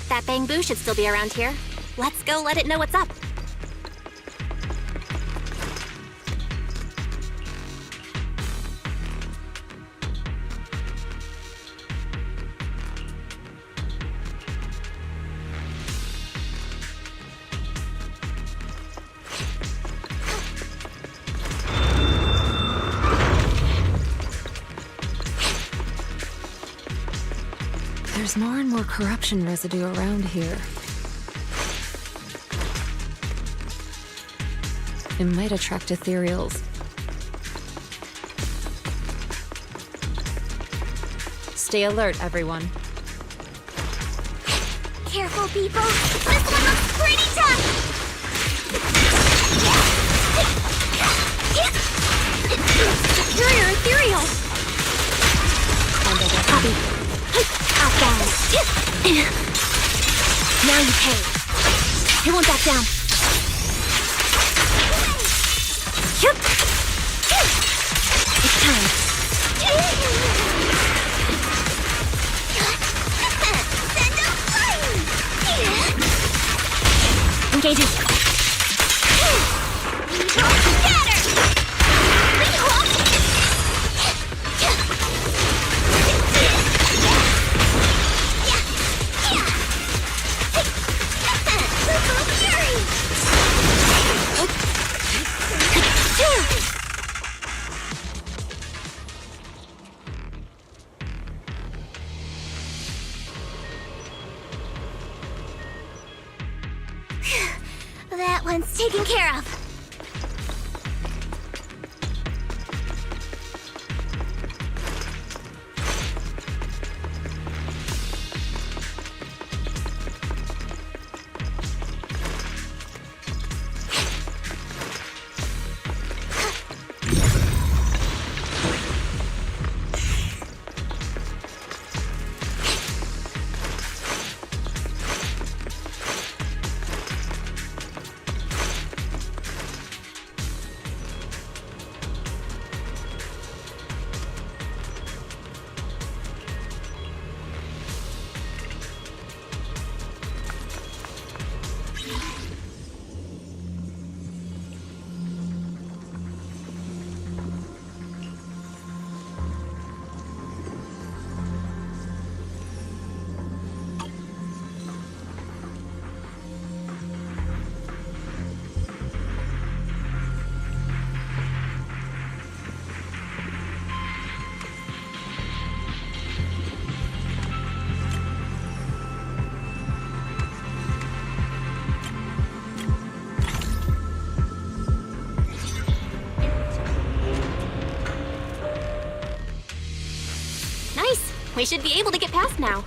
Speaker 3: That bamboo should still be around here. Let's go let it know what's up.
Speaker 19: There's more and more corruption residue around here. It might attract ethereals. Stay alert, everyone.
Speaker 3: Careful, people. This one looks pretty tough.
Speaker 2: Superior ethereal!
Speaker 3: Copy. Outbound. Now you pay. He won't back down. It's time. Engaging. That one's taken care of.
Speaker 2: We should be able to get past now.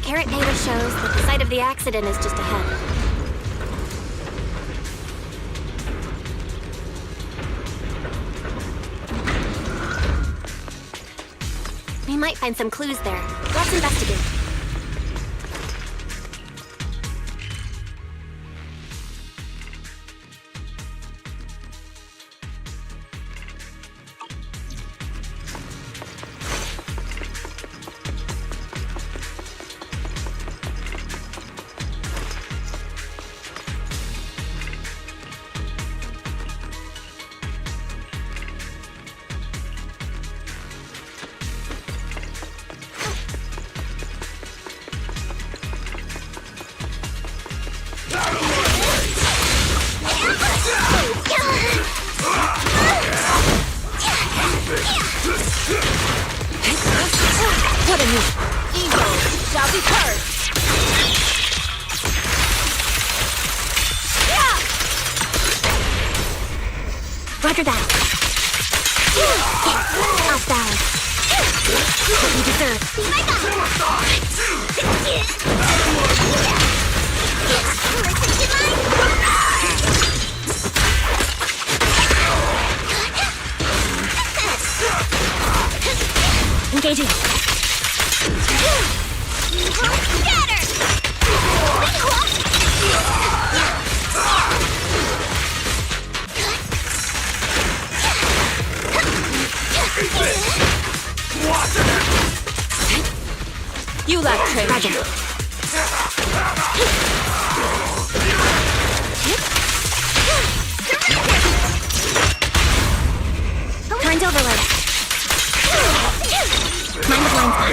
Speaker 2: Carrot data shows that the site of the accident is just ahead. We might find some clues there. Let's investigate.
Speaker 18: What a new ego shall be purged.
Speaker 2: Roger that. Off balance. What you deserve. Engaging.
Speaker 4: You lack training.
Speaker 2: Roger. Turns overload. Mind the blind spot.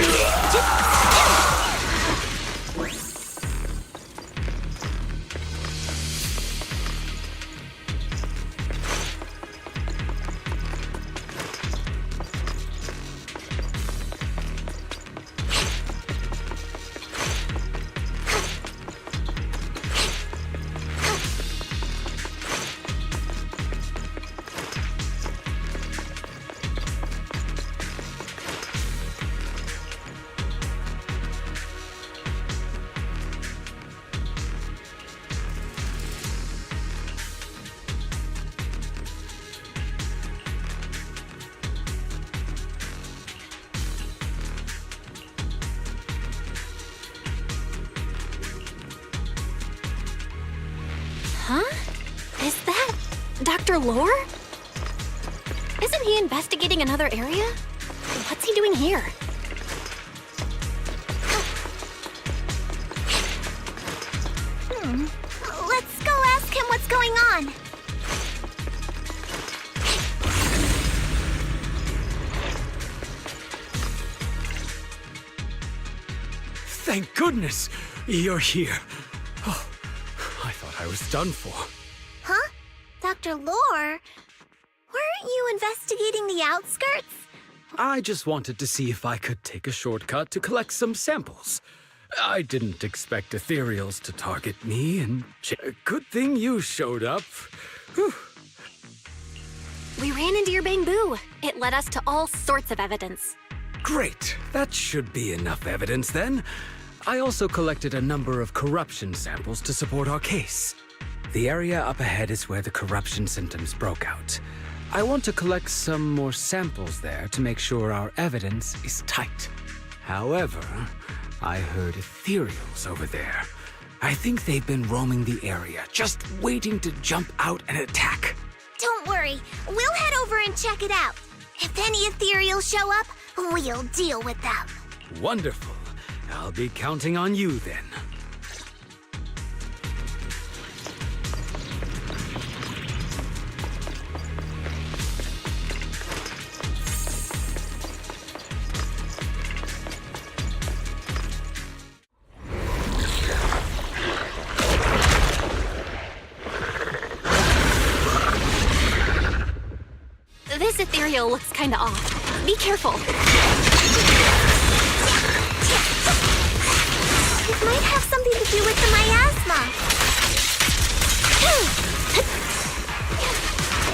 Speaker 2: Huh? Is that Dr. Lore? Isn't he investigating another area? What's he doing here?
Speaker 3: Let's go ask him what's going on.
Speaker 21: Thank goodness you're here. Oh, I thought I was done for.
Speaker 3: Huh? Dr. Lore? Weren't you investigating the outskirts?
Speaker 21: I just wanted to see if I could take a shortcut to collect some samples. I didn't expect ethereals to target me, and good thing you showed up. Whew.
Speaker 2: We ran into your bamboo. It led us to all sorts of evidence.
Speaker 21: Great. That should be enough evidence then. I also collected a number of corruption samples to support our case. The area up ahead is where the corruption symptoms broke out. I want to collect some more samples there to make sure our evidence is tight. However, I heard ethereals over there. I think they've been roaming the area, just waiting to jump out and attack.
Speaker 3: Don't worry, we'll head over and check it out. If any ethereals show up, we'll deal with them.
Speaker 21: Wonderful. I'll be counting on you then.
Speaker 2: This ethereal looks kinda off. Be careful.
Speaker 3: It might have something to do with the miasma.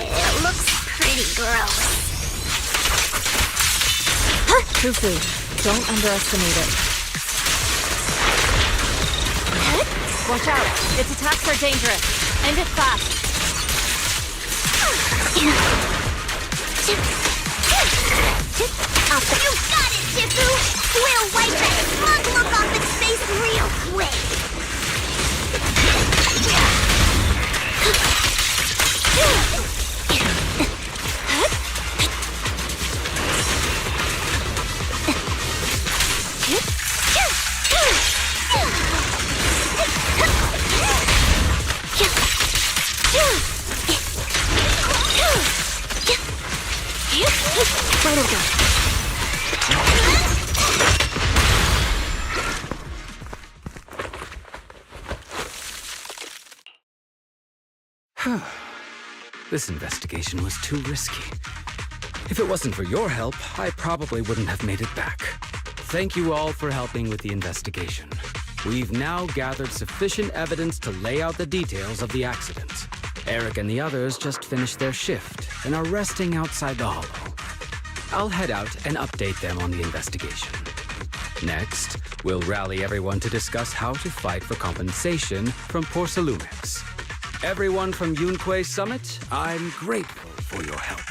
Speaker 3: It looks pretty gross.
Speaker 19: Fufu, don't underestimate it.
Speaker 4: Watch out! Its attacks are dangerous. End it fast.
Speaker 3: You got it, Shifu! We'll wipe that smug look off its face real quick!
Speaker 2: Right over.
Speaker 21: This investigation was too risky. If it wasn't for your help, I probably wouldn't have made it back. Thank you all for helping with the investigation. We've now gathered sufficient evidence to lay out the details of the accident. Eric and the others just finished their shift and are resting outside the hollow. I'll head out and update them on the investigation. Next, we'll rally everyone to discuss how to fight for compensation from Porcelumix. Everyone from Yunquay Summit, I'm grateful for your help.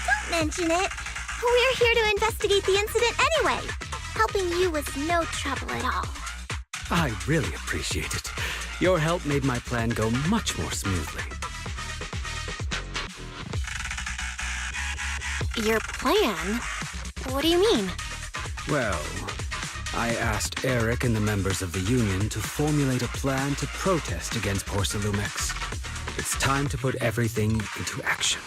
Speaker 3: Don't mention it. We're here to investigate the incident anyway. Helping you was no trouble at all.
Speaker 21: I really appreciate it. Your help made my plan go much more smoothly.
Speaker 2: Your plan? What do you mean?
Speaker 21: Well, I asked Eric and the members of the Union to formulate a plan to protest against Porcelumix. It's time to put everything into action.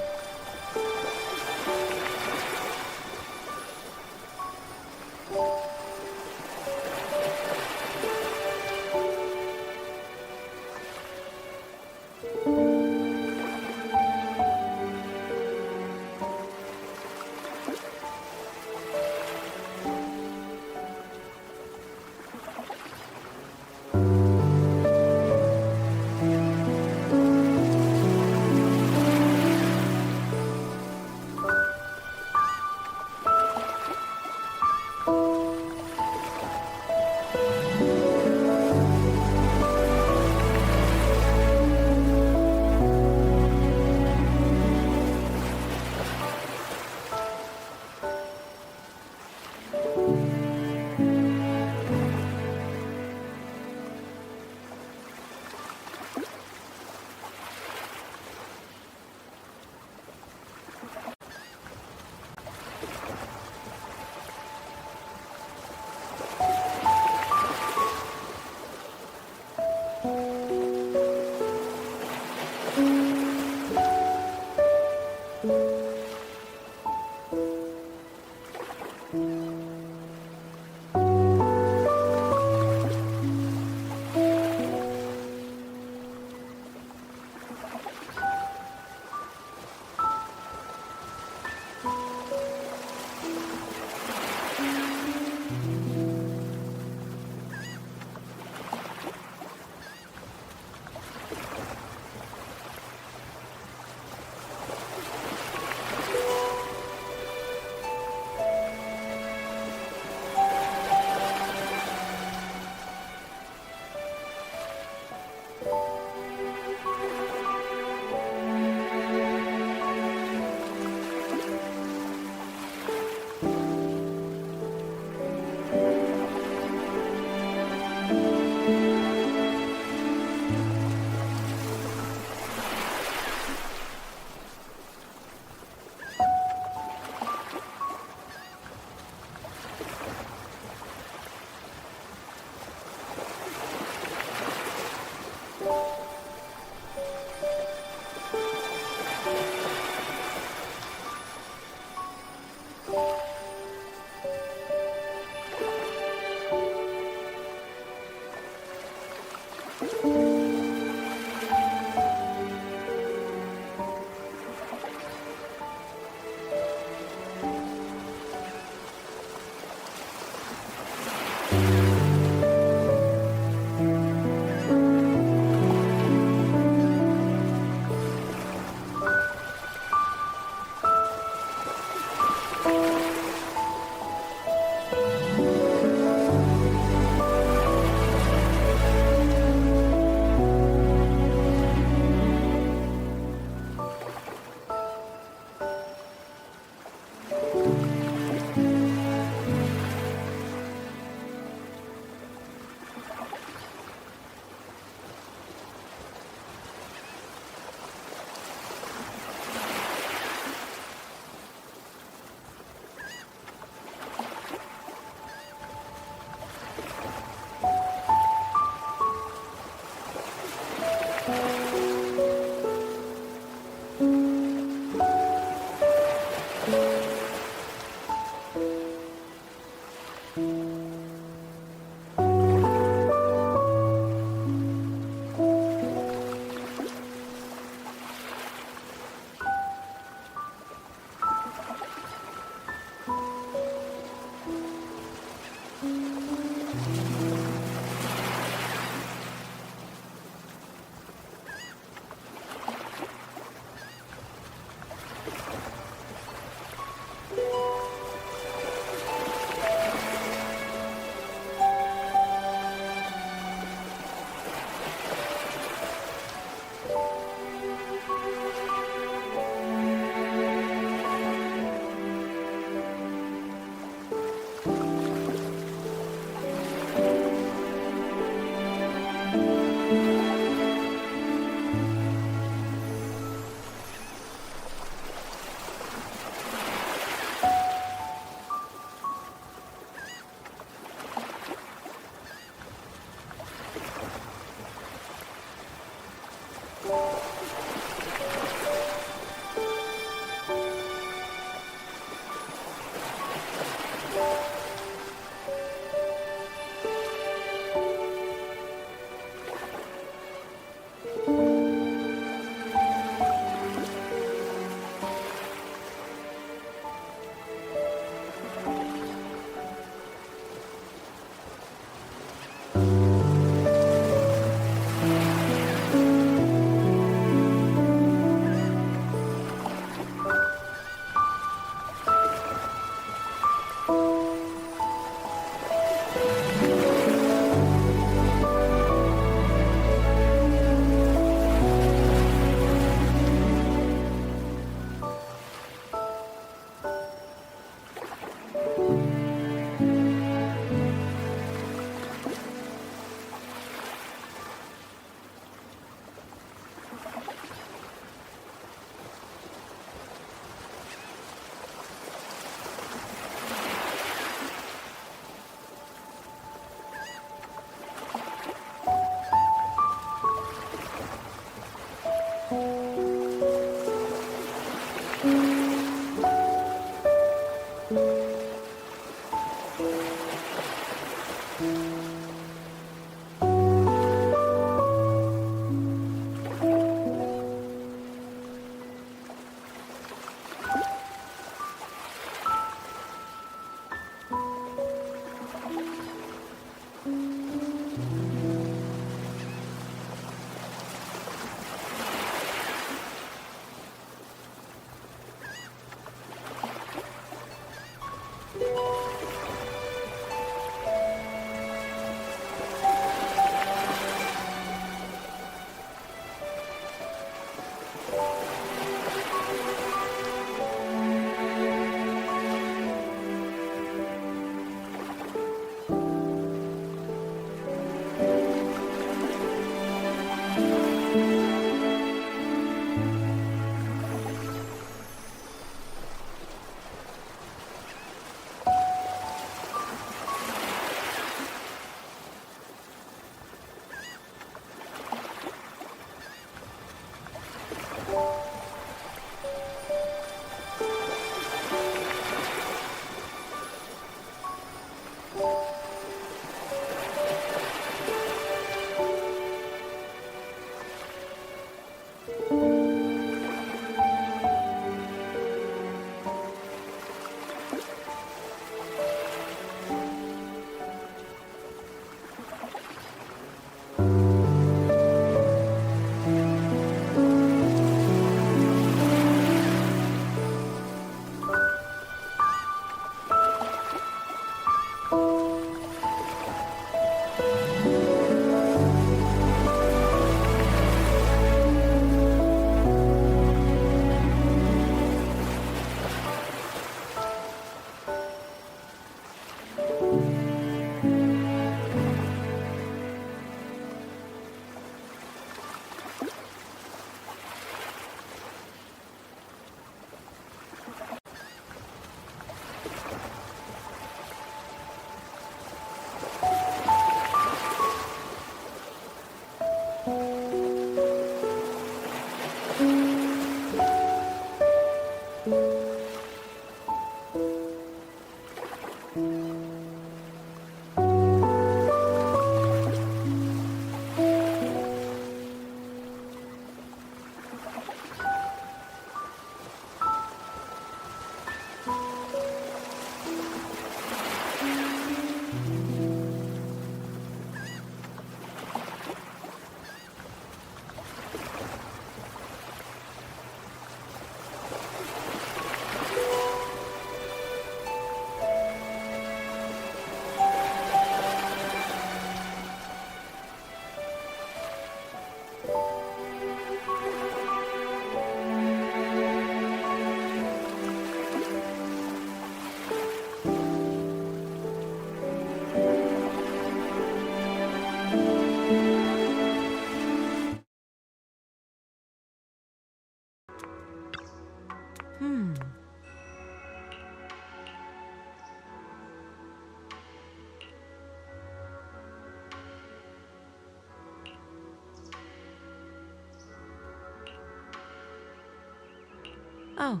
Speaker 19: Oh.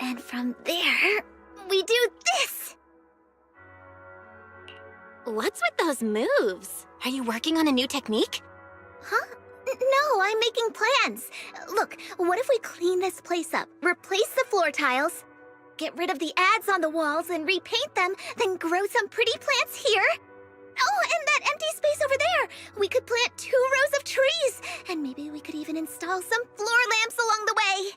Speaker 3: And from there, we do this!
Speaker 2: What's with those moves? Are you working on a new technique?
Speaker 3: Huh? No, I'm making plans. Look, what if we clean this place up, replace the floor tiles, get rid of the ads on the walls and repaint them, then grow some pretty plants here? Oh, and that empty space over there! We could plant 2 rows of trees, and maybe we could even install some floor lamps along the way.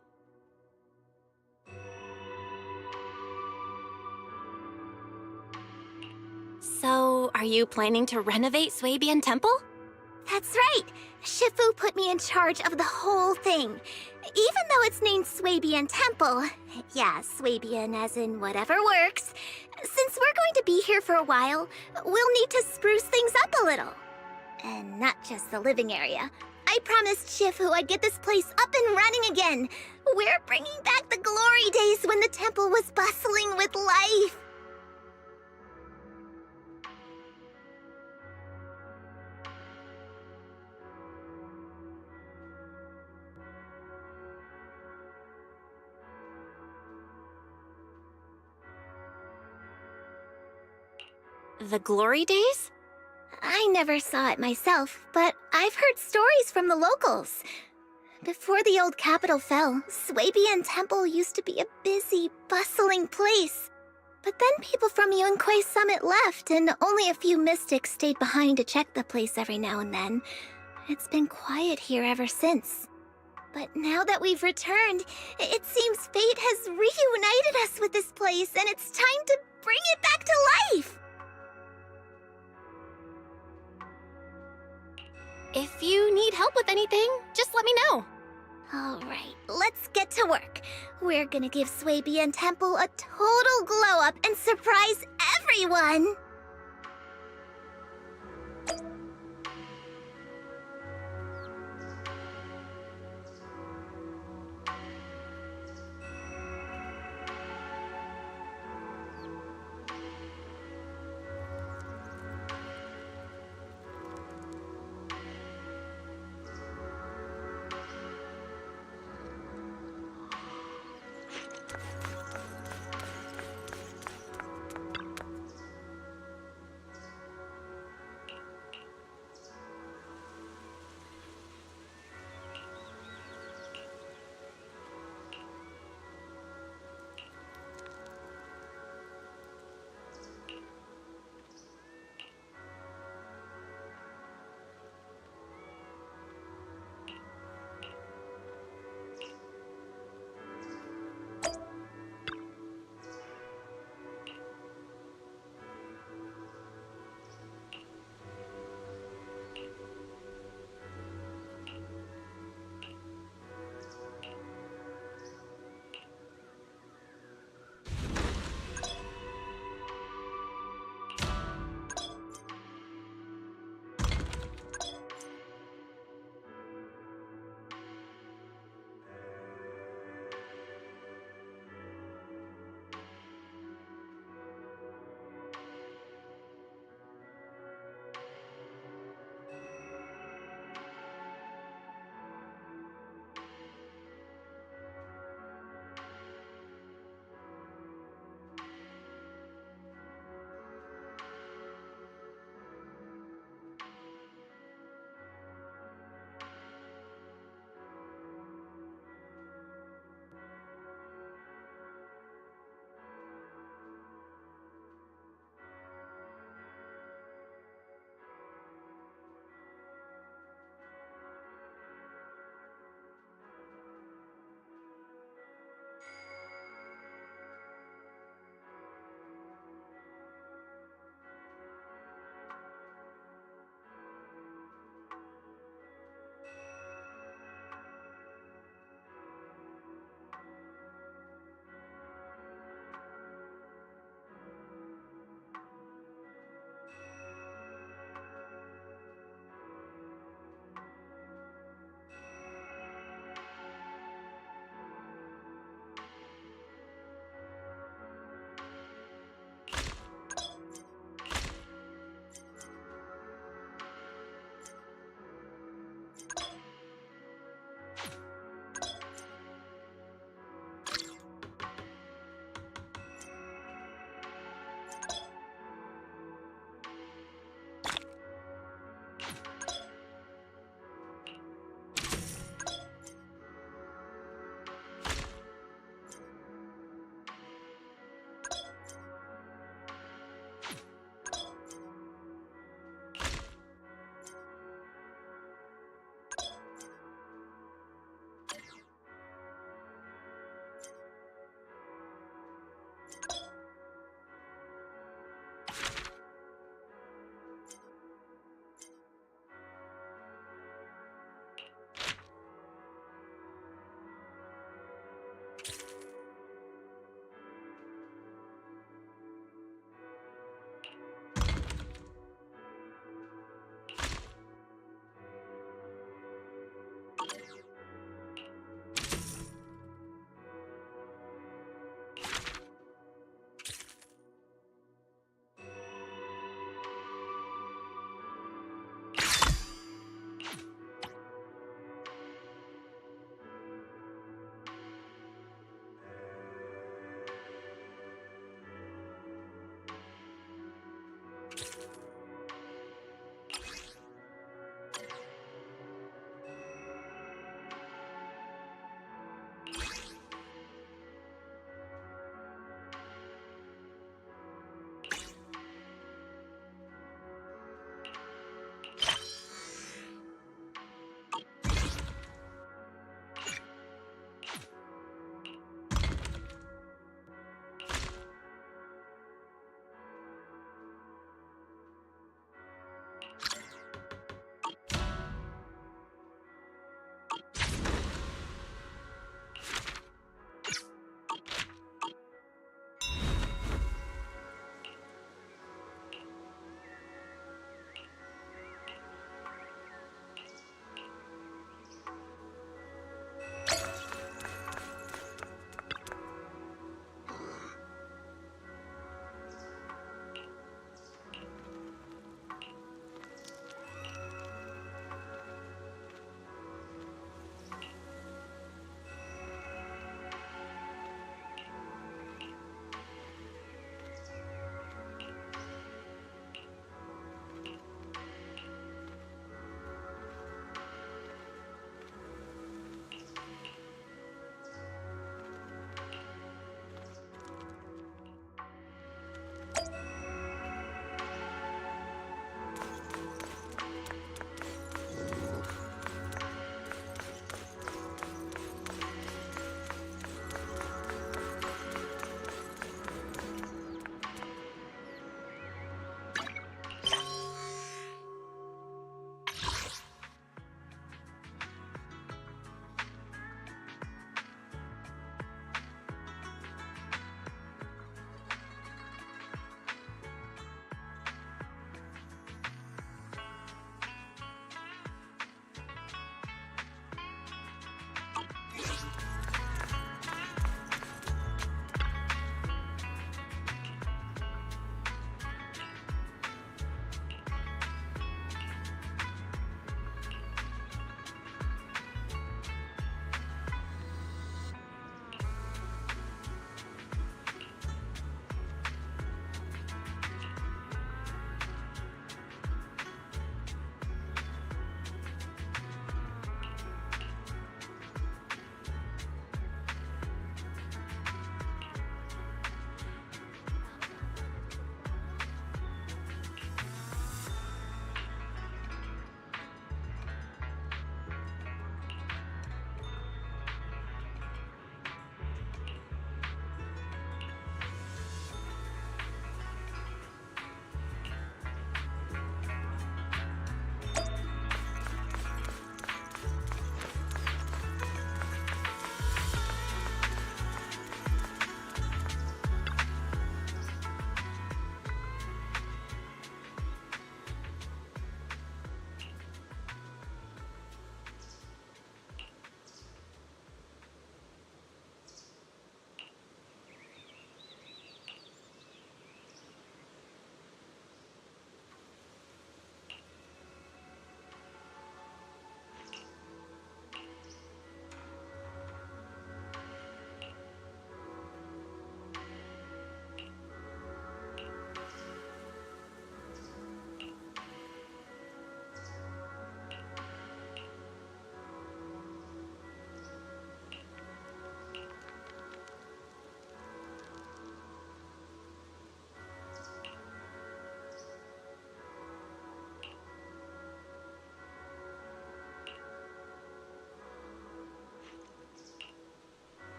Speaker 2: So, are you planning to renovate Swabian Temple?
Speaker 3: That's right! Shifu put me in charge of the whole thing. Even though it's named Swabian Temple. Yeah, Swabian as in whatever works. Since we're going to be here for a while, we'll need to spruce things up a little. And not just the living area. I promised Shifu I'd get this place up and running again. We're bringing back the glory days when the temple was bustling with life.
Speaker 2: The glory days?
Speaker 3: I never saw it myself, but I've heard stories from the locals. Before the old capital fell, Swabian Temple used to be a busy, bustling place. But then people from Yunquei Summit left, and only a few mystics stayed behind to check the place every now and then. It's been quiet here ever since. But now that we've returned, it seems fate has reunited us with this place, and it's time to bring it back to life!
Speaker 2: If you need help with anything, just let me know.
Speaker 3: All right, let's get to work. We're gonna give Swabian Temple a total glow-up and surprise everyone!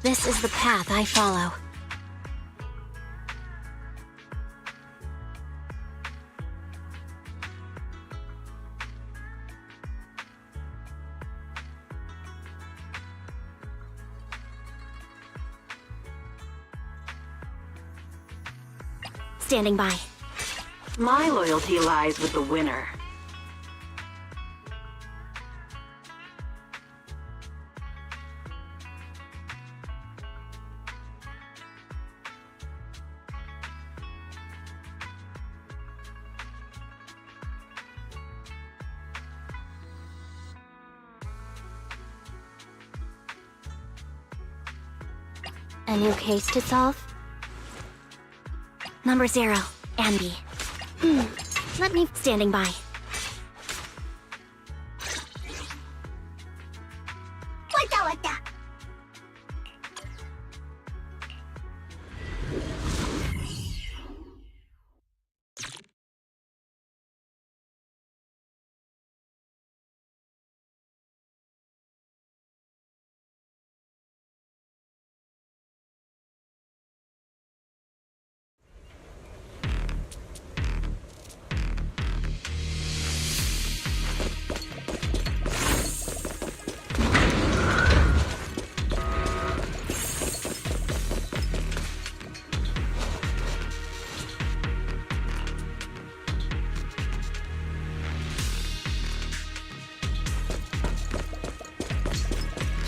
Speaker 2: This is the path I follow.
Speaker 3: standing by.
Speaker 6: My loyalty lies with the winner.
Speaker 3: A new case to solve? Number 0, Ambi. Let me standing by. Wata.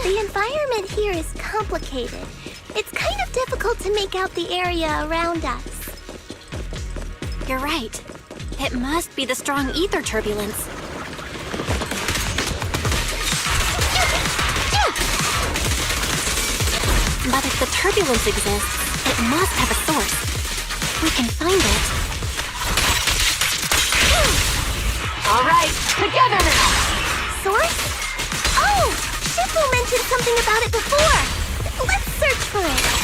Speaker 3: The environment here is complicated. It's kind of difficult to make out the area around us.
Speaker 2: You're right. It must be the strong ether turbulence. But if the turbulence exists, it must have a source. We can find it.
Speaker 18: All right, together now!
Speaker 3: Source? Oh! Shifu mentioned something about it before! Let's search for it!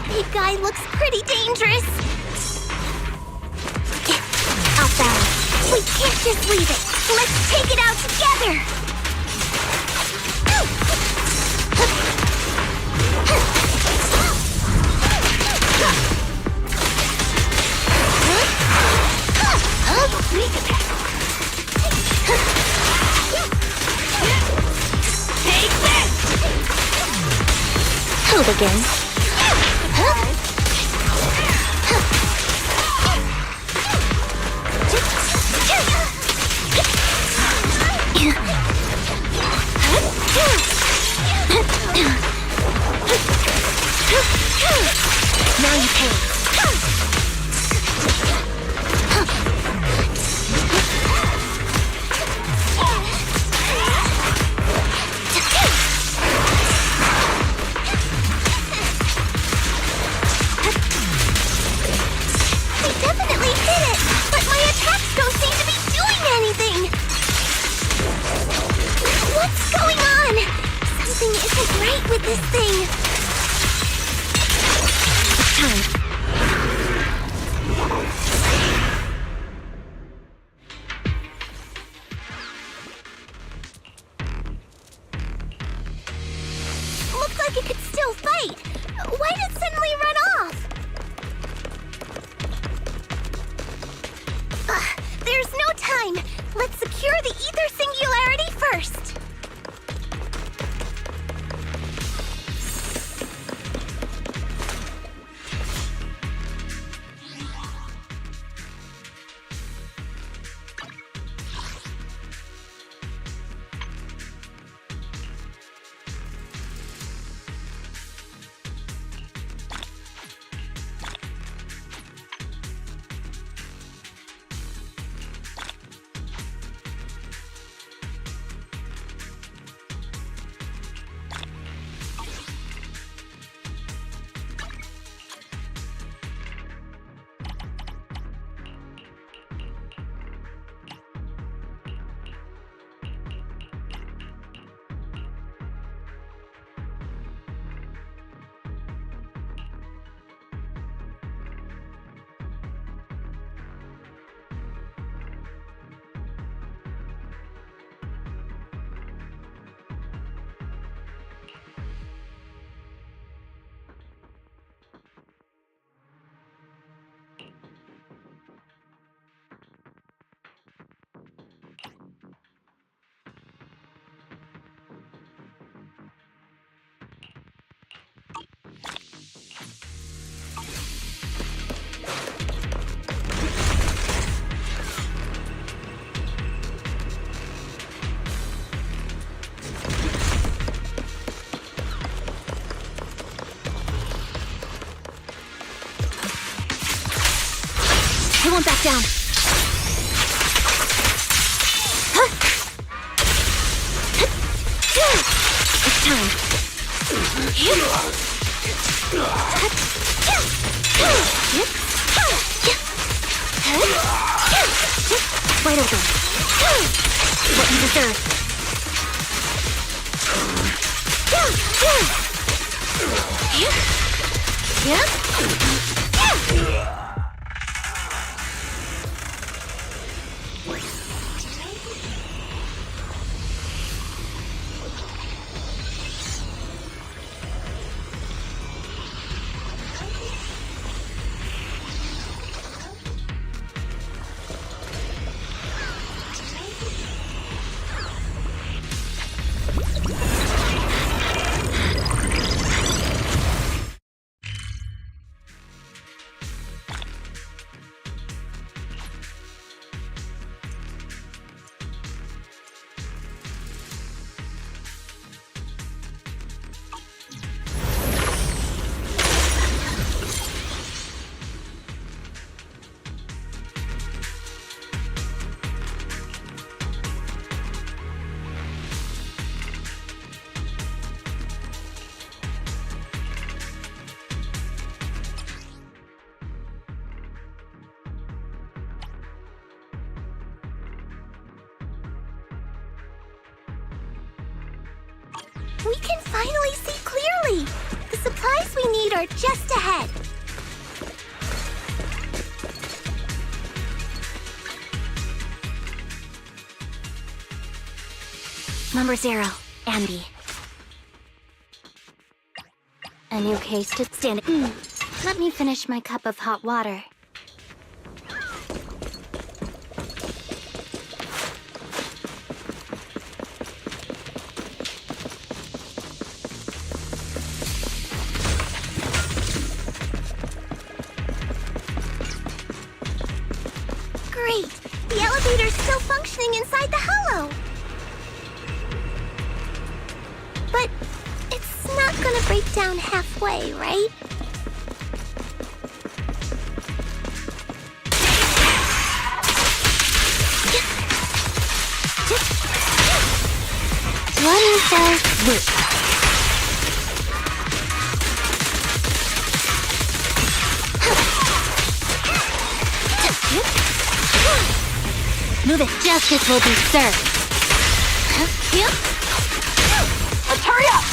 Speaker 3: Big guy looks pretty dangerous. Off balance. We can't just leave it. Let's take it out together.
Speaker 18: Take this!
Speaker 3: Hold again. Now you pay. We definitely did it, but my attacks don't seem to be doing anything. What's going on? Something isn't right with this thing. It's time. Looks like it could still fight. Why did it suddenly run off? There's no time. Let's secure the ether singularity first.
Speaker 2: I won't back down. It's time. Wide open. What you deserve.
Speaker 3: We can finally see clearly! The supplies we need are just ahead.
Speaker 2: Number 0, Ambi. A new case to stand.
Speaker 3: Let me finish my cup of hot water. Great! The elevator's still functioning inside the hollow! But it's not gonna break down halfway, right?
Speaker 2: One fell swoop. Move it. Justice will be served. Let's hurry up!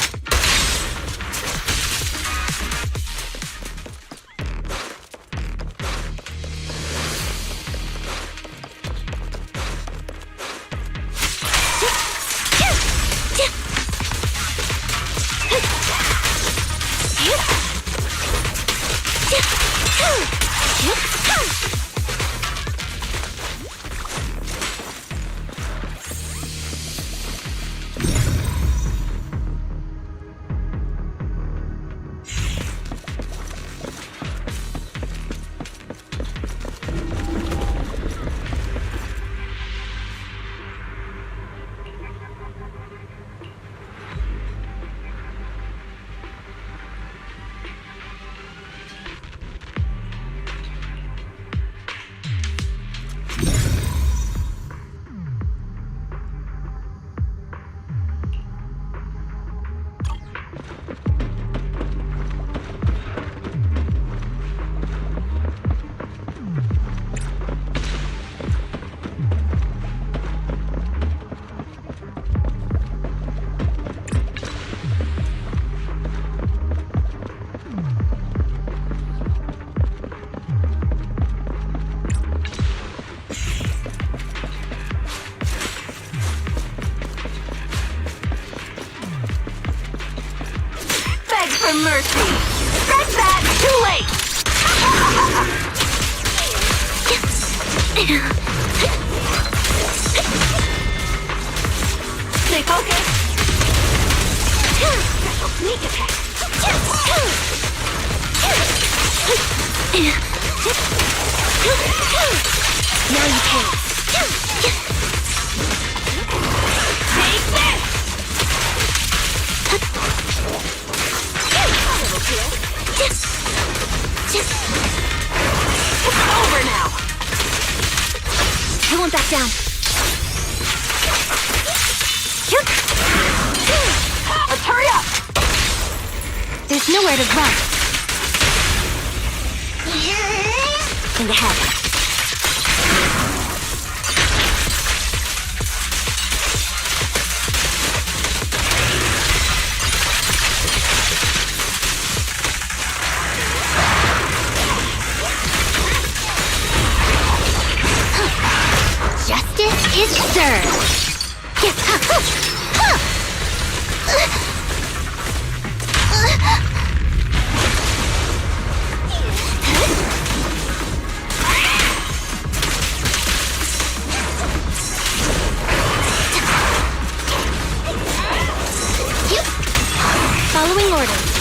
Speaker 2: For mercy! Stretch that! Too late! Stay focused! Special sneak attack! Now you can! Take this! It's over now! I won't back down.
Speaker 18: Let's hurry up!
Speaker 2: There's nowhere to run. Think ahead.
Speaker 3: Justice is served.
Speaker 2: Following orders.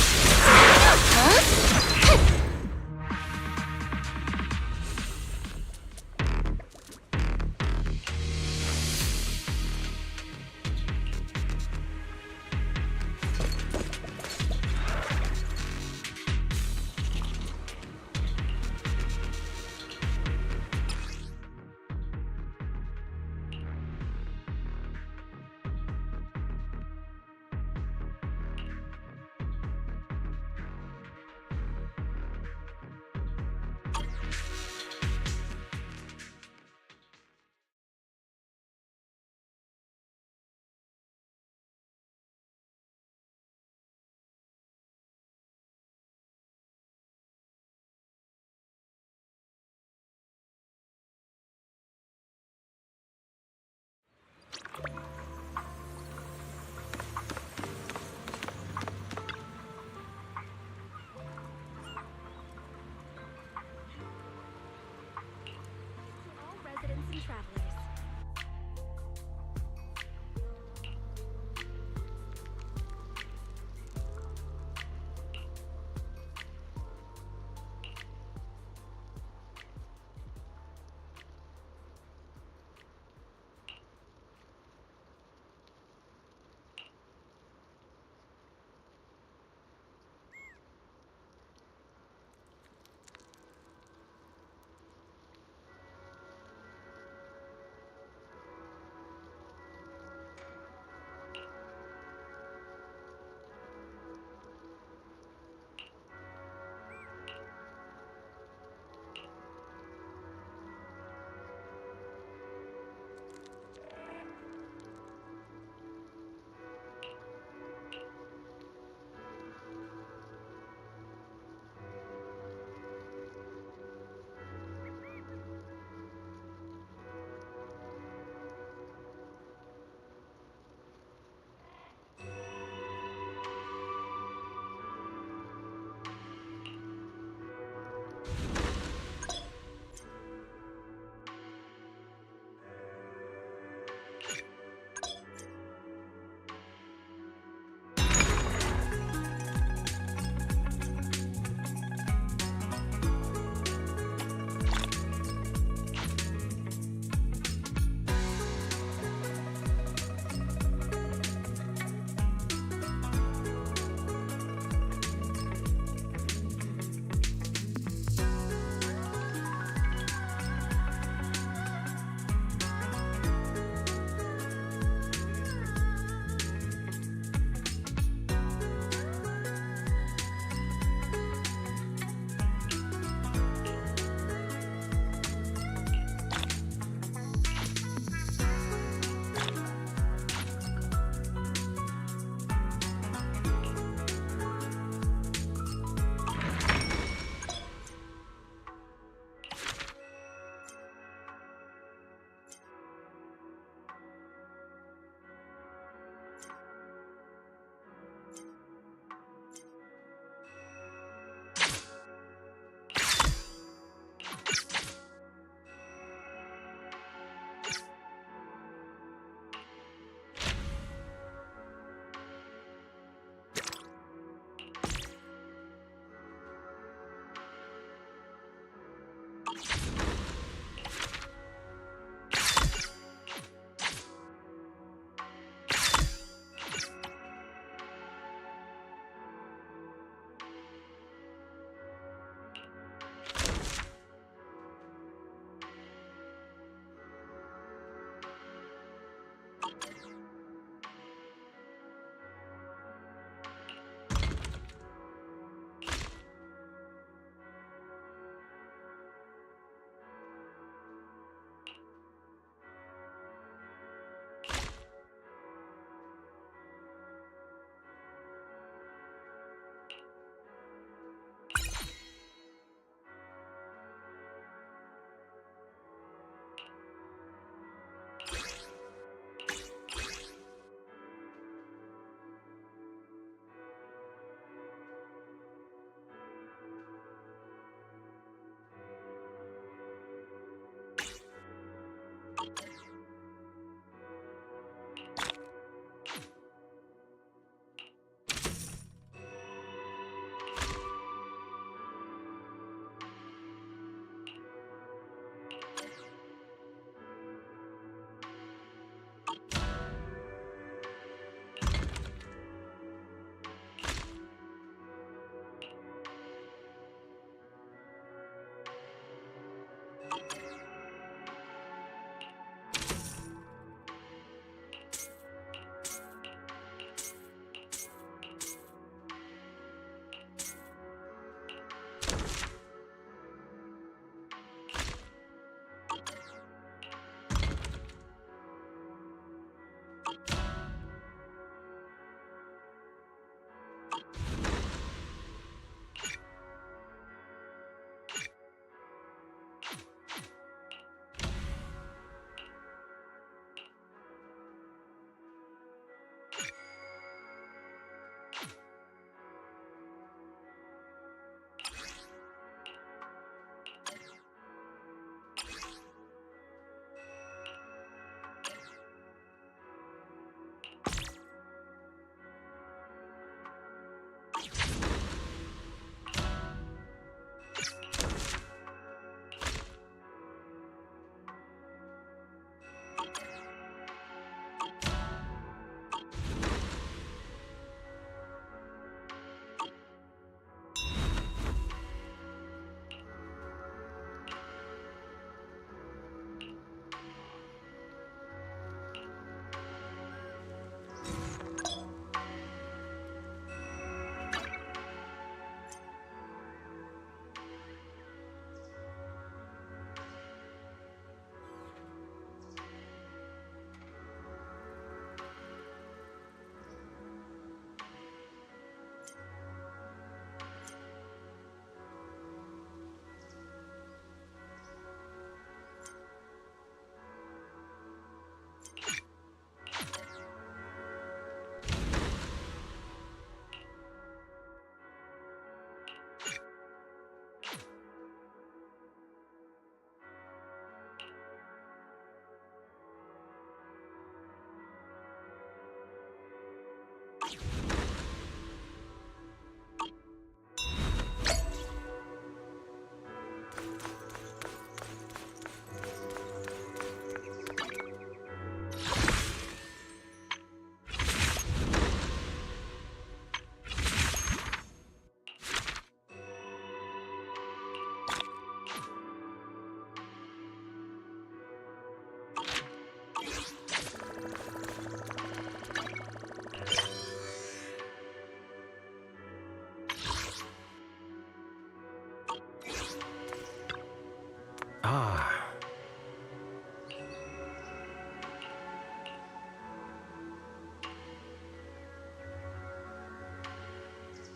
Speaker 13: Ah.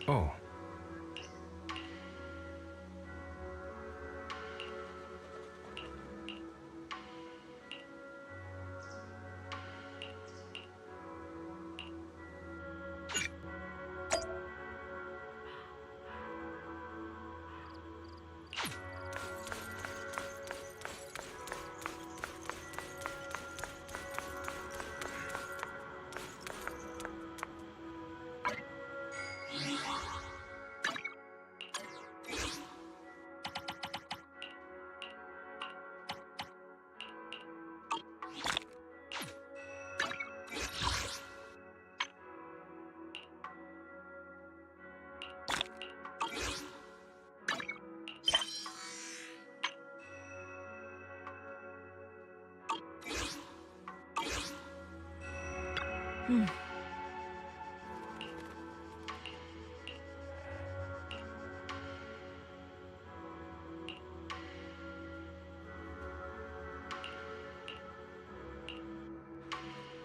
Speaker 13: Oh.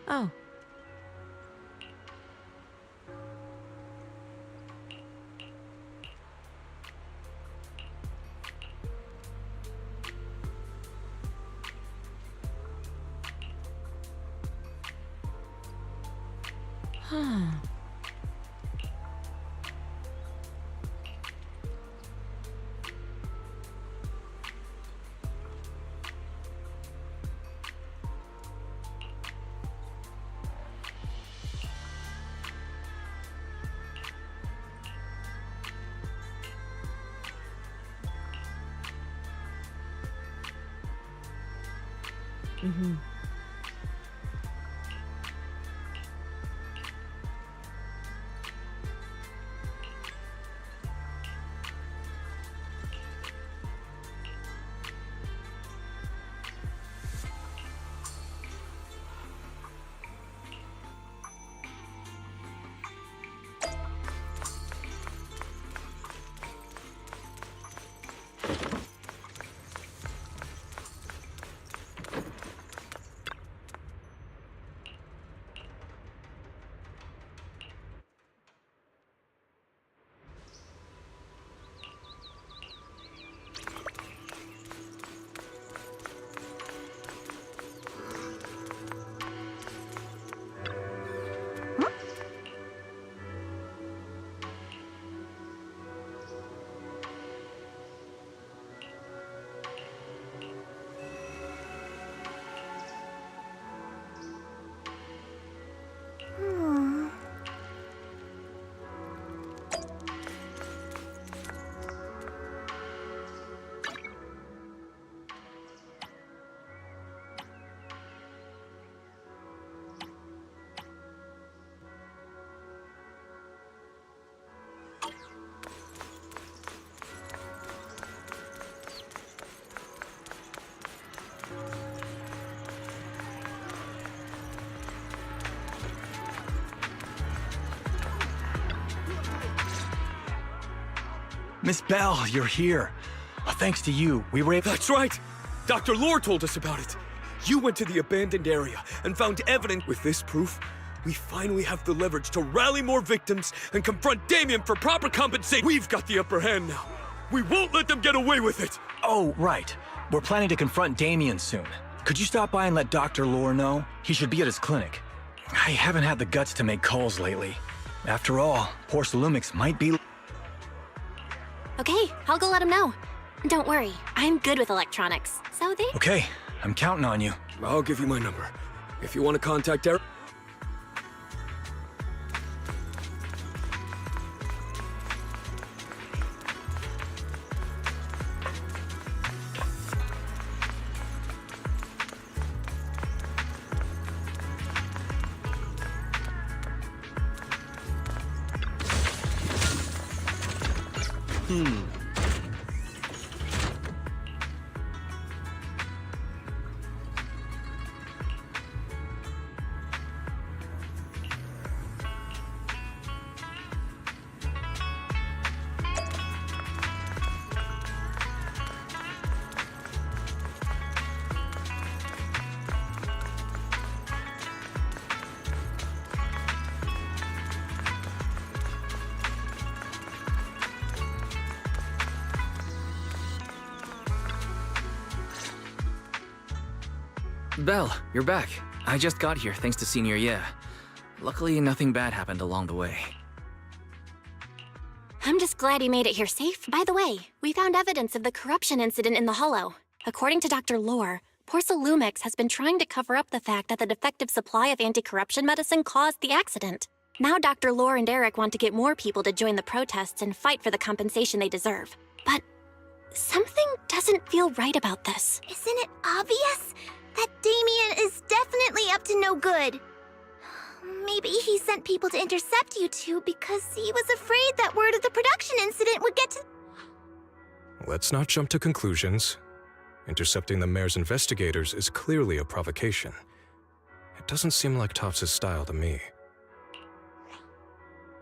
Speaker 19: Oh. Huh. Mm-hmm.
Speaker 20: Miss Bell, you're here. Thanks to you, we were able—
Speaker 17: That's right! Dr. Lore told us about it. You went to the abandoned area and found evidence. With this proof, we finally have the leverage to rally more victims and confront Damien for proper compensation. We've got the upper hand now. We won't let them get away with it.
Speaker 20: Oh, right. We're planning to confront Damien soon. Could you stop by and let Dr. Lore know? He should be at his clinic. I haven't had the guts to make calls lately. After all, Porcelumix might be—
Speaker 2: Okay, I'll go let him know. Don't worry, I'm good with electronics, so they—
Speaker 20: Okay, I'm counting on you.
Speaker 17: I'll give you my number. If you want to contact Eric—
Speaker 1: Belle, you're back. I just got here thanks to Senior Ye. Luckily, nothing bad happened along the way.
Speaker 2: I'm just glad he made it here safe. By the way, we found evidence of the corruption incident in the Hollow. According to Dr. Lore, Porcelumix has been trying to cover up the fact that the defective supply of anti-corruption medicine caused the accident. Now Dr. Lore and Eric want to get more people to join the protests and fight for the compensation they deserve. But something doesn't feel right about this.
Speaker 3: Isn't it obvious? That Damien is definitely up to no good. Maybe he sent people to intercept you two because he was afraid that word of the production incident would get to...
Speaker 13: Let's not jump to conclusions. Intercepting the mayor's investigators is clearly a provocation. It doesn't seem like Topps' style to me.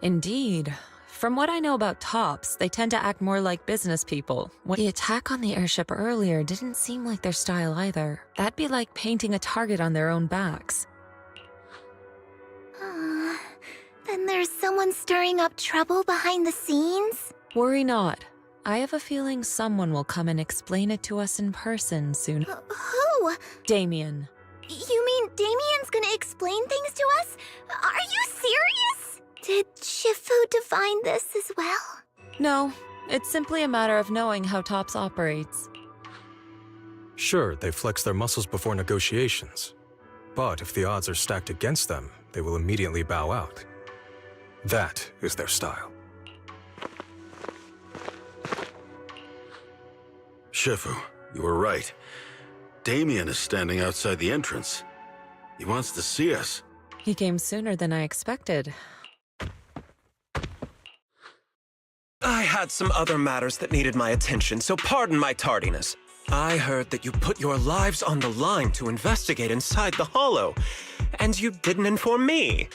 Speaker 19: Indeed. From what I know about Topps, they tend to act more like business people. The attack on the airship earlier didn't seem like their style either. That'd be like painting a target on their own backs.
Speaker 3: Then there's someone stirring up trouble behind the scenes?
Speaker 19: Worry not. I have a feeling someone will come and explain it to us in person soon.
Speaker 3: Who?
Speaker 19: Damien.
Speaker 3: You mean Damien's gonna explain things to us? Are you serious? Did Shifu divine this as well?
Speaker 19: No, it's simply a matter of knowing how Topps operates.
Speaker 13: Sure, they flex their muscles before negotiations. But if the odds are stacked against them, they will immediately bow out. That is their style.
Speaker 8: Shifu, you were right. Damien is standing outside the entrance. He wants to see us.
Speaker 19: He came sooner than I expected.
Speaker 15: I had some other matters that needed my attention, so pardon my tardiness. I heard that you put your lives on the line to investigate inside the Hollow, and you didn't inform me.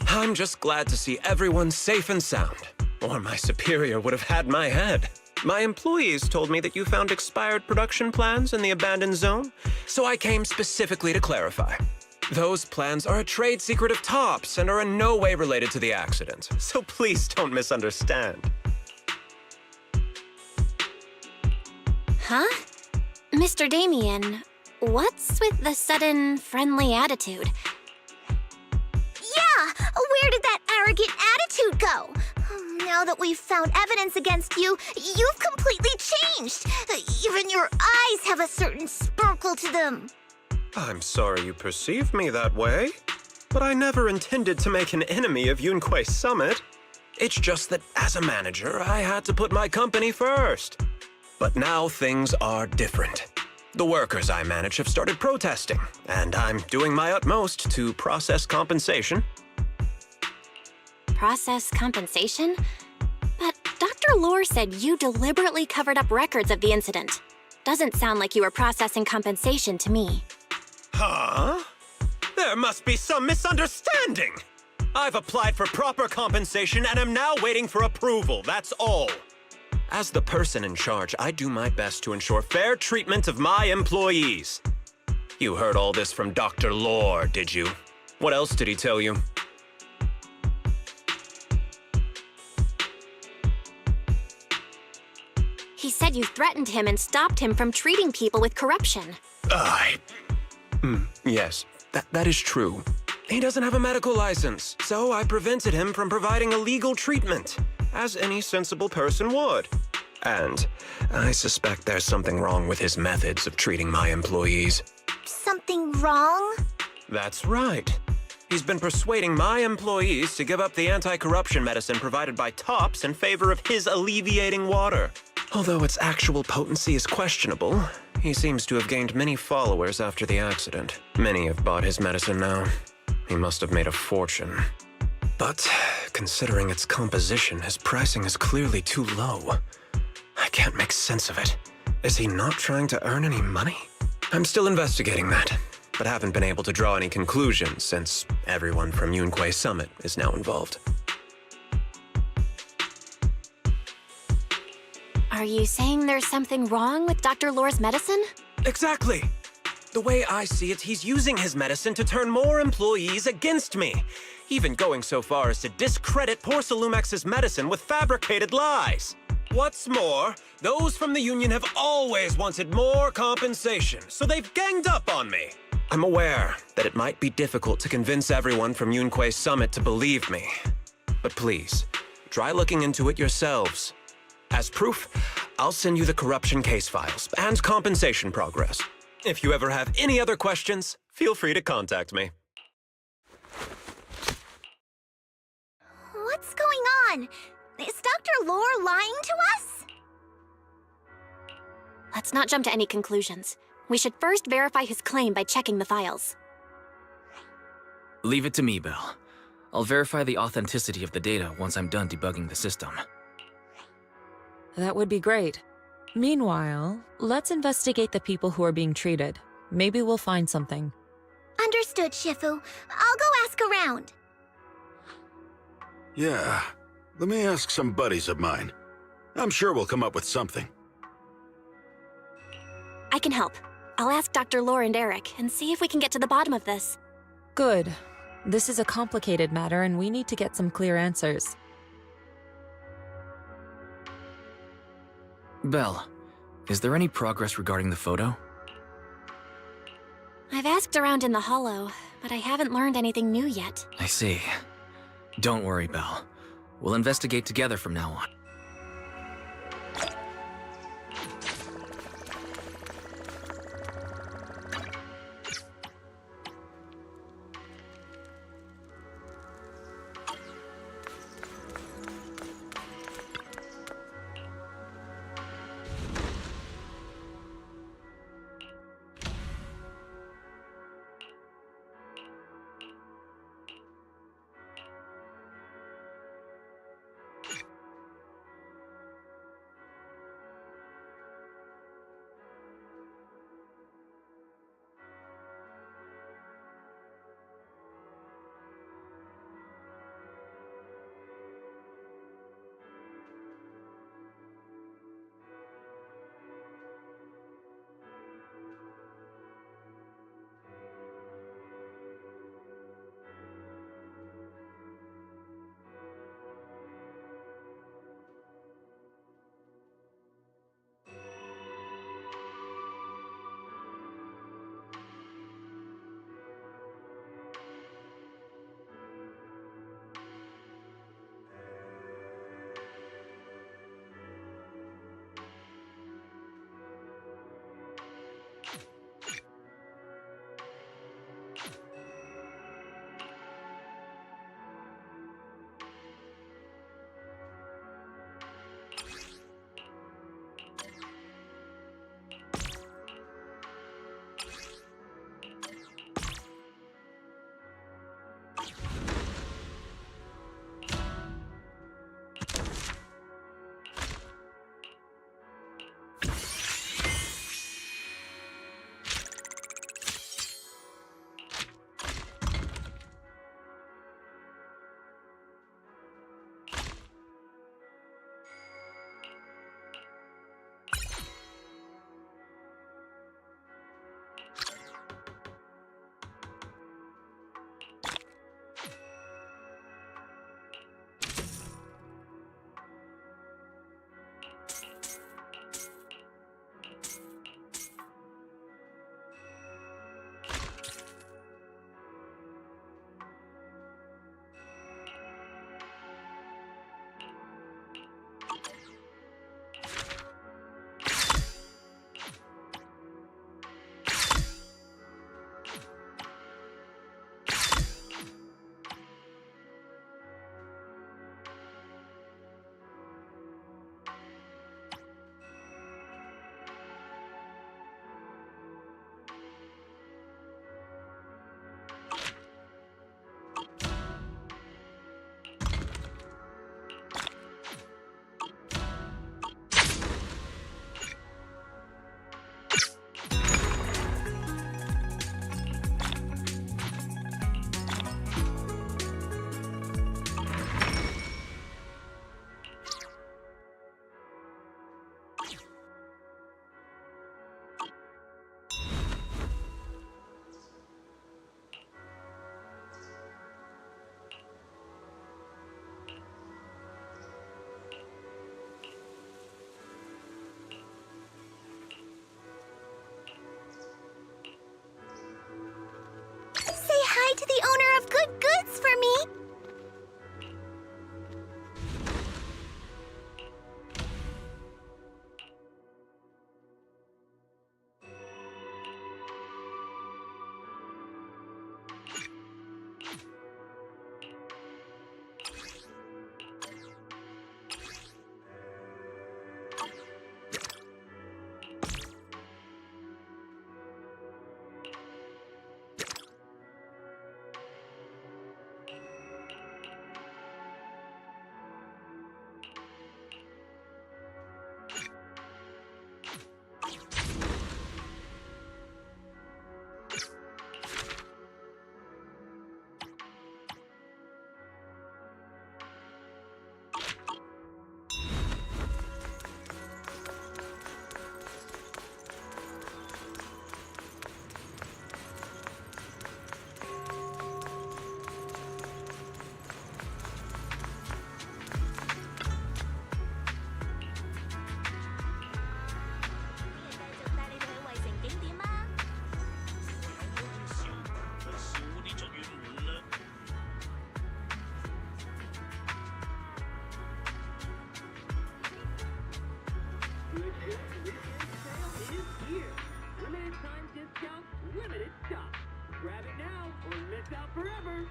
Speaker 15: I'm just glad to see everyone safe and sound, or my superior would have had my head. My employees told me that you found expired production plans in the abandoned zone, so I came specifically to clarify. Those plans are a trade secret of Topps and are in no way related to the accident, so please don't misunderstand.
Speaker 2: Huh? Mr. Damien, what's with the sudden friendly attitude?
Speaker 3: Yeah! Where did that arrogant attitude go? Now that we've found evidence against you, you've completely changed. Even your eyes have a certain sparkle to them.
Speaker 15: I'm sorry you perceive me that way, but I never intended to make an enemy of Yunquei Summit. It's just that as a manager, I had to put my company first. But now things are different. The workers I manage have started protesting, and I'm doing my utmost to process compensation.
Speaker 2: Process compensation? But Dr. Lore said you deliberately covered up records of the incident. Doesn't sound like you were processing compensation to me.
Speaker 15: Huh? There must be some misunderstanding. I've applied for proper compensation and am now waiting for approval, that's all. As the person in charge, I do my best to ensure fair treatment of my employees. You heard all this from Dr. Lore, did you? What else did he tell you?
Speaker 2: He said you threatened him and stopped him from treating people with corruption.
Speaker 15: Yes, that is true. He doesn't have a medical license, so I prevented him from providing a legal treatment, as any sensible person would. And I suspect there's something wrong with his methods of treating my employees.
Speaker 3: Something wrong?
Speaker 15: That's right. He's been persuading my employees to give up the anti-corruption medicine provided by Topps in favor of his alleviating water. Although its actual potency is questionable, he seems to have gained many followers after the accident. Many have bought his medicine now. He must have made a fortune. But considering its composition, his pricing is clearly too low. I can't make sense of it. Is he not trying to earn any money? I'm still investigating that, but haven't been able to draw any conclusions since everyone from Yunquei Summit is now involved.
Speaker 2: Are you saying there's something wrong with Dr. Lore's medicine?
Speaker 15: Exactly! The way I see it, he's using his medicine to turn more employees against me, even going so far as to discredit Porcelumex's medicine with fabricated lies. What's more, those from the union have always wanted more compensation, so they've ganged up on me. I'm aware that it might be difficult to convince everyone from Yunque's summit to believe me. But please, try looking into it yourselves. As proof, I'll send you the corruption case files and compensation progress. If you ever have any other questions, feel free to contact me.
Speaker 3: What's going on? Is Dr. Lore lying to us?
Speaker 2: Let's not jump to any conclusions. We should first verify his claim by checking the files.
Speaker 1: Leave it to me, Belle. I'll verify the authenticity of the data once I'm done debugging the system.
Speaker 19: That would be great. Meanwhile, let's investigate the people who are being treated. Maybe we'll find something.
Speaker 3: Understood, Shifu. I'll go ask around.
Speaker 8: Yeah, let me ask some buddies of mine. I'm sure we'll come up with something.
Speaker 2: I can help. I'll ask Dr. Lore and Eric and see if we can get to the bottom of this.
Speaker 19: Good. This is a complicated matter and we need to get some clear answers.
Speaker 1: Belle, is there any progress regarding the photo?
Speaker 2: I've asked around in the Hollow, but I haven't learned anything new yet.
Speaker 1: I see. Don't worry, Belle. We'll investigate together from now on.
Speaker 10: forever.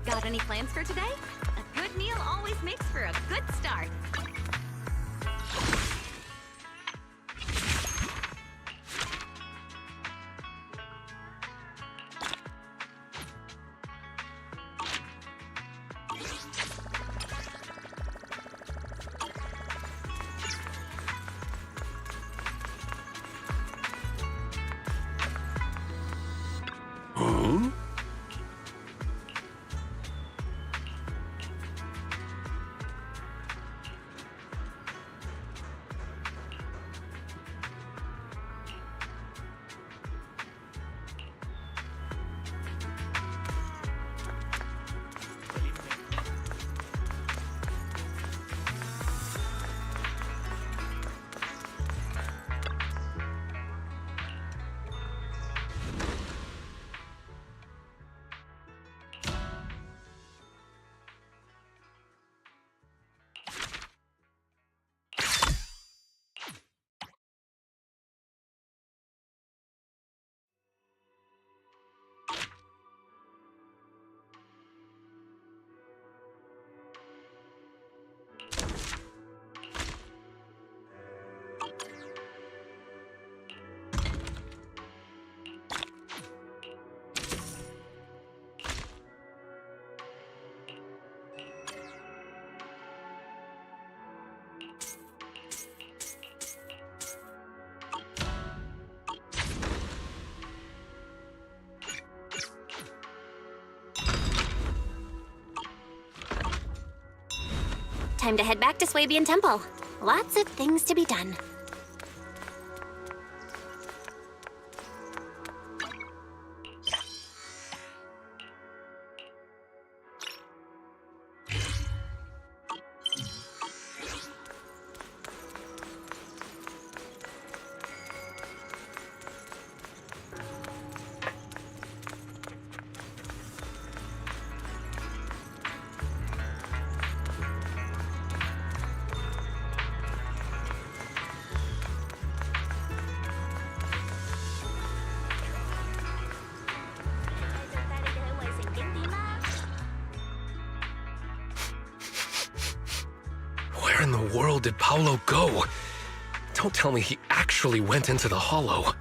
Speaker 14: Got any plans for today? A good meal always makes for a good start.
Speaker 8: Huh?
Speaker 2: Time to head back to Swabian Temple. Lots of things to be done.
Speaker 5: Where in the world did Paolo go? Don't tell me he actually went into the hollow.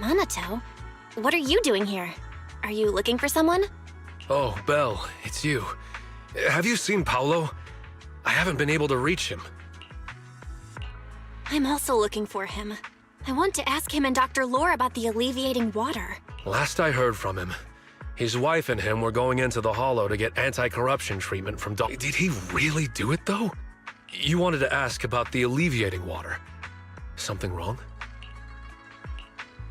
Speaker 2: Minato, what are you doing here? Are you looking for someone?
Speaker 5: Oh, Belle, it's you. Have you seen Paolo? I haven't been able to reach him.
Speaker 2: I'm also looking for him. I want to ask him and Dr. Lore about the alleviating water.
Speaker 5: Last I heard from him, his wife and him were going into the hollow to get anti-corruption treatment from Did he really do it, though? You wanted to ask about the alleviating water. Something wrong?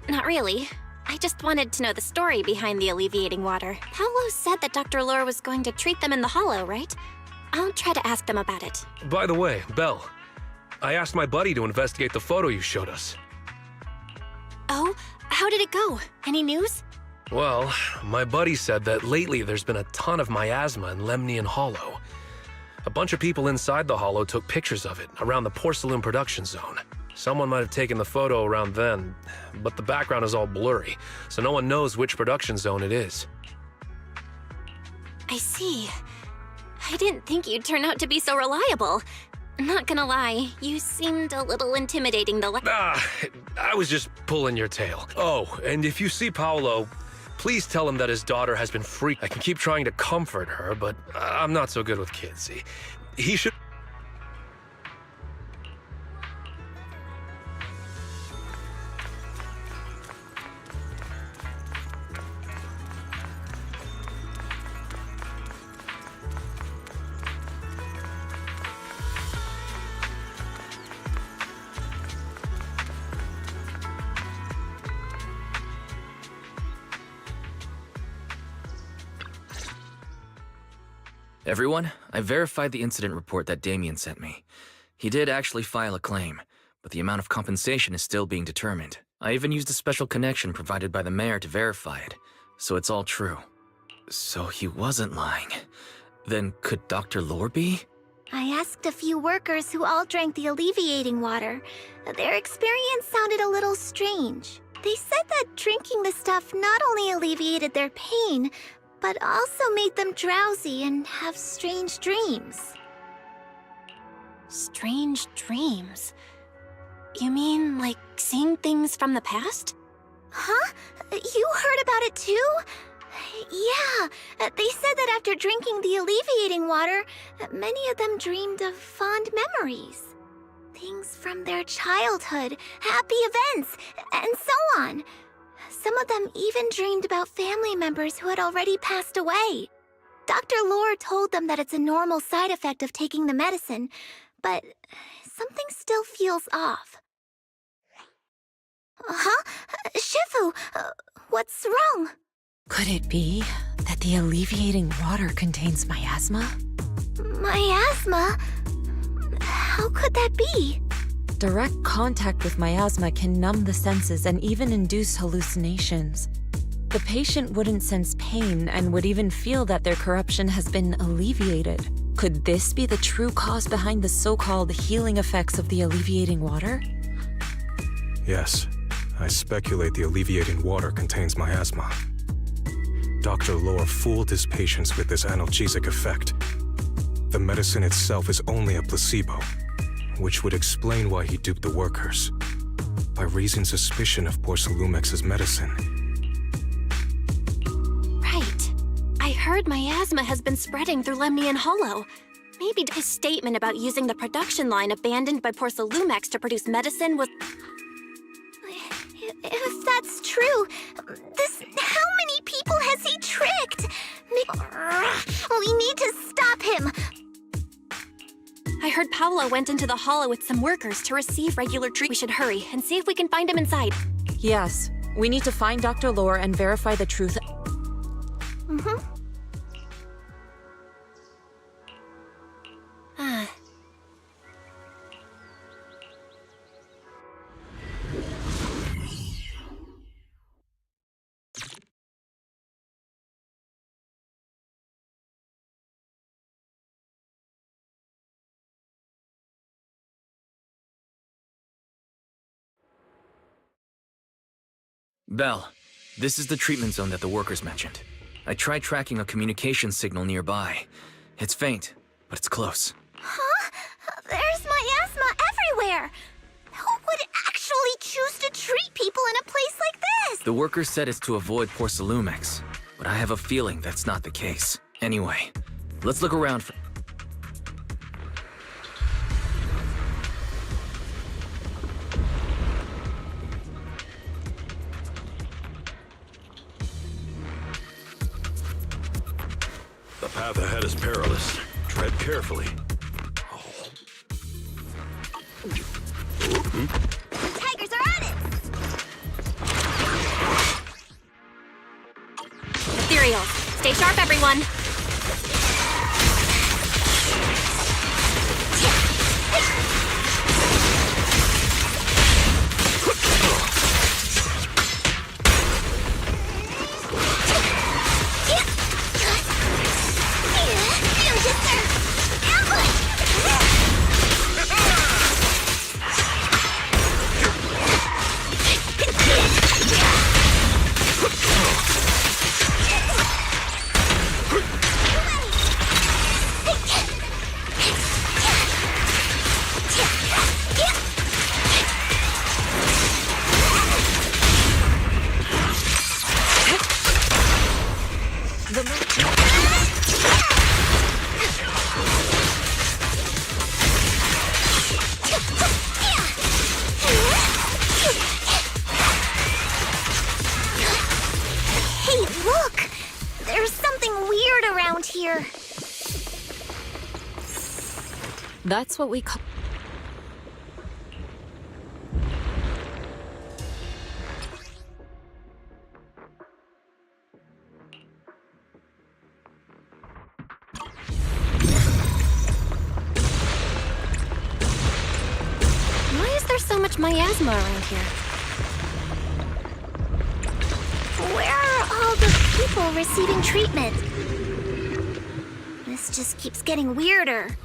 Speaker 2: Not really. I just wanted to know the story behind the alleviating water. Paolo said that Dr. Lore was going to treat them in the hollow, right? I'll try to ask them about it.
Speaker 5: By the way, Belle, I asked my buddy to investigate the photo you showed us.
Speaker 2: Oh, how did it go? Any news?
Speaker 5: Well, my buddy said that lately there's been a ton of miasma in Lemnian Hollow. A bunch of people inside the hollow took pictures of it around the porcelain production zone. Someone might have taken the photo around then, but the background is all blurry, so no one knows which production zone it is.
Speaker 2: I see. I didn't think you'd turn out to be so reliable. Not gonna lie, you seemed a little intimidating the
Speaker 5: I was just pulling your tail. Oh, and if you see Paolo, Please tell him that his daughter has been I can keep trying to comfort her, but I'm not so good with kids. He should...
Speaker 1: Everyone, I verified the incident report that Damien sent me. He did actually file a claim, but the amount of compensation is still being determined. I even used a special connection provided by the mayor to verify it, so it's all true. So he wasn't lying. Then could Dr. Lore be?
Speaker 3: I asked a few workers who all drank the alleviating water. Their experience sounded a little strange. They said that drinking the stuff not only alleviated their pain, but also made them drowsy and have strange dreams.
Speaker 2: Strange dreams? You mean like seeing things from the past?
Speaker 3: Huh? You heard about it too? Yeah, they said that after drinking the alleviating water, many of them dreamed of fond memories. Things from their childhood, happy events, and so on. Some of them even dreamed about family members who had already passed away. Dr. Lore told them that it's a normal side effect of taking the medicine, but something still feels off. Huh? Shifu, what's wrong?
Speaker 19: Could it be that the alleviating water contains miasma?
Speaker 3: Miasma? How could that be?
Speaker 19: Direct contact with miasma can numb the senses and even induce hallucinations. The patient wouldn't sense pain and would even feel that their corruption has been alleviated. Could this be the true cause behind the so-called healing effects of the alleviating water?
Speaker 13: Yes, I speculate the alleviating water contains miasma. Dr. Lore fooled his patients with this analgesic effect. The medicine itself is only a placebo, which would explain why he duped the workers, by raising suspicion of Porcelumex's medicine.
Speaker 2: Right. I heard miasma has been spreading through Lemnian Hollow. Maybe his statement about using the production line abandoned by Porcelumex to produce medicine was...
Speaker 3: If that's true, how many people has he tricked? We need to stop him.
Speaker 2: I heard Paolo went into the hollow with some workers to receive regular treatment. We should hurry and see if we can find him inside.
Speaker 19: Yes, we need to find Dr. Lore and verify the truth.
Speaker 1: Belle, this is the treatment zone that the workers mentioned. I tried tracking a communication signal nearby. It's faint, but it's close.
Speaker 3: Huh? There's miasma everywhere! Who would actually choose to treat people in a place like this?
Speaker 1: The workers said it's to avoid Porcelumex, but I have a feeling that's not the case. Anyway, let's look around for...
Speaker 8: The path ahead is perilous. Tread carefully.
Speaker 3: The tigers are at it!
Speaker 2: Ethereal, stay sharp, everyone.
Speaker 3: here.
Speaker 19: That's what we call...
Speaker 2: Why is there so much miasma around here?
Speaker 3: Where are all the people receiving treatment? This just keeps getting weirder.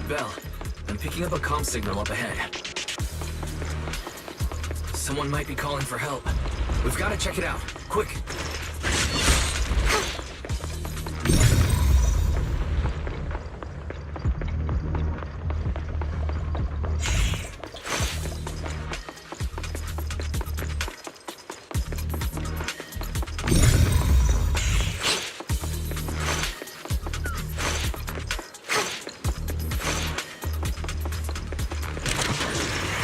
Speaker 1: Belle, I'm picking up a comm signal up ahead. Someone might be calling for help. We've got to check it out. Quick!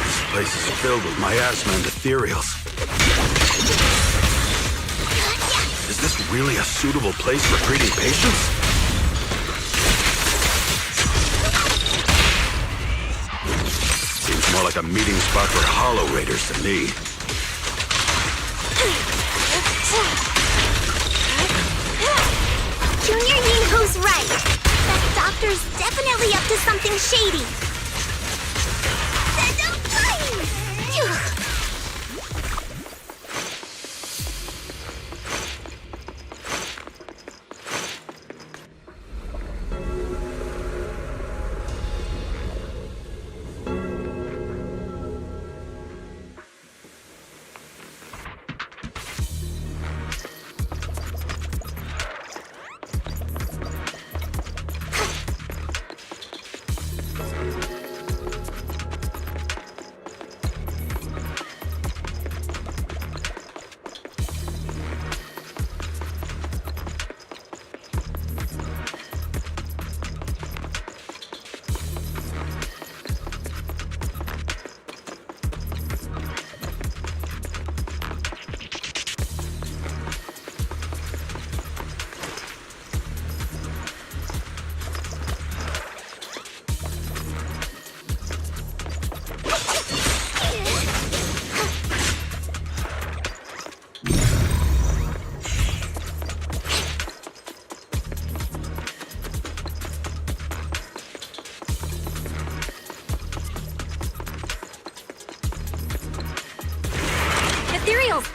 Speaker 8: This place is filled with miasma and ethereals. Is this really a suitable place for treating patients? Seems more like a meeting spot for Hollow Raiders to me.
Speaker 3: Junior Yinhu's right. That doctor's definitely up to something shady.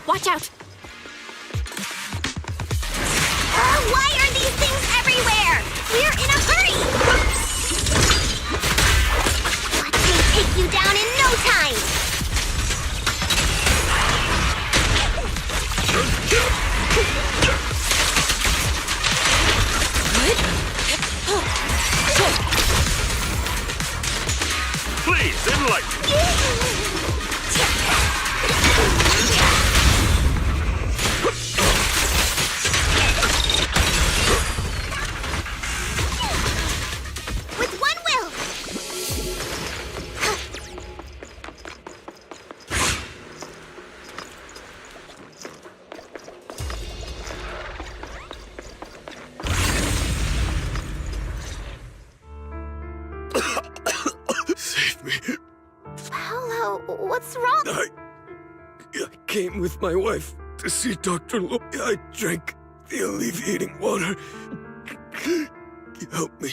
Speaker 2: Watch out!
Speaker 3: Why are these things everywhere? We're in a hurry! Watch me take you down in no time!
Speaker 8: Please, enlighten me!
Speaker 3: What's wrong?
Speaker 17: I came with my wife to see Dr. Lo. I drank the alleviating water. Help me.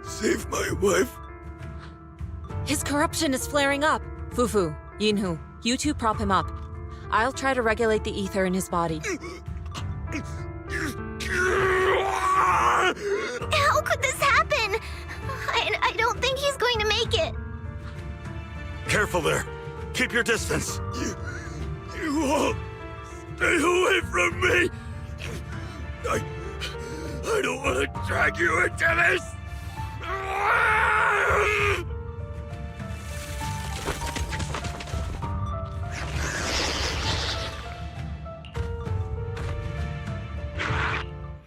Speaker 17: Save my wife.
Speaker 19: His corruption is flaring up. Fufu, Yinhu, you two prop him up. I'll try to regulate the ether in his body.
Speaker 3: How could this happen? I don't think he's going to make it.
Speaker 8: Careful there. Keep your distance. You all stay away from me. I don't want to drag you into this.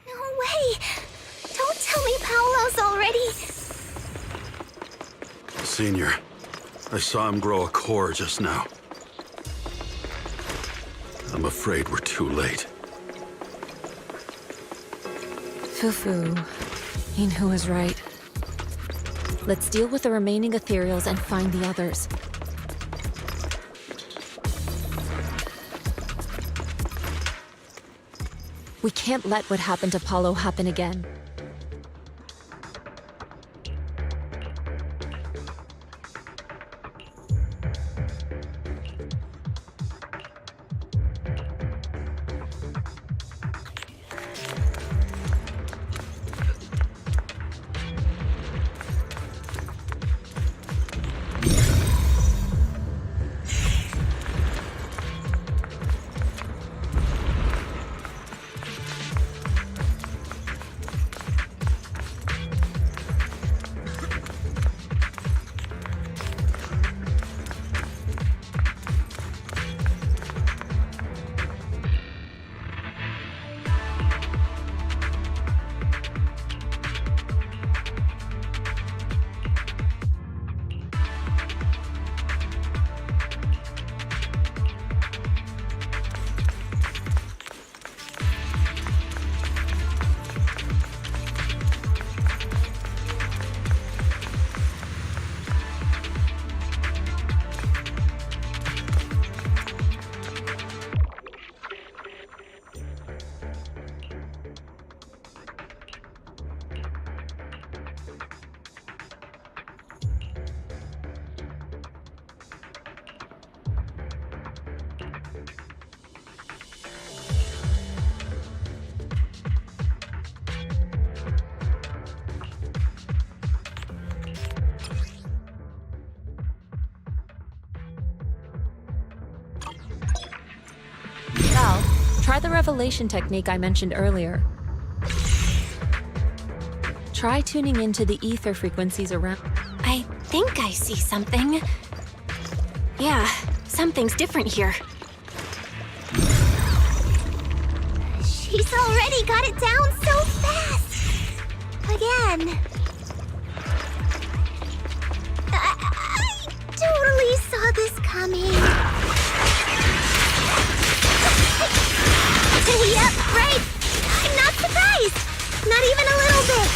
Speaker 3: No way. Don't tell me Paolo's already...
Speaker 8: Senior, I saw him grow a core just now. I'm afraid we're too late.
Speaker 19: Fufu. Yinhu is right. Let's deal with the remaining ethereals and find the others. We can't let what happened to Paulo happen again. Try the revelation technique I mentioned earlier. Try tuning into the ether frequencies around.
Speaker 2: I think I see something. Yeah, something's different here.
Speaker 3: She's already got it down so fast! Again. I totally saw this coming. Yep, right. I'm not surprised. Not even a little bit.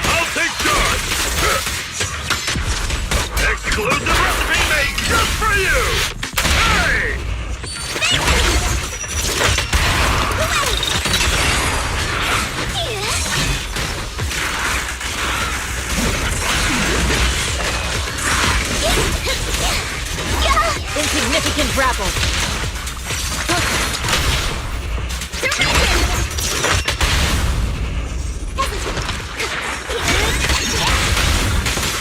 Speaker 8: I'll take charge. Exclusive recipe made just for you. Hey!
Speaker 18: Insignificant rabble.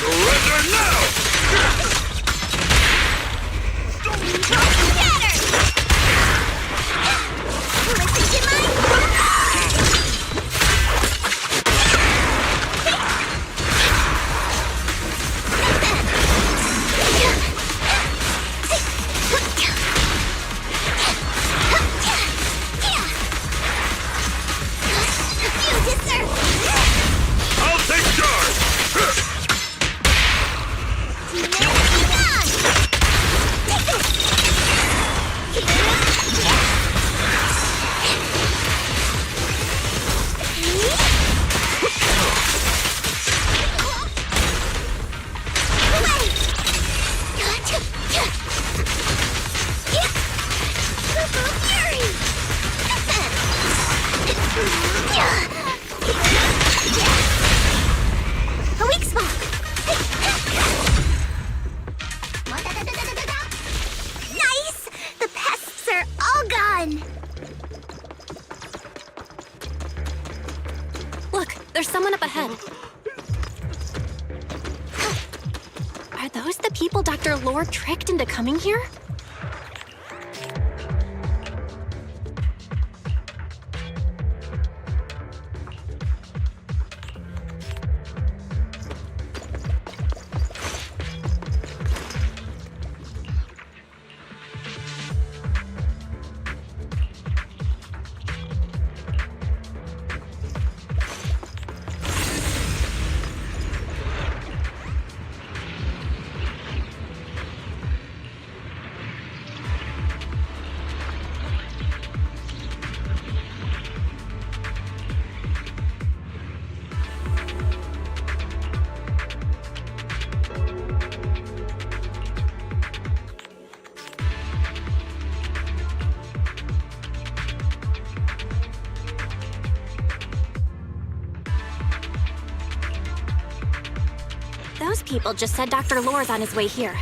Speaker 8: Surrender now! I'll take charge!
Speaker 3: A weak spot. Nice! The pests are all gone.
Speaker 2: Look, there's someone up ahead. Are those the people Dr. Lore tricked into coming here? Those people just said Dr. Lore's on his way here.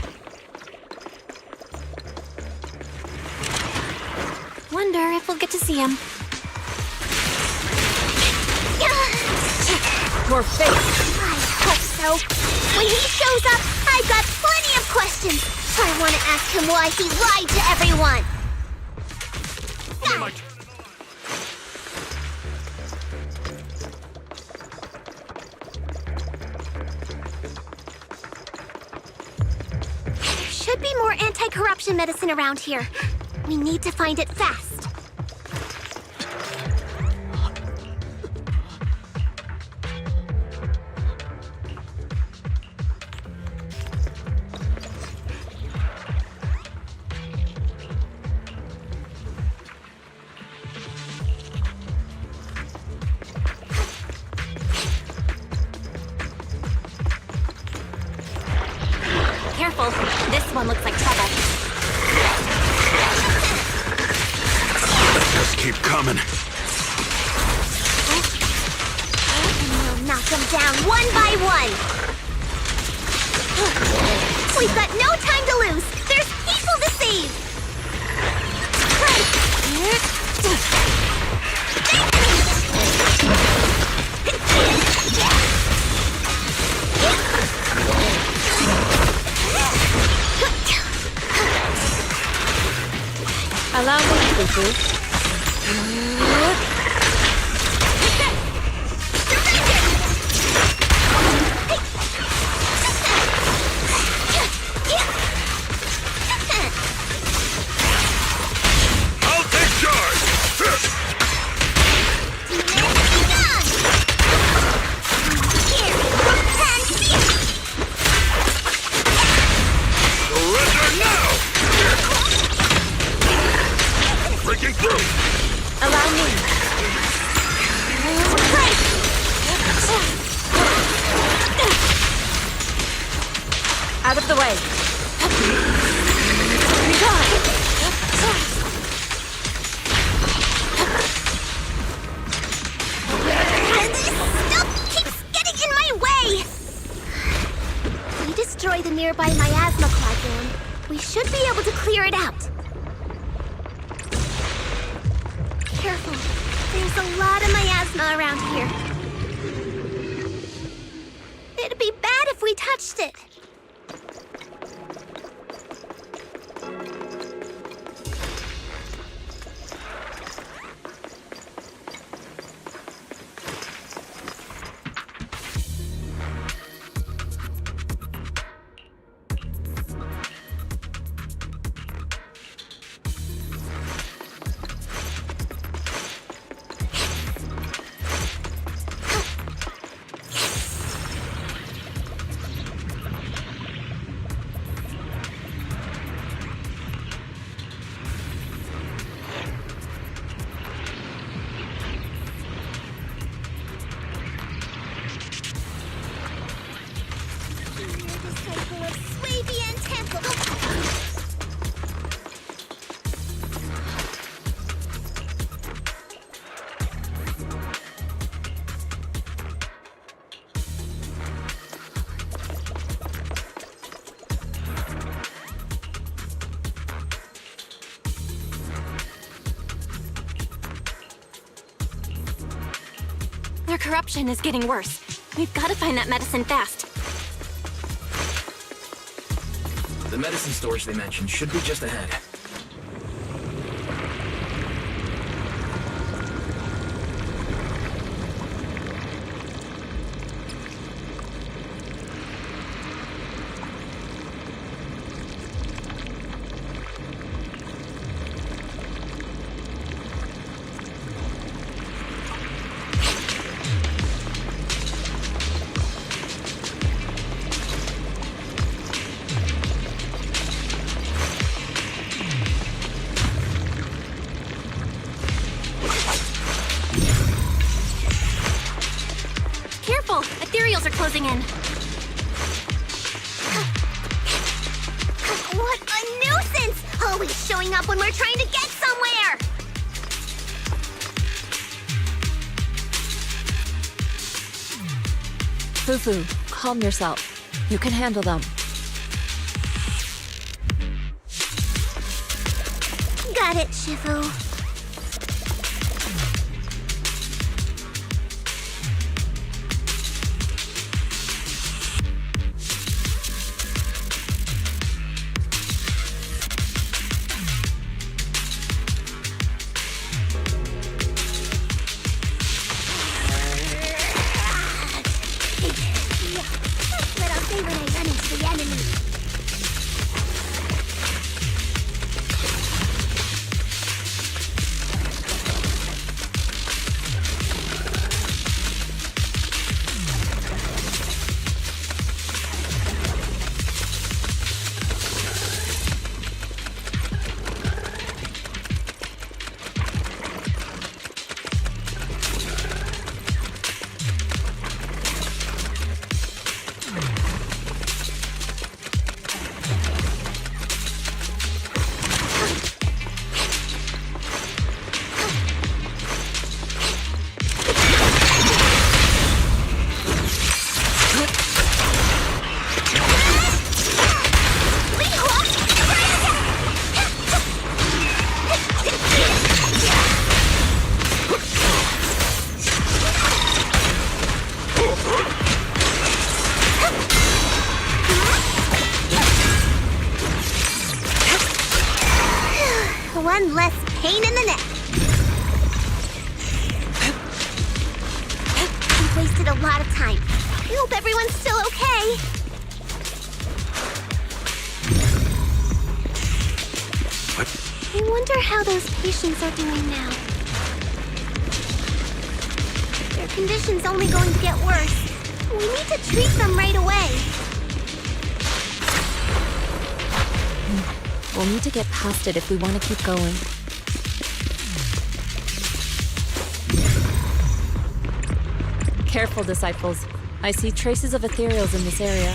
Speaker 2: Wonder if we'll get to see him.
Speaker 3: Your face! I hope so. When he shows up, I've got plenty of questions. I want to ask him why he lied to everyone. There should be more anti-corruption medicine around here. We need to find it fast.
Speaker 2: Careful, this one looks like trouble.
Speaker 9: Just keep coming.
Speaker 3: And we'll knock them down one by one. We've got no time to lose. There's people to save.
Speaker 4: Allow me, Fufu.
Speaker 8: I'll take charge! Surrender now! Breaking through!
Speaker 2: Allow me. Out of the way.
Speaker 3: Stuff keeps getting in my way! If we destroy the nearby miasma cloud, we should be able to clear it out. Careful. There's a lot of miasma around here. It'd be bad if we touched it.
Speaker 2: Their corruption is getting worse. We've got to find that medicine fast.
Speaker 1: The medicine storage they mentioned should be just ahead.
Speaker 2: Careful! Ethereals are closing in.
Speaker 3: What a nuisance! Always showing up when we're trying to get somewhere!
Speaker 19: Fufu, calm yourself. You can handle them.
Speaker 3: Got it, Shifu. That's what I'll say when I run into the enemy. One less pain in the neck. We've wasted a lot of time. I hope everyone's still okay. I wonder how those patients are doing now. Their condition's only going to get worse. We need to treat them right away.
Speaker 19: We'll need to get past it if we want to keep going. Careful, disciples. I see traces of ethereals in this area.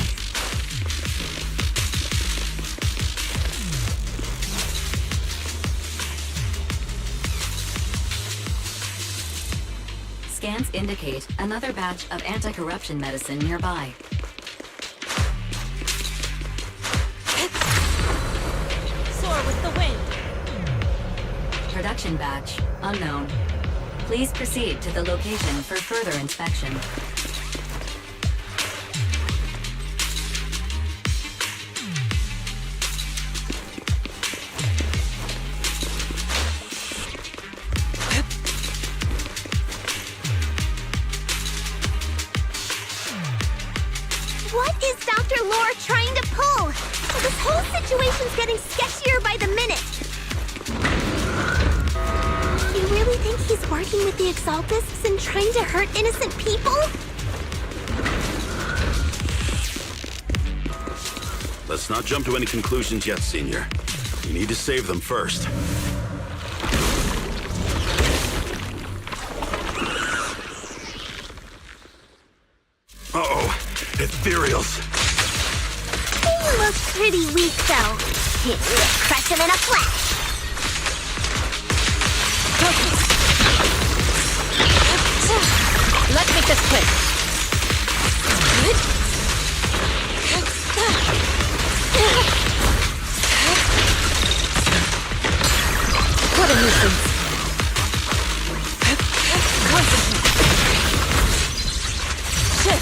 Speaker 7: Scans indicate another batch of anti-corruption medicine nearby.
Speaker 14: Soar with the wind.
Speaker 7: Production batch unknown. Please proceed to the location for further inspection.
Speaker 3: What is Dr. Lore trying to pull? This whole situation's getting sketchier by the minute. You really think he's working with the Exaltists and trying to hurt innocent people?
Speaker 8: Let's not jump to any conclusions yet, Senior. We need to save them first. Uh-oh. Ethereals.
Speaker 3: He looks pretty weak, though. We'll crush him in a flash.
Speaker 19: Let's make this quick. What a nuisance. Concentrate. Shit.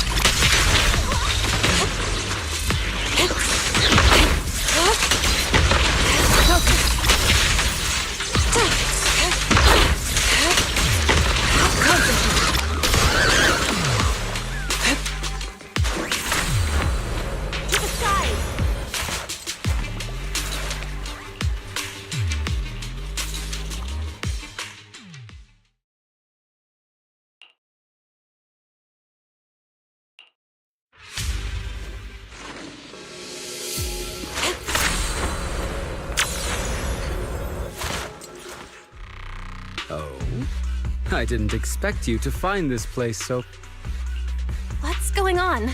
Speaker 21: Oh, I didn't expect you to find this place so...
Speaker 2: What's going on?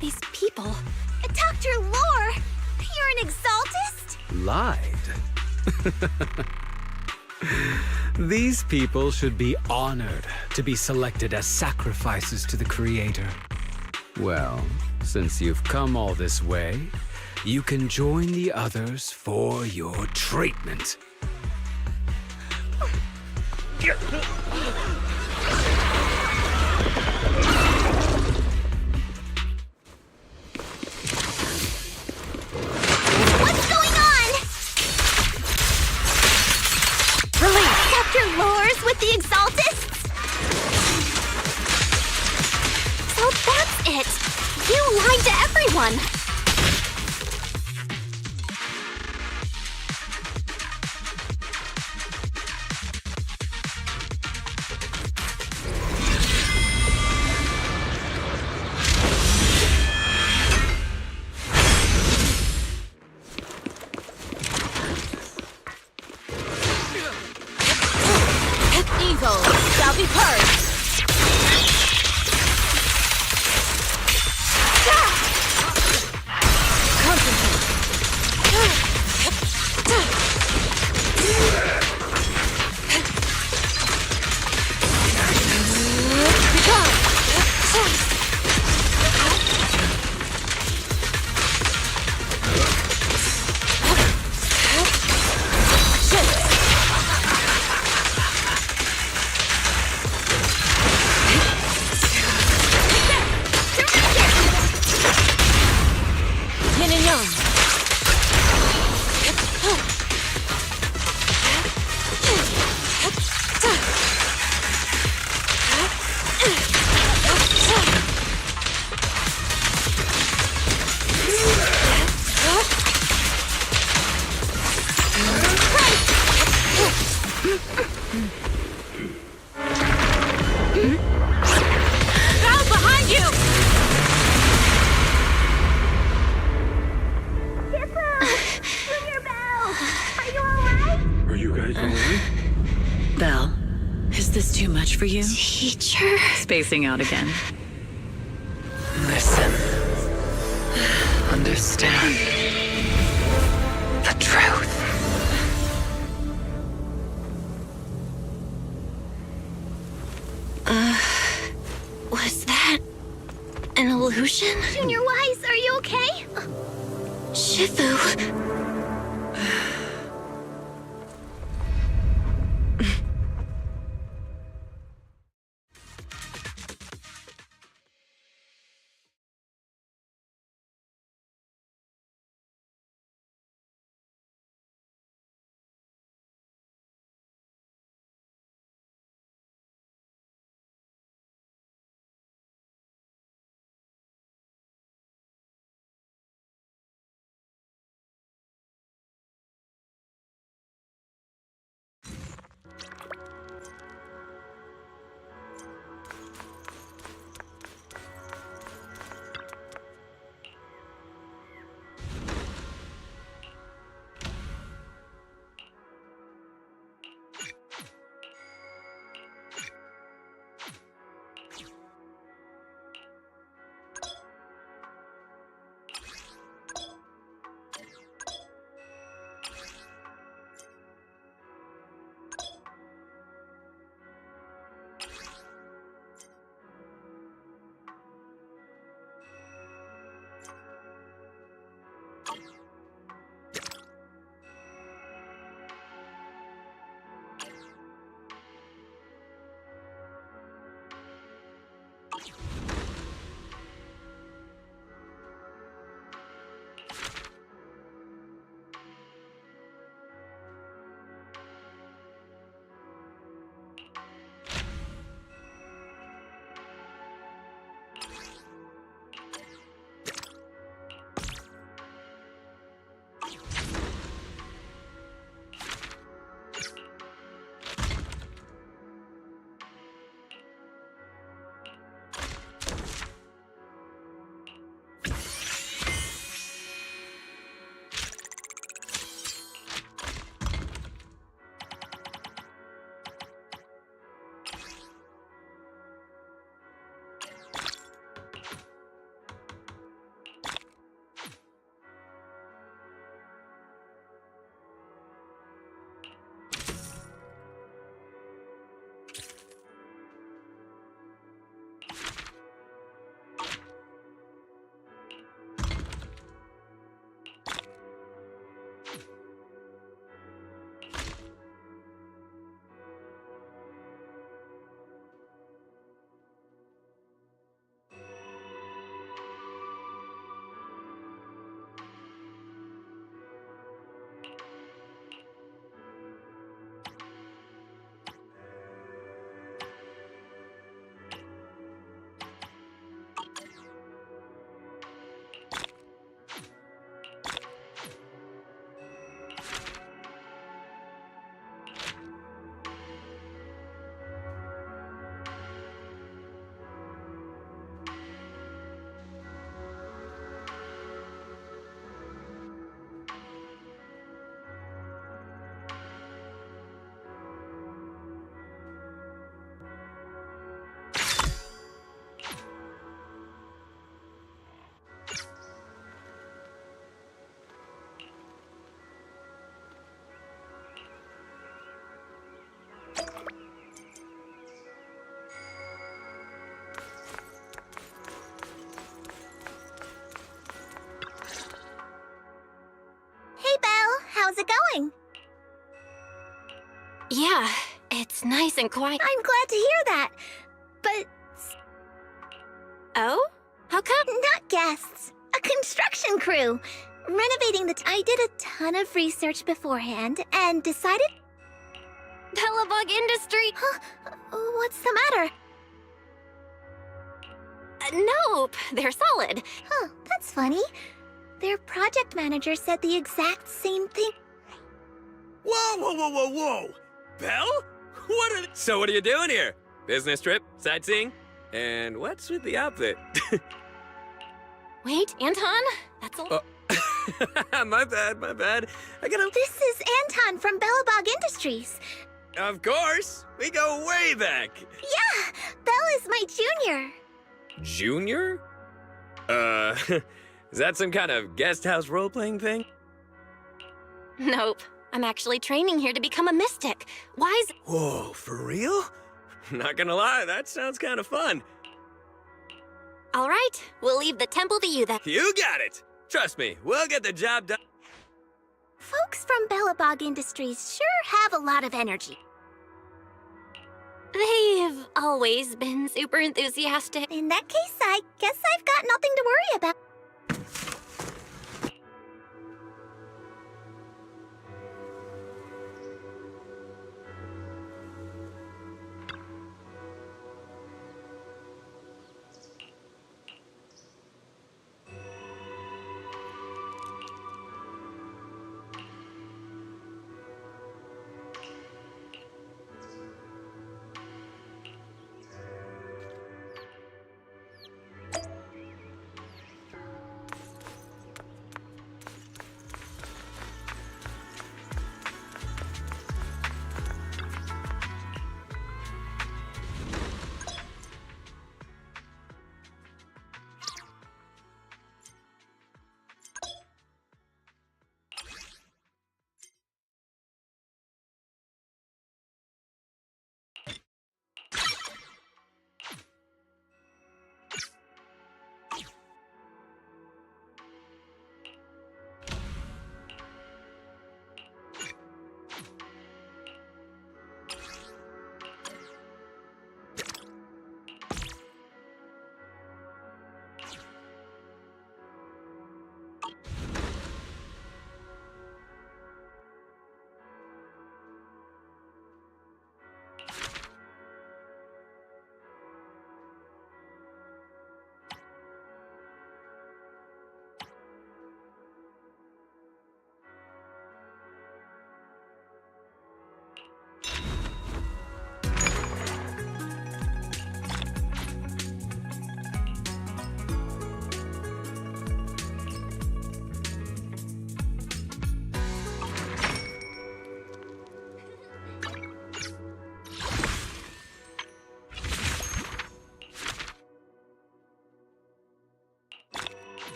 Speaker 2: These people.
Speaker 3: Dr. Lore! You're an Exaltist?
Speaker 21: Lied. These people should be honored to be selected as sacrifices to the Creator. Well, since you've come all this way, you can join the others for your treatment.
Speaker 3: What's going on? Release Scepter Lures with the Exaltists? So that's it. You lied to everyone.
Speaker 18: Evil shall be purged. Yin and yang. Crowd behind you!
Speaker 10: Are you guys alright?
Speaker 7: Belle, is this too much for you?
Speaker 2: Teacher.
Speaker 7: Spacing out again. Listen. Understand. The truth.
Speaker 2: Was that an illusion?
Speaker 3: Junior Wise, are you okay?
Speaker 2: Shifu. Yeah, it's nice and quiet.
Speaker 3: I'm glad to hear that. But...
Speaker 2: Oh? How come?
Speaker 3: Not guests. A construction crew. Renovating the... I did a ton of research beforehand and decided...
Speaker 2: Bellabog Industry!
Speaker 3: Huh? What's the matter?
Speaker 2: Nope, they're solid.
Speaker 3: Huh, that's funny. Their project manager said the exact same thing.
Speaker 11: Whoa, whoa, whoa, whoa, whoa! Belle? What are... So what are you doing here? Business trip? Sightseeing? And what's with the outfit?
Speaker 2: Wait, Anton? That's a...
Speaker 11: My bad. I gotta...
Speaker 3: This is Anton from Bellabog Industries.
Speaker 11: Of course! We go way back!
Speaker 3: Yeah! Belle is my junior.
Speaker 11: Junior? Is that some kind of guest house role-playing thing?
Speaker 2: Nope. I'm actually training here to become a mystic. Why's...
Speaker 11: Whoa, for real? Not gonna lie, that sounds kind of fun.
Speaker 2: All right, we'll leave the temple to you then.
Speaker 11: You got it! Trust me, we'll get the job done.
Speaker 3: Folks from Bellabog Industries sure have a lot of energy.
Speaker 2: They've always been super enthusiastic.
Speaker 3: In that case, I guess I've got nothing to worry about.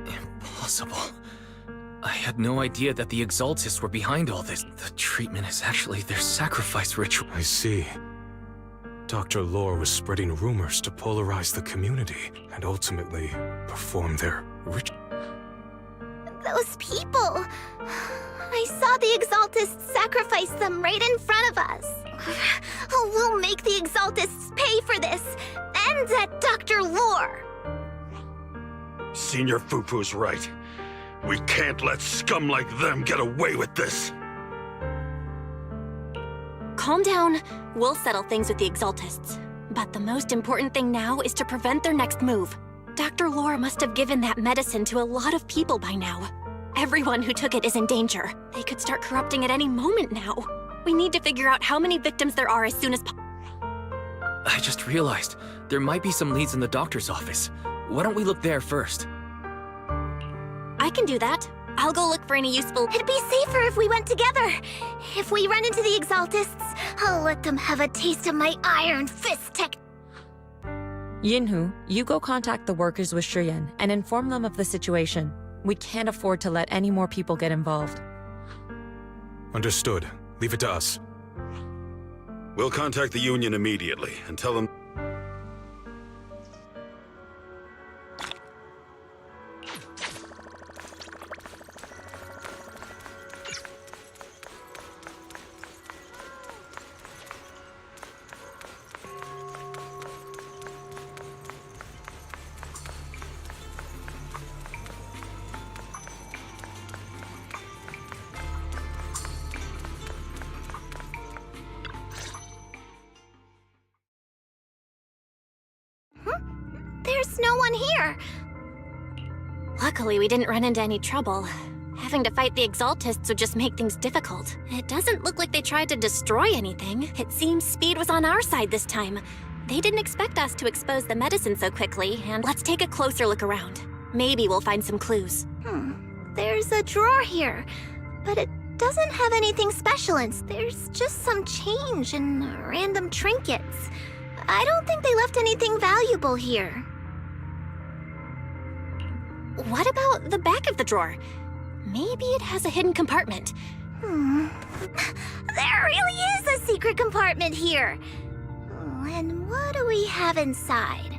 Speaker 1: Impossible. I had no idea that the Exaltists were behind all this. The treatment is actually their sacrifice ritual.
Speaker 13: I see. Dr. Lore was spreading rumors to polarize the community and ultimately perform their ritual.
Speaker 3: Those people! I saw the Exaltists sacrifice them right in front of us. We'll make the Exaltists pay for this, and that Dr. Lore!
Speaker 9: Senior Fufu's right.
Speaker 8: We can't let scum like them get away with this.
Speaker 2: Calm down. We'll settle things with the Exaltists. But the most important thing now is to prevent their next move. Dr. Lore must have given that medicine to a lot of people by now. Everyone who took it is in danger. They could start corrupting at any moment now. We need to figure out how many victims there are as soon as possible.
Speaker 1: I just realized there might be some leads in the doctor's office. Why don't we look there first?
Speaker 2: I can do that. I'll go look for any useful...
Speaker 3: It'd be safer if we went together. If we run into the Exaltists, I'll let them have a taste of my iron fist tech.
Speaker 19: Yinhu, you go contact the workers with Shiyan and inform them of the situation. We can't afford to let any more people get involved.
Speaker 13: Understood. Leave it to us.
Speaker 8: We'll contact the Union immediately and tell them...
Speaker 3: There's no one here.
Speaker 2: Luckily, we didn't run into any trouble. Having to fight the Exaltists would just make things difficult. It doesn't look like they tried to destroy anything. It seems speed was on our side this time. They didn't expect us to expose the medicine so quickly, and let's take a closer look around. Maybe we'll find some clues.
Speaker 3: There's a drawer here, but it doesn't have anything special in it. There's just some change and random trinkets. I don't think they left anything valuable here.
Speaker 2: What about the back of the drawer? Maybe it has a hidden compartment.
Speaker 3: There really is a secret compartment here. And what do we have inside?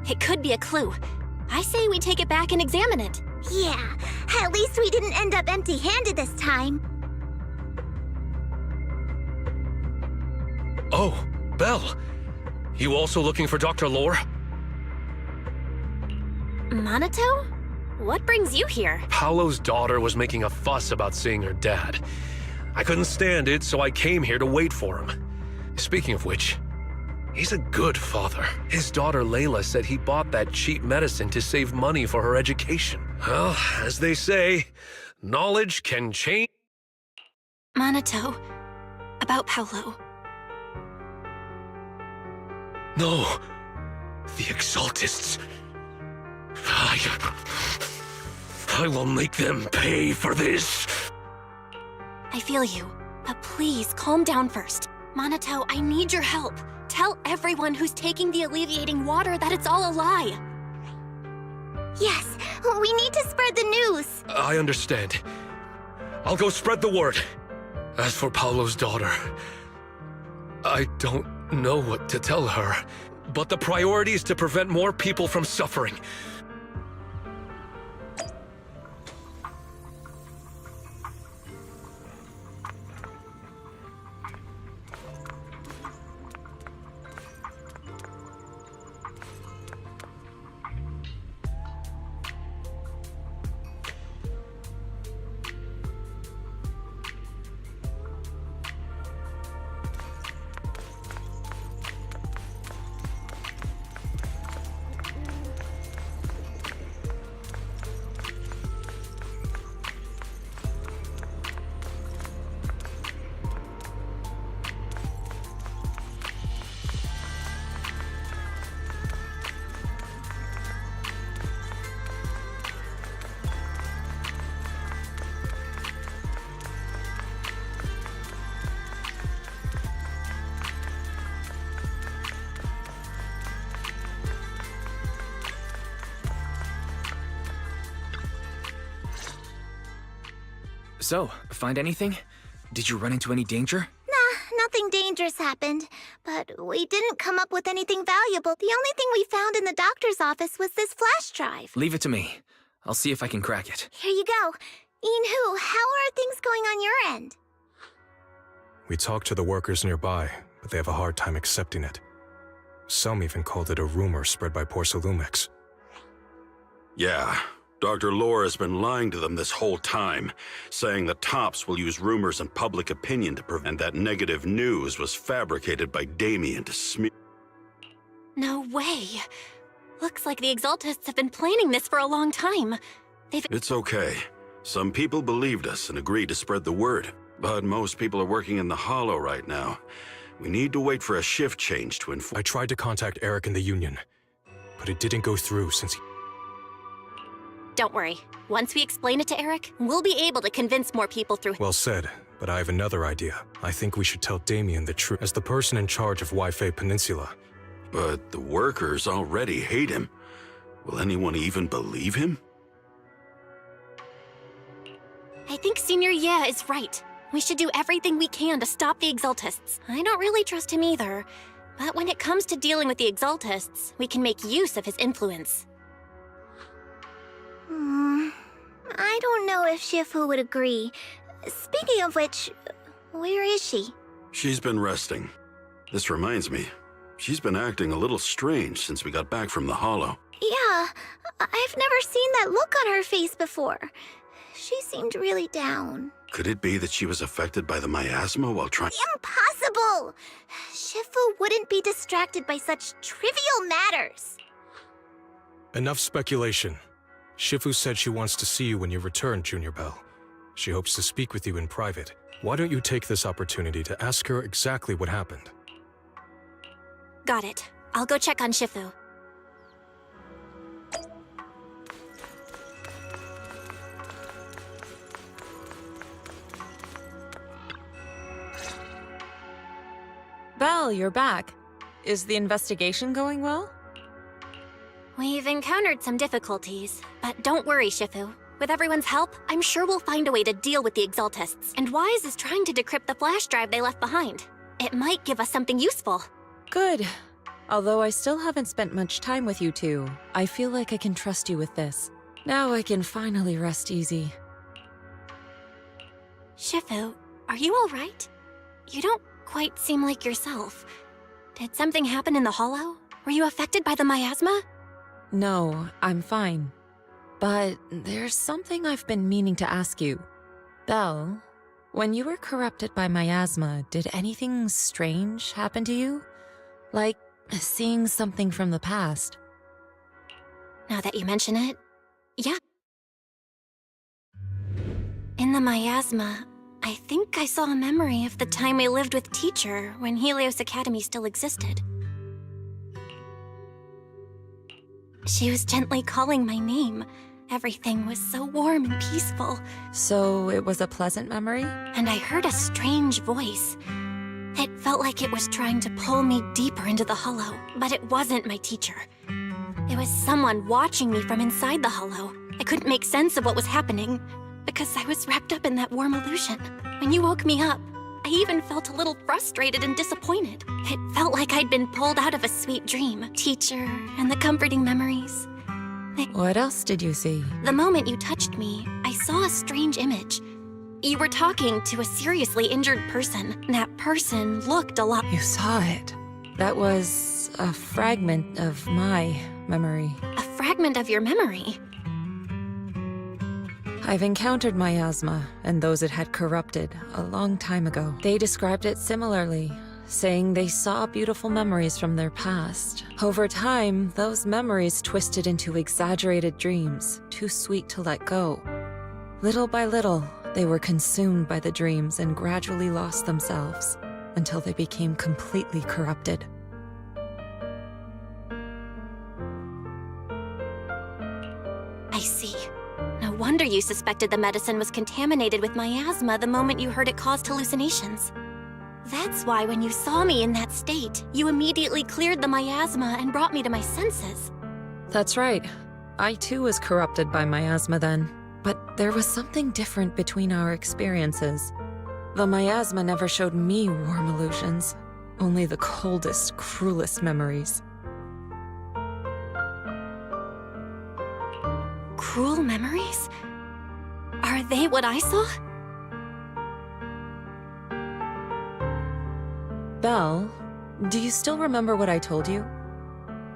Speaker 2: It could be a clue. I say we take it back and examine it.
Speaker 3: Yeah, at least we didn't end up empty-handed this time.
Speaker 5: Oh, Belle. You also looking for Dr. Lore?
Speaker 2: Minato? What brings you here?
Speaker 5: Paolo's daughter was making a fuss about seeing her dad. I couldn't stand it, so I came here to wait for him. Speaking of which, he's a good father. His daughter Layla said he bought that cheap medicine to save money for her education. Well, as they say, knowledge can change...
Speaker 2: Minato, about Paolo.
Speaker 5: No, the Exaltists. I will make them pay for this.
Speaker 2: I feel you, but please calm down first. Minato, I need your help. Tell everyone who's taking the alleviating water that it's all a lie.
Speaker 3: Yes, we need to spread the news.
Speaker 5: I understand. I'll go spread the word. As for Paolo's daughter, I don't know what to tell her, but the priority is to prevent more people from suffering.
Speaker 1: So, find anything? Did you run into any danger?
Speaker 3: Nah, nothing dangerous happened. But we didn't come up with anything valuable. The only thing we found in the doctor's office was this flash drive.
Speaker 1: Leave it to me. I'll see if I can crack it.
Speaker 3: Here you go. Yinhu, how are things going on your end?
Speaker 13: We talked to the workers nearby, but they have a hard time accepting it. Some even called it a rumor spread by Porcelumex.
Speaker 8: Yeah, Dr. Lore has been lying to them this whole time, saying the Tops will use rumors and public opinion to prevent that negative news was fabricated by Damien to smear.
Speaker 2: No way. Looks like the Exaltists have been planning this for a long time.
Speaker 8: It's okay. Some people believed us and agreed to spread the word, but most people are working in the Hollow right now. We need to wait for a shift change to inform.
Speaker 13: I tried to contact Eric in the Union, but it didn't go through since he...
Speaker 2: Don't worry. Once we explain it to Eric, we'll be able to convince more people through...
Speaker 13: Well said, but I have another idea. I think we should tell Damien the truth as the person in charge of Wi-Fi Peninsula.
Speaker 8: But the workers already hate him. Will anyone even believe him?
Speaker 2: I think Senior Ye is right. We should do everything we can to stop the Exaltists. I don't really trust him either. But when it comes to dealing with the Exaltists, we can make use of his influence.
Speaker 3: I don't know if Shifu would agree. Speaking of which, where is she?
Speaker 8: She's been resting. This reminds me, she's been acting a little strange since we got back from the Hollow.
Speaker 3: Yeah, I've never seen that look on her face before. She seemed really down.
Speaker 8: Could it be that she was affected by the miasma while trying—
Speaker 3: Impossible! Shifu wouldn't be distracted by such trivial matters.
Speaker 13: Enough speculation. Shifu said she wants to see you when you return, Junior Bell. She hopes to speak with you in private. Why don't you take this opportunity to ask her exactly what happened?
Speaker 2: Got it. I'll go check on Shifu.
Speaker 19: Belle, you're back. Is the investigation going well?
Speaker 2: We've encountered some difficulties, but don't worry, Shifu. With everyone's help, I'm sure we'll find a way to deal with the Exaltists. And Wise is trying to decrypt the flash drive they left behind. It might give us something useful.
Speaker 19: Good. Although I still haven't spent much time with you two, I feel like I can trust you with this. Now I can finally rest easy.
Speaker 2: Shifu, are you alright? You don't quite seem like yourself. Did something happen in the Hollow? Were you affected by the miasma?
Speaker 19: No, I'm fine. But there's something I've been meaning to ask you. Belle, when you were corrupted by miasma, did anything strange happen to you? Like seeing something from the past?
Speaker 2: Now that you mention it, yeah. In the miasma, I think I saw a memory of the time we lived with Teacher when Helios Academy still existed. She was gently calling my name. Everything was so warm and peaceful.
Speaker 19: So it was a pleasant memory?
Speaker 2: And I heard a strange voice. It felt like it was trying to pull me deeper into the Hollow, but it wasn't my teacher. It was someone watching me from inside the Hollow. I couldn't make sense of what was happening, because I was wrapped up in that warm illusion. When you woke me up, I even felt a little frustrated and disappointed. It felt like I'd been pulled out of a sweet dream. Teacher and the comforting memories.
Speaker 19: What else did you see?
Speaker 2: The moment you touched me, I saw a strange image. You were talking to a seriously injured person. That person looked a lot—
Speaker 19: You saw it. That was a fragment of my memory.
Speaker 2: A fragment of your memory?
Speaker 19: I've encountered miasma and those it had corrupted a long time ago. They described it similarly, saying they saw beautiful memories from their past. Over time, those memories twisted into exaggerated dreams, too sweet to let go. Little by little, they were consumed by the dreams and gradually lost themselves, until they became completely corrupted.
Speaker 2: I see. No wonder you suspected the medicine was contaminated with miasma the moment you heard it caused hallucinations. That's why when you saw me in that state, you immediately cleared the miasma and brought me to my senses.
Speaker 19: That's right. I too was corrupted by miasma then. But there was something different between our experiences. The miasma never showed me warm illusions, only the coldest, cruelest memories.
Speaker 2: Cruel memories? Are they what I saw?
Speaker 19: Belle, do you still remember what I told you?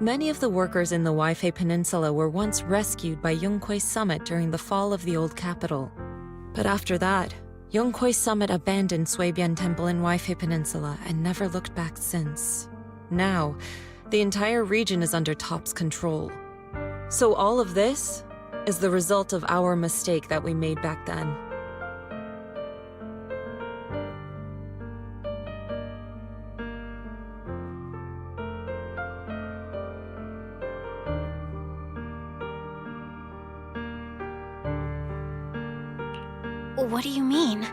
Speaker 19: Many of the workers in the Waifei Peninsula were once rescued by Yunquei Summit during the fall of the old capital. But after that, Yunquei Summit abandoned Suibian Temple in Waifei Peninsula and never looked back since. Now, the entire region is under Top's control. So all of this is the result of our mistake that we made back then.
Speaker 2: What do you mean?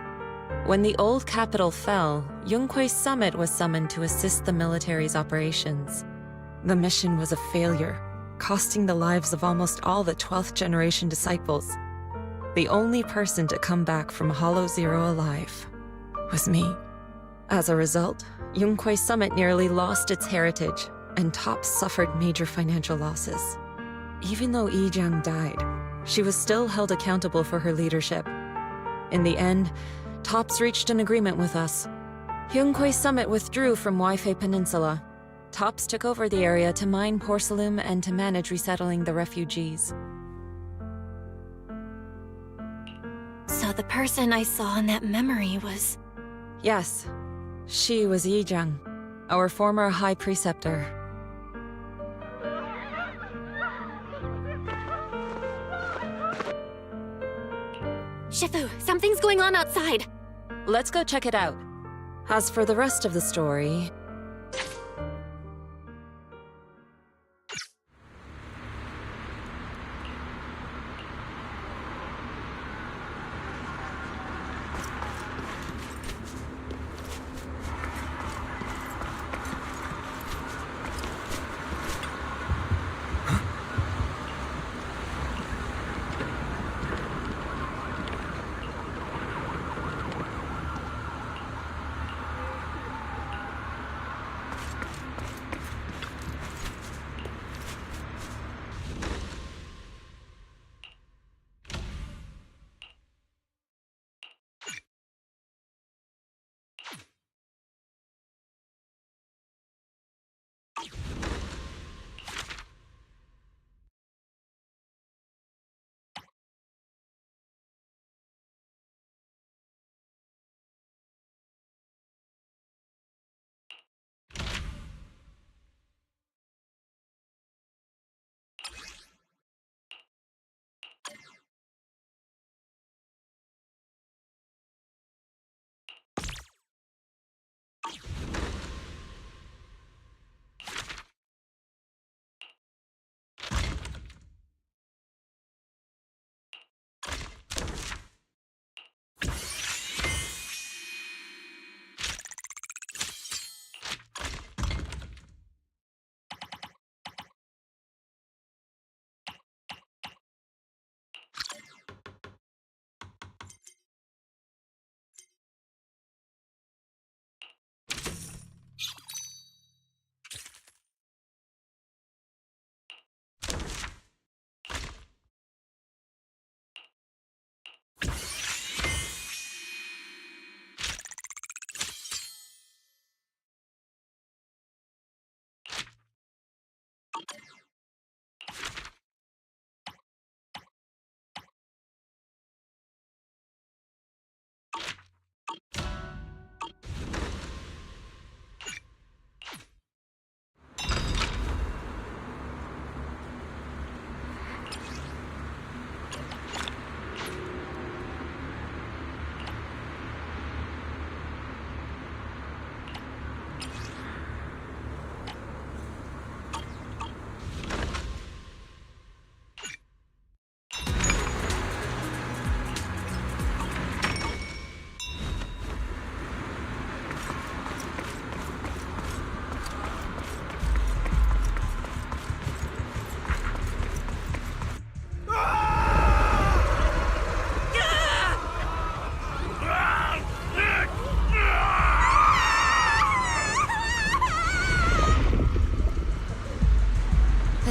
Speaker 19: When the old capital fell, Yunquei Summit was summoned to assist the military's operations. The mission was a failure, costing the lives of almost all the 12th generation disciples. The only person to come back from Hollow Zero alive was me. As a result, Yunquei Summit nearly lost its heritage, and Top suffered major financial losses. Even though Yijiang died, she was still held accountable for her leadership. In the end, Tops reached an agreement with us. Yunquei Summit withdrew from Waifei Peninsula. Tops took over the area to mine porcelain and to manage resettling the refugees.
Speaker 2: So the person I saw in that memory was...
Speaker 19: Yes, she was Yijiang, our former High Preceptor.
Speaker 2: Shifu, something's going on outside.
Speaker 19: Let's go check it out. As for the rest of the story...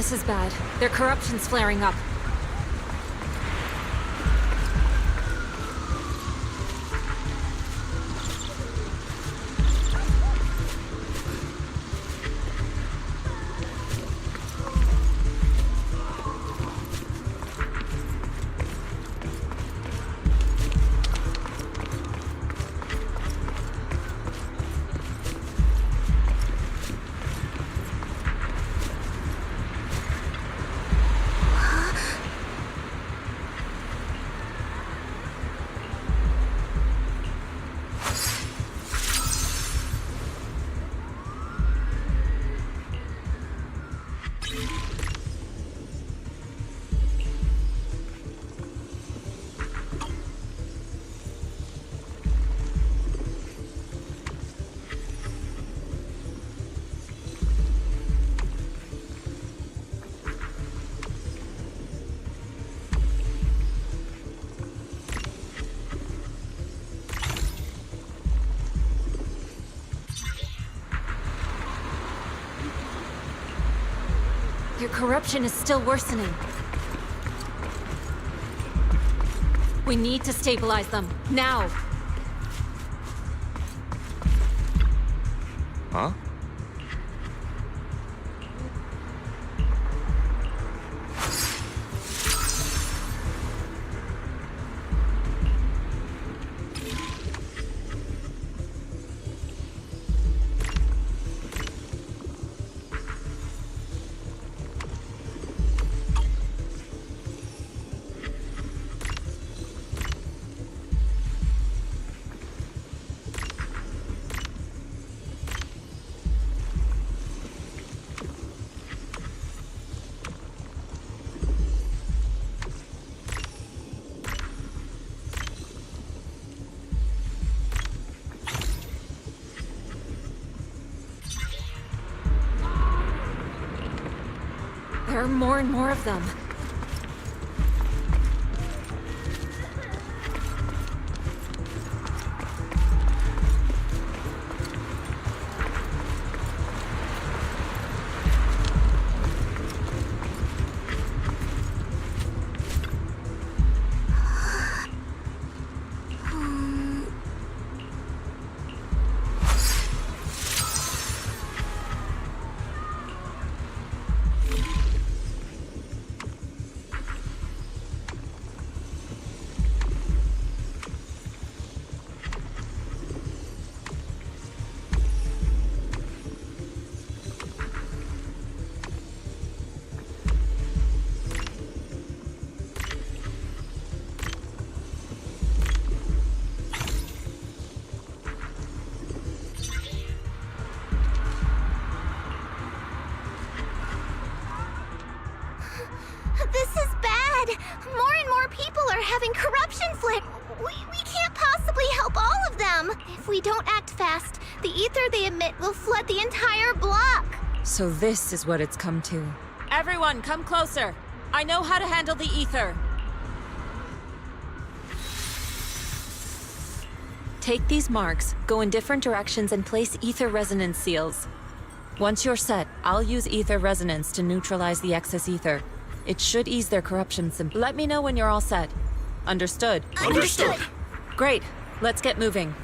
Speaker 19: This is bad. Their corruption's flaring up. Their corruption is still worsening. We need to stabilize them, now!
Speaker 13: Huh?
Speaker 19: There are more and more of them.
Speaker 3: This is bad! More and more people are having corruption flare. We can't possibly help all of them! If we don't act fast, the ether they emit will flood the entire block!
Speaker 19: So this is what it's come to. Everyone, come closer! I know how to handle the ether! Take these marks, go in different directions, and place ether resonance seals. Once you're set, I'll use ether resonance to neutralize the excess ether. It should ease their corruption symptoms. Let me know when you're all set. Understood?
Speaker 8: Understood.
Speaker 19: Great. Let's get moving.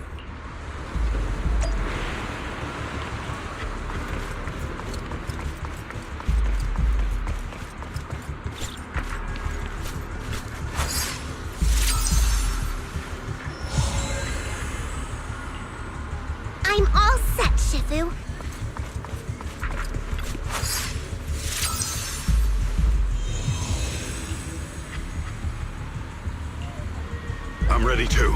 Speaker 3: I'm all set, Shifu.
Speaker 8: I'm ready too.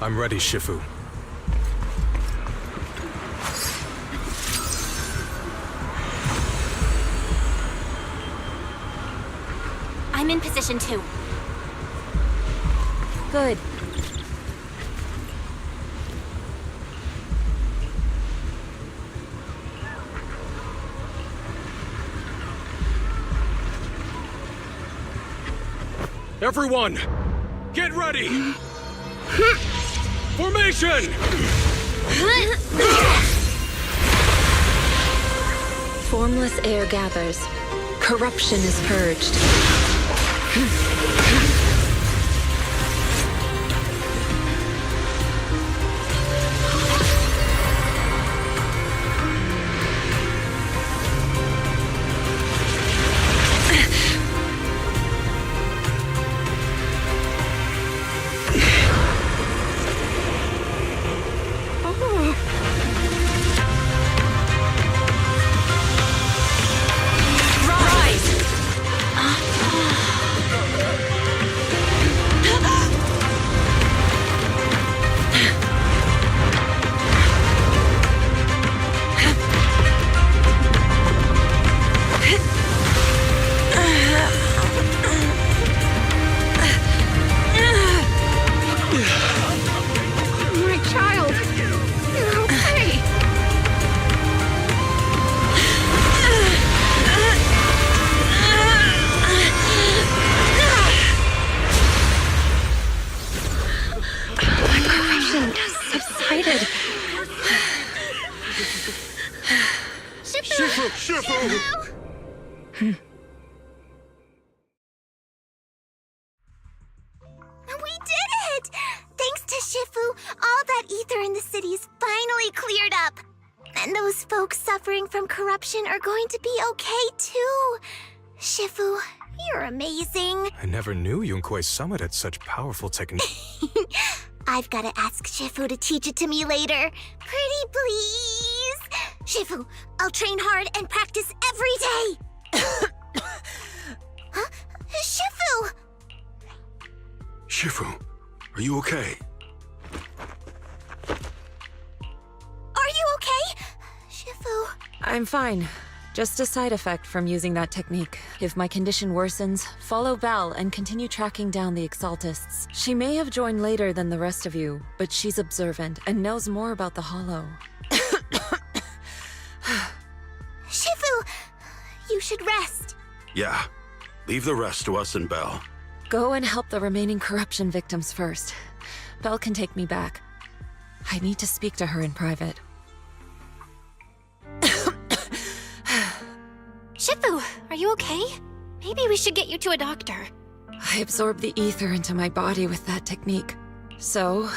Speaker 13: I'm ready, Shifu.
Speaker 2: I'm in position too.
Speaker 19: Good.
Speaker 12: Everyone, get ready! Formation!
Speaker 19: Formless air gathers. Corruption is purged. excited.
Speaker 8: Shifu!
Speaker 3: We did it! Thanks to Shifu, all that ether in the city's finally cleared up. And those folks suffering from corruption are going to be okay too. Shifu, you're amazing.
Speaker 13: I never knew Yunkwei's summit had such powerful technique.
Speaker 3: I've got to ask Shifu to teach it to me later. Pretty please? Shifu, I'll train hard and practice every day. Huh? Shifu!
Speaker 8: Shifu, are you okay?
Speaker 3: Are you okay? Shifu...
Speaker 19: I'm fine. Just a side effect from using that technique. If my condition worsens, follow Val and continue tracking down the Exaltists. She may have joined later than the rest of you, but she's observant and knows more about the Hollow.
Speaker 3: Shifu, you should rest.
Speaker 8: Yeah. Leave the rest to us and Belle.
Speaker 19: Go and help the remaining corruption victims first. Belle can take me back. I need to speak to her in private.
Speaker 2: Shifu, are you okay? Maybe we should get you to a doctor.
Speaker 19: I absorbed the ether into my body with that technique. So,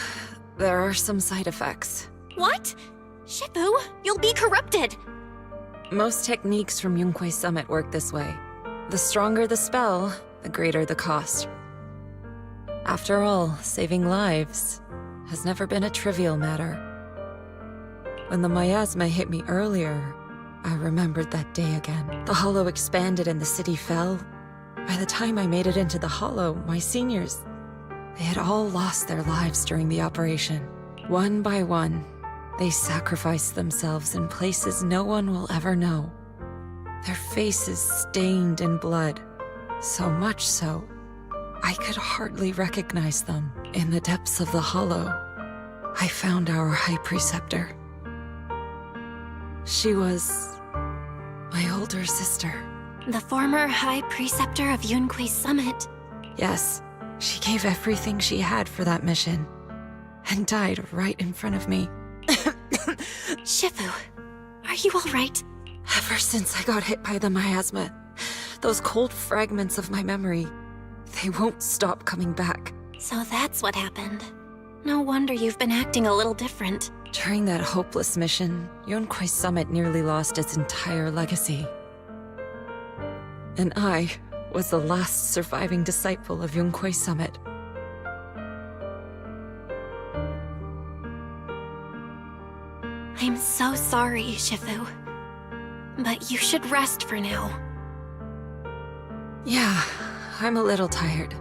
Speaker 19: there are some side effects.
Speaker 2: What? Shifu, you'll be corrupted.
Speaker 19: Most techniques from Yunkwei's summit work this way. The stronger the spell, the greater the cost. After all, saving lives has never been a trivial matter. When the miasma hit me earlier, I remembered that day again. The Hollow expanded and the city fell. By the time I made it into the Hollow, my seniors, they had all lost their lives during the operation. One by one, they sacrificed themselves in places no one will ever know. Their faces stained in blood, so much so, I could hardly recognize them. In the depths of the Hollow, I found our High Preceptor. She was my older sister.
Speaker 2: The former High Preceptor of Yunkwei's summit.
Speaker 19: Yes, she gave everything she had for that mission, and died right in front of me.
Speaker 2: Shifu, are you all right?
Speaker 19: Ever since I got hit by the miasma, those cold fragments of my memory, they won't stop coming back.
Speaker 2: So that's what happened. No wonder you've been acting a little different.
Speaker 19: During that hopeless mission, Yunkwei's summit nearly lost its entire legacy. And I was the last surviving disciple of Yunkwei's summit.
Speaker 2: I'm so sorry, Shifu. But you should rest for now.
Speaker 19: Yeah, I'm a little tired.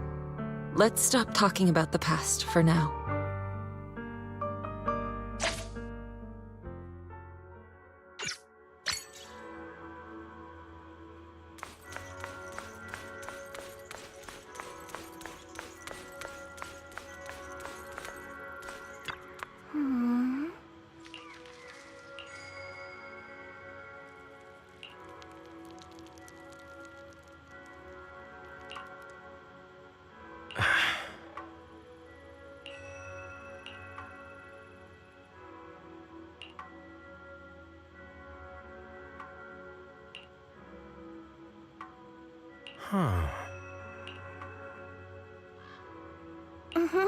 Speaker 19: Let's stop talking about the past for now.
Speaker 13: Huh.
Speaker 3: Mm-hmm.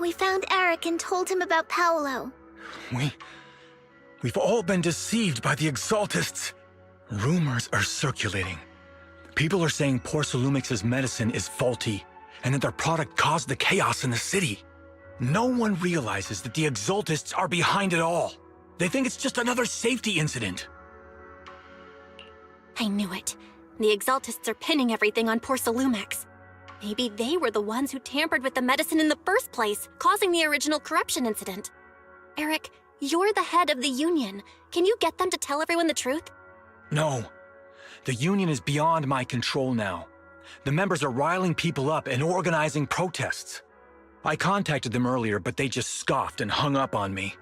Speaker 3: We found Eric and told him about Paolo.
Speaker 20: We've all been deceived by the Exaltists. Rumors are circulating. People are saying Porcelumix's medicine is faulty, and that their product caused the chaos in the city. No one realizes that the Exaltists are behind it all. They think it's just another safety incident.
Speaker 2: I knew it. The Exaltists are pinning everything on Porcelumix. Maybe they were the ones who tampered with the medicine in the first place, causing the original corruption incident. Eric, you're the head of the Union. Can you get them to tell everyone the truth?
Speaker 20: No. The Union is beyond my control now. The members are riling people up and organizing protests. I contacted them earlier, but they just scoffed and hung up on me.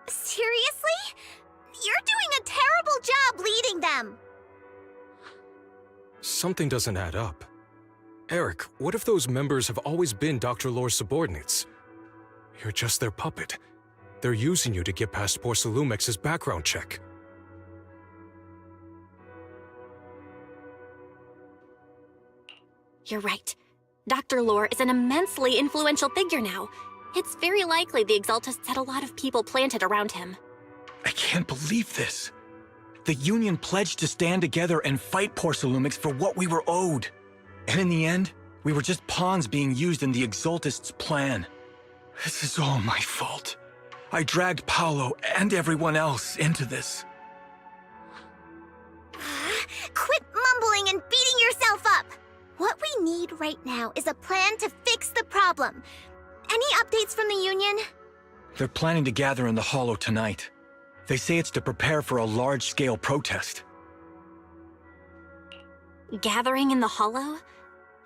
Speaker 3: Seriously? You're doing a terrible job leading them.
Speaker 13: Something doesn't add up. Eric, what if those members have always been Dr. Lore's subordinates? You're just their puppet. They're using you to get past Porcelumix's background check.
Speaker 2: You're right. Dr. Lore is an immensely influential figure now. It's very likely the Exaltists had a lot of people planted around him.
Speaker 20: I can't believe this. The Union pledged to stand together and fight Porcelumix for what we were owed. And in the end, we were just pawns being used in the Exaltists' plan. This is all my fault. I dragged Paolo and everyone else into this.
Speaker 3: Quit mumbling and beating yourself up! What we need right now is a plan to fix the problem. Any updates from the Union?
Speaker 20: They're planning to gather in the Hollow tonight. They say it's to prepare for a large-scale protest.
Speaker 2: Gathering in the Hollow?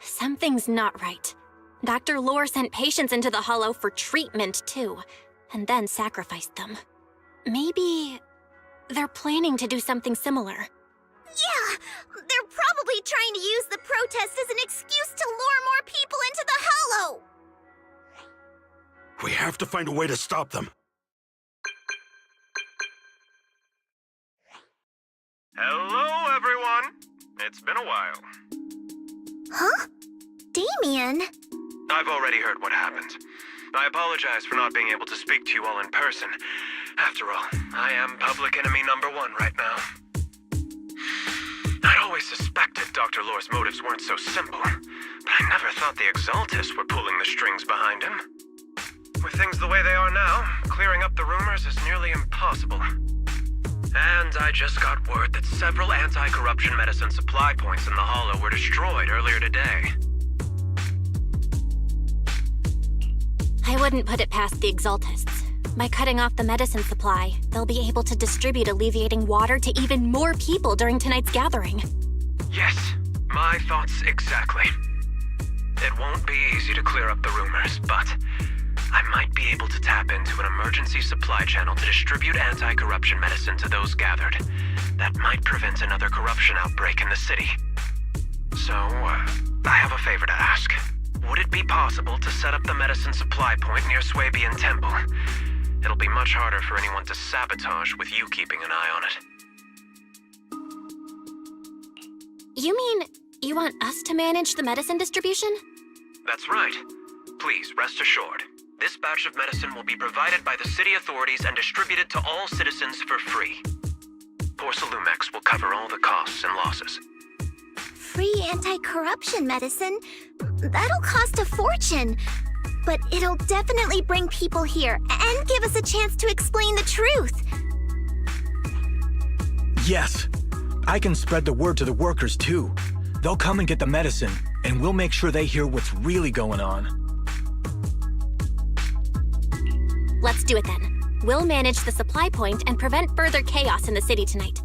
Speaker 2: Something's not right. Dr. Lore sent patients into the Hollow for treatment, too, and then sacrificed them. Maybe they're planning to do something similar.
Speaker 3: Yeah, they're probably trying to use the protest as an excuse to lure more people into the Hollow.
Speaker 8: We have to find a way to stop them.
Speaker 16: Hello, everyone. It's been a while.
Speaker 3: Huh? Damien?
Speaker 16: I've already heard what happened. I apologize for not being able to speak to you all in person. After all, I am public enemy number one right now. I'd always suspected Dr. Lore's motives weren't so simple, but I never thought the Exaltists were pulling the strings behind him. With things the way they are now, clearing up the rumors is nearly impossible. And I just got word that several anti-corruption medicine supply points in the Hollow were destroyed earlier today.
Speaker 2: I wouldn't put it past the Exaltists. By cutting off the medicine supply, they'll be able to distribute alleviating water to even more people during tonight's gathering.
Speaker 16: Yes, my thoughts exactly. It won't be easy to clear up the rumors, but I might be able to tap into an emergency supply channel to distribute anti-corruption medicine to those gathered. That might prevent another corruption outbreak in the city. So, I have a favor to ask. Would it be possible to set up the medicine supply point near Swabian Temple? It'll be much harder for anyone to sabotage with you keeping an eye on it.
Speaker 2: You mean you want us to manage the medicine distribution?
Speaker 16: That's right. Please, rest assured. This batch of medicine will be provided by the city authorities and distributed to all citizens for free. Porcelumix will cover all the costs and losses.
Speaker 3: Free anti-corruption medicine? That'll cost a fortune. But it'll definitely bring people here and give us a chance to explain the truth.
Speaker 20: Yes, I can spread the word to the workers too. They'll come and get the medicine, and we'll make sure they hear what's really going on.
Speaker 2: Let's do it then. We'll manage the supply point and prevent further chaos in the city tonight.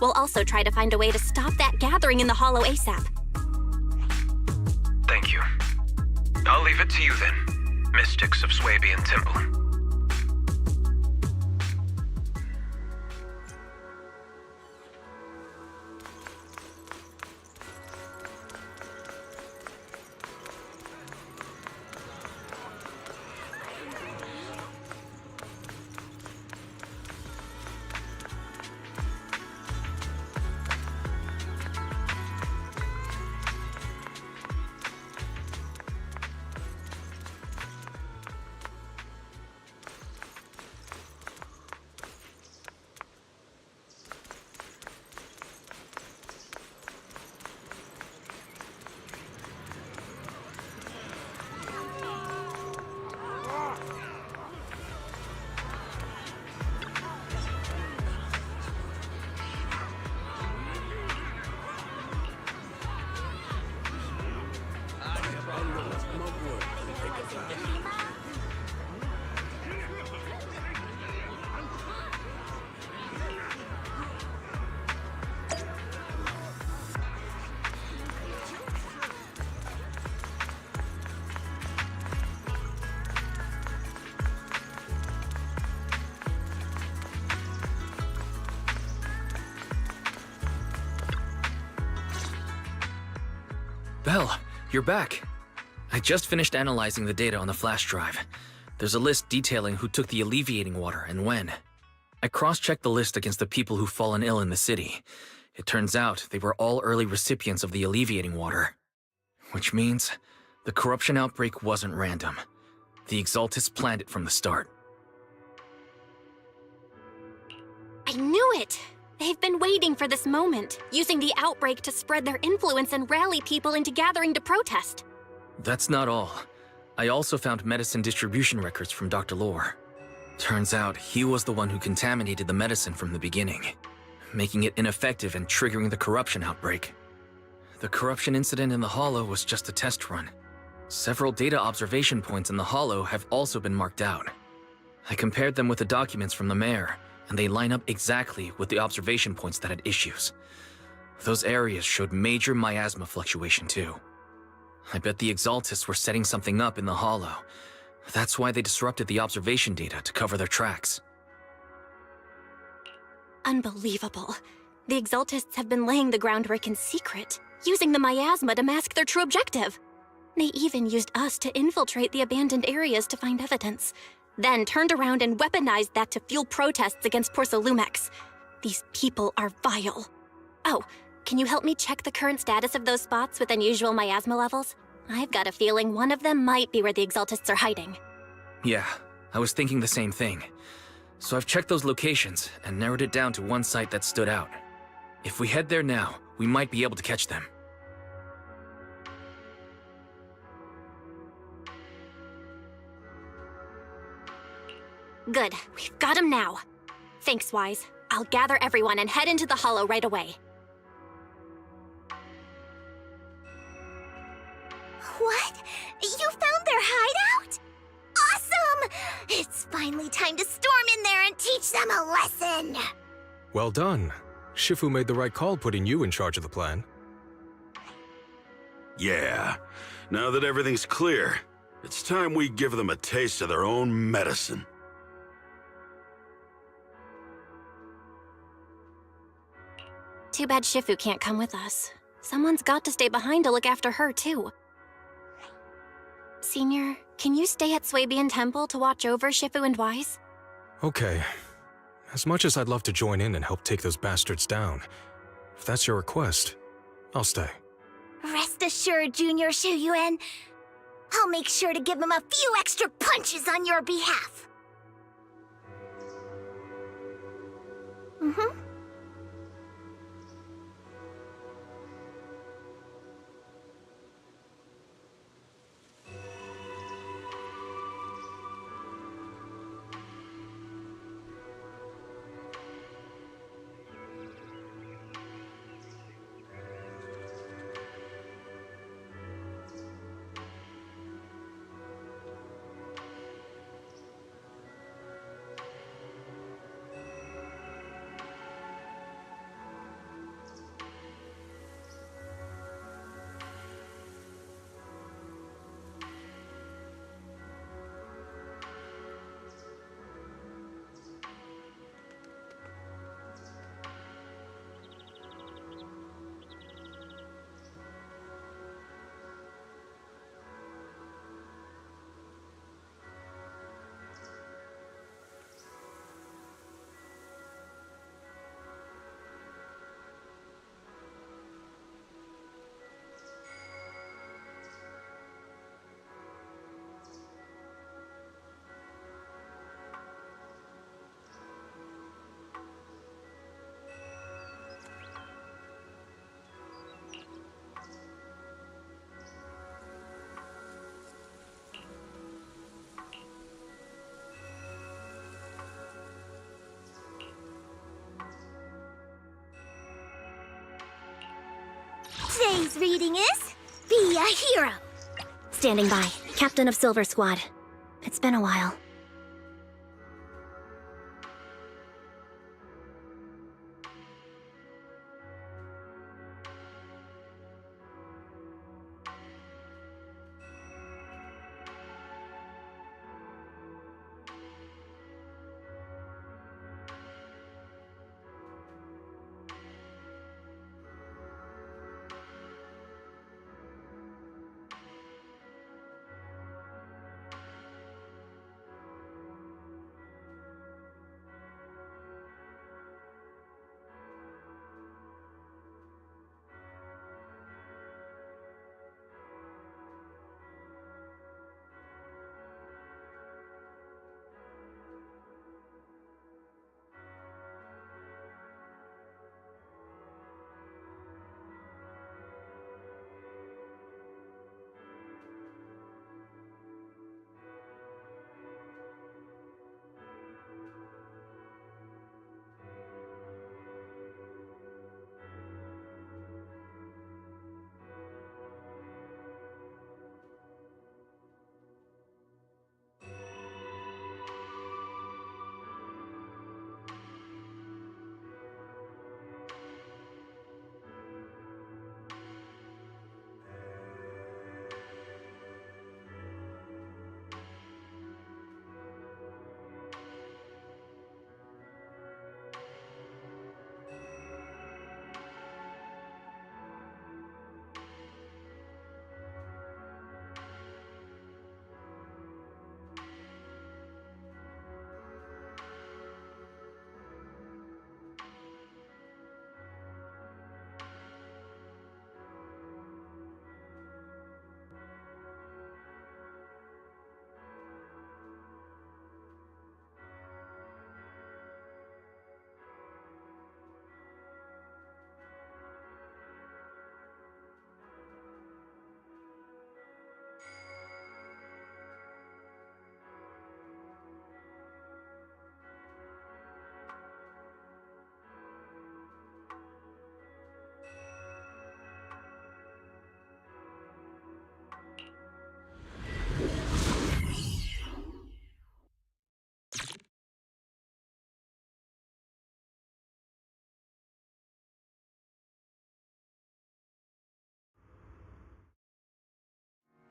Speaker 2: We'll also try to find a way to stop that gathering in the Hollow ASAP.
Speaker 16: Thank you. I'll leave it to you then, mystics of Swabian Temple.
Speaker 1: Belle, you're back. I just finished analyzing the data on the flash drive. There's a list detailing who took the alleviating water and when. I cross-checked the list against the people who've fallen ill in the city. It turns out they were all early recipients of the alleviating water. Which means the corruption outbreak wasn't random. The Exaltists planned it from the start.
Speaker 2: I knew it! They've been waiting for this moment, using the outbreak to spread their influence and rally people into gathering to protest.
Speaker 1: That's not all. I also found medicine distribution records from Dr. Lore. Turns out he was the one who contaminated the medicine from the beginning, making it ineffective and triggering the corruption outbreak. The corruption incident in the Hollow was just a test run. Several data observation points in the Hollow have also been marked out. I compared them with the documents from the mayor, and they line up exactly with the observation points that had issues. Those areas showed major miasma fluctuation too. I bet the Exaltists were setting something up in the Hollow. That's why they disrupted the observation data to cover their tracks.
Speaker 2: Unbelievable. The Exaltists have been laying the groundwork in secret, using the miasma to mask their true objective. They even used us to infiltrate the abandoned areas to find evidence, then turned around and weaponized that to fuel protests against Porcelumex. These people are vile. Oh, can you help me check the current status of those spots with unusual miasma levels? I've got a feeling one of them might be where the Exaltists are hiding.
Speaker 1: Yeah, I was thinking the same thing. So I've checked those locations and narrowed it down to one site that stood out. If we head there now, we might be able to catch them.
Speaker 2: Good, we've got him now. Thanks, Wise. I'll gather everyone and head into the Hollow right away.
Speaker 3: What? You found their hideout? Awesome! It's finally time to storm in there and teach them a lesson!
Speaker 13: Well done. Shifu made the right call putting you in charge of the plan.
Speaker 8: Yeah. Now that everything's clear, it's time we give them a taste of their own medicine.
Speaker 2: Too bad Shifu can't come with us. Someone's got to stay behind to look after her, too. Senior, can you stay at Swabian Temple to watch over Shifu and Wise?
Speaker 13: Okay. As much as I'd love to join in and help take those bastards down, if that's your request, I'll stay.
Speaker 3: Rest assured, Junior Shuyuan. I'll make sure to give him a few extra punches on your behalf. Mm-hmm. Today's reading is Be a Hero. Standing by, Captain of Silver Squad. It's been a while.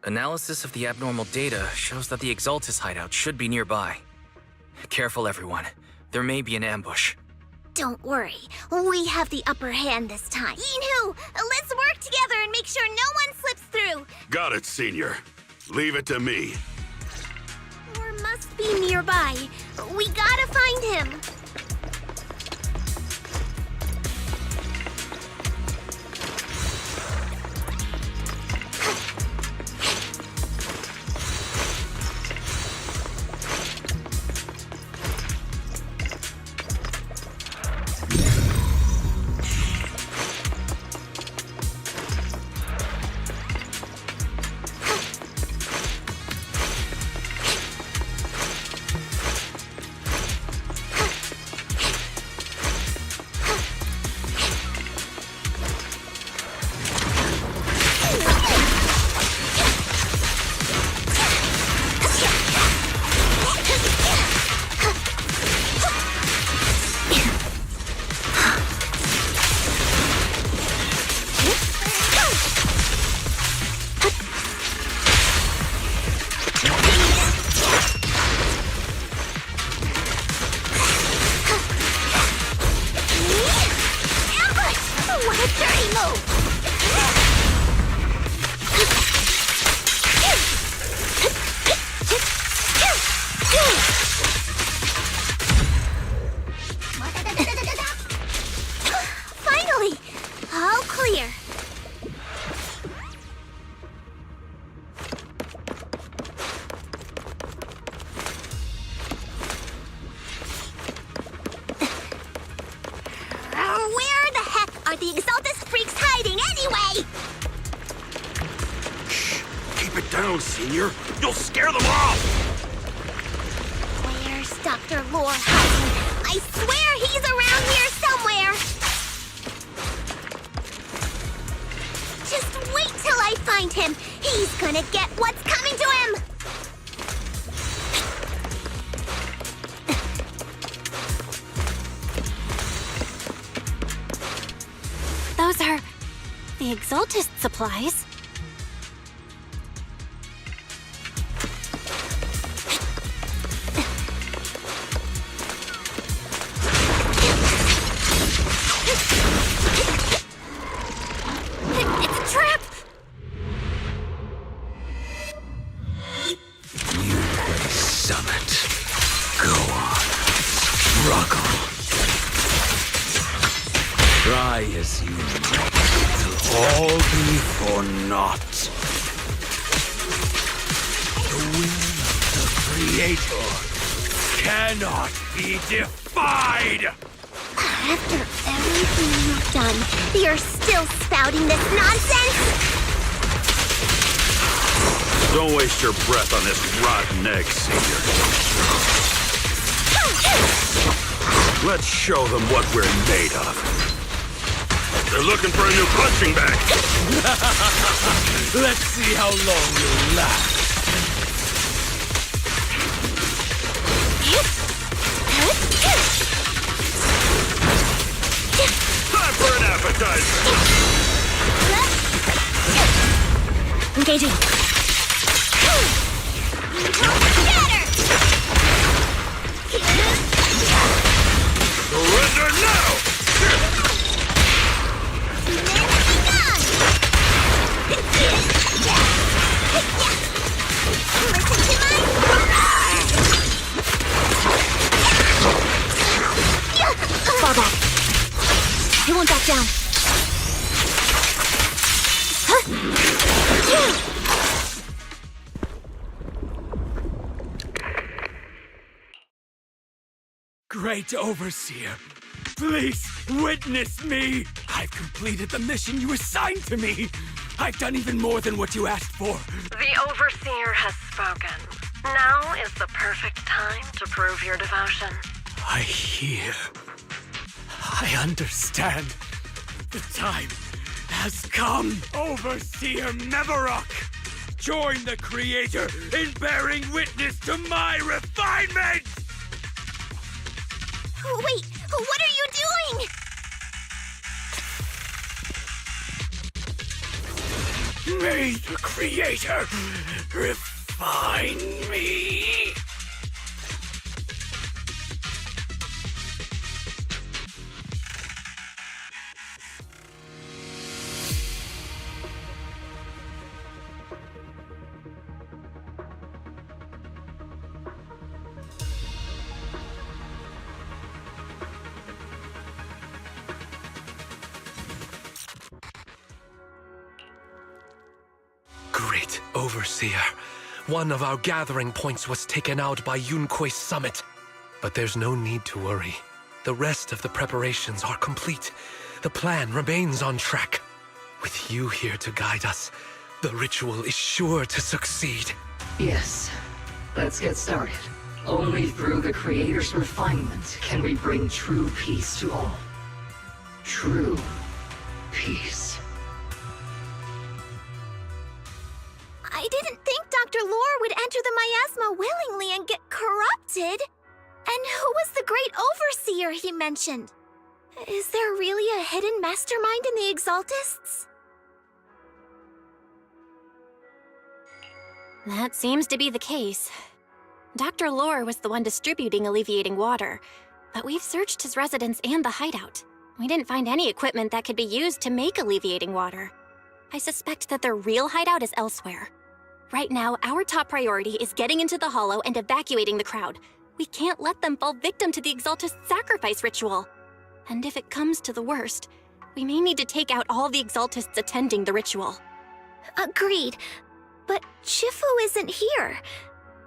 Speaker 1: Analysis of the abnormal data shows that the Exaltus hideout should be nearby. Careful, everyone. There may be an ambush.
Speaker 3: Don't worry, we have the upper hand this time. Yinhu, let's work together and make sure no one slips through.
Speaker 8: Got it, Senior. Leave it to me.
Speaker 3: Or must be nearby. We gotta find him. Finally! All clear. Where the heck are the Exaltus freaks hiding anyway?
Speaker 8: Shh! Keep it down, Senior. You'll scare them off!
Speaker 3: Where's Dr. Lore hiding? I swear he's around here somewhere! Just wait till I find him! He's gonna get what's coming to him!
Speaker 2: Those are the Exaltus supplies. It's a trap!
Speaker 17: Summit. Go on. Struggle. Try as you might. It'll all be for naught.
Speaker 9: The will of the Creator cannot be defied!
Speaker 3: After everything you've done, you're still spouting this nonsense?
Speaker 8: Don't waste your breath on this rotten egg, Senior. Let's show them what we're made of. They're looking for a new punching bag.
Speaker 9: Let's see how long you'll last.
Speaker 8: Time for an appetizer.
Speaker 3: Engaging.
Speaker 8: Surrender now!
Speaker 3: Fall back. He won't back down.
Speaker 9: Great Overseer, please witness me! I've completed the mission you assigned to me! I've done even more than what you asked for!
Speaker 4: The Overseer has spoken. Now is the perfect time to prove your devotion.
Speaker 9: I hear. I understand. The time has come. Overseer Mevarok, join the Creator in bearing witness to my refinement!
Speaker 3: Wait, what are you doing?
Speaker 9: May the Creator refine me.
Speaker 5: Great Overseer. One of our gathering points was taken out by Yunque's summit. But there's no need to worry. The rest of the preparations are complete. The plan remains on track. With you here to guide us, the ritual is sure to succeed.
Speaker 6: Yes. Let's get started. Only through the Creator's refinement can we bring true peace to all. True peace.
Speaker 3: I didn't think Dr. Lore would enter the miasma willingly and get corrupted. And who was the great overseer he mentioned? Is there really a hidden mastermind in the Exaltists?
Speaker 2: That seems to be the case. Dr. Lore was the one distributing alleviating water, but we've searched his residence and the hideout. We didn't find any equipment that could be used to make alleviating water. I suspect that their real hideout is elsewhere. Right now, our top priority is getting into the Hollow and evacuating the crowd. We can't let them fall victim to the Exaltist sacrifice ritual. And if it comes to the worst, we may need to take out all the Exaltists attending the ritual.
Speaker 3: Agreed. But Shifu isn't here.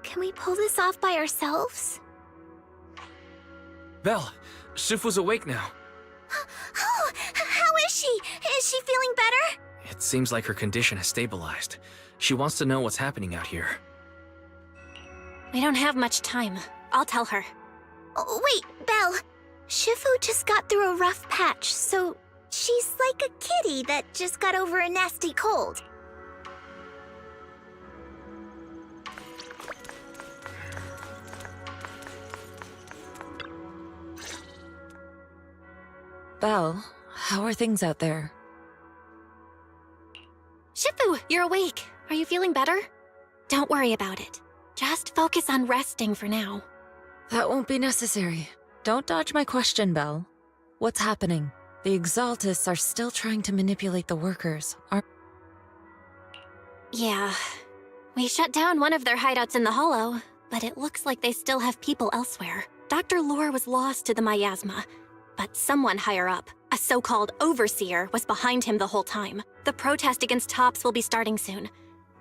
Speaker 3: Can we pull this off by ourselves?
Speaker 1: Belle, Shifu's awake now.
Speaker 3: Oh, how is she? Is she feeling better?
Speaker 1: It seems like her condition has stabilized. She wants to know what's happening out here.
Speaker 2: We don't have much time. I'll tell her.
Speaker 3: Oh, wait, Belle. Shifu just got through a rough patch, so she's like a kitty that just got over a nasty cold.
Speaker 19: Belle, how are things out there?
Speaker 2: Shifu, you're awake. Are you feeling better? Don't worry about it. Just focus on resting for now.
Speaker 19: That won't be necessary. Don't dodge my question, Belle. What's happening? The Exaltists are still trying to manipulate the workers, aren't...
Speaker 2: Yeah. We shut down one of their hideouts in the Hollow, but it looks like they still have people elsewhere. Dr. Lore was lost to the miasma, but someone higher up, a so-called overseer, was behind him the whole time. The protest against Tops will be starting soon.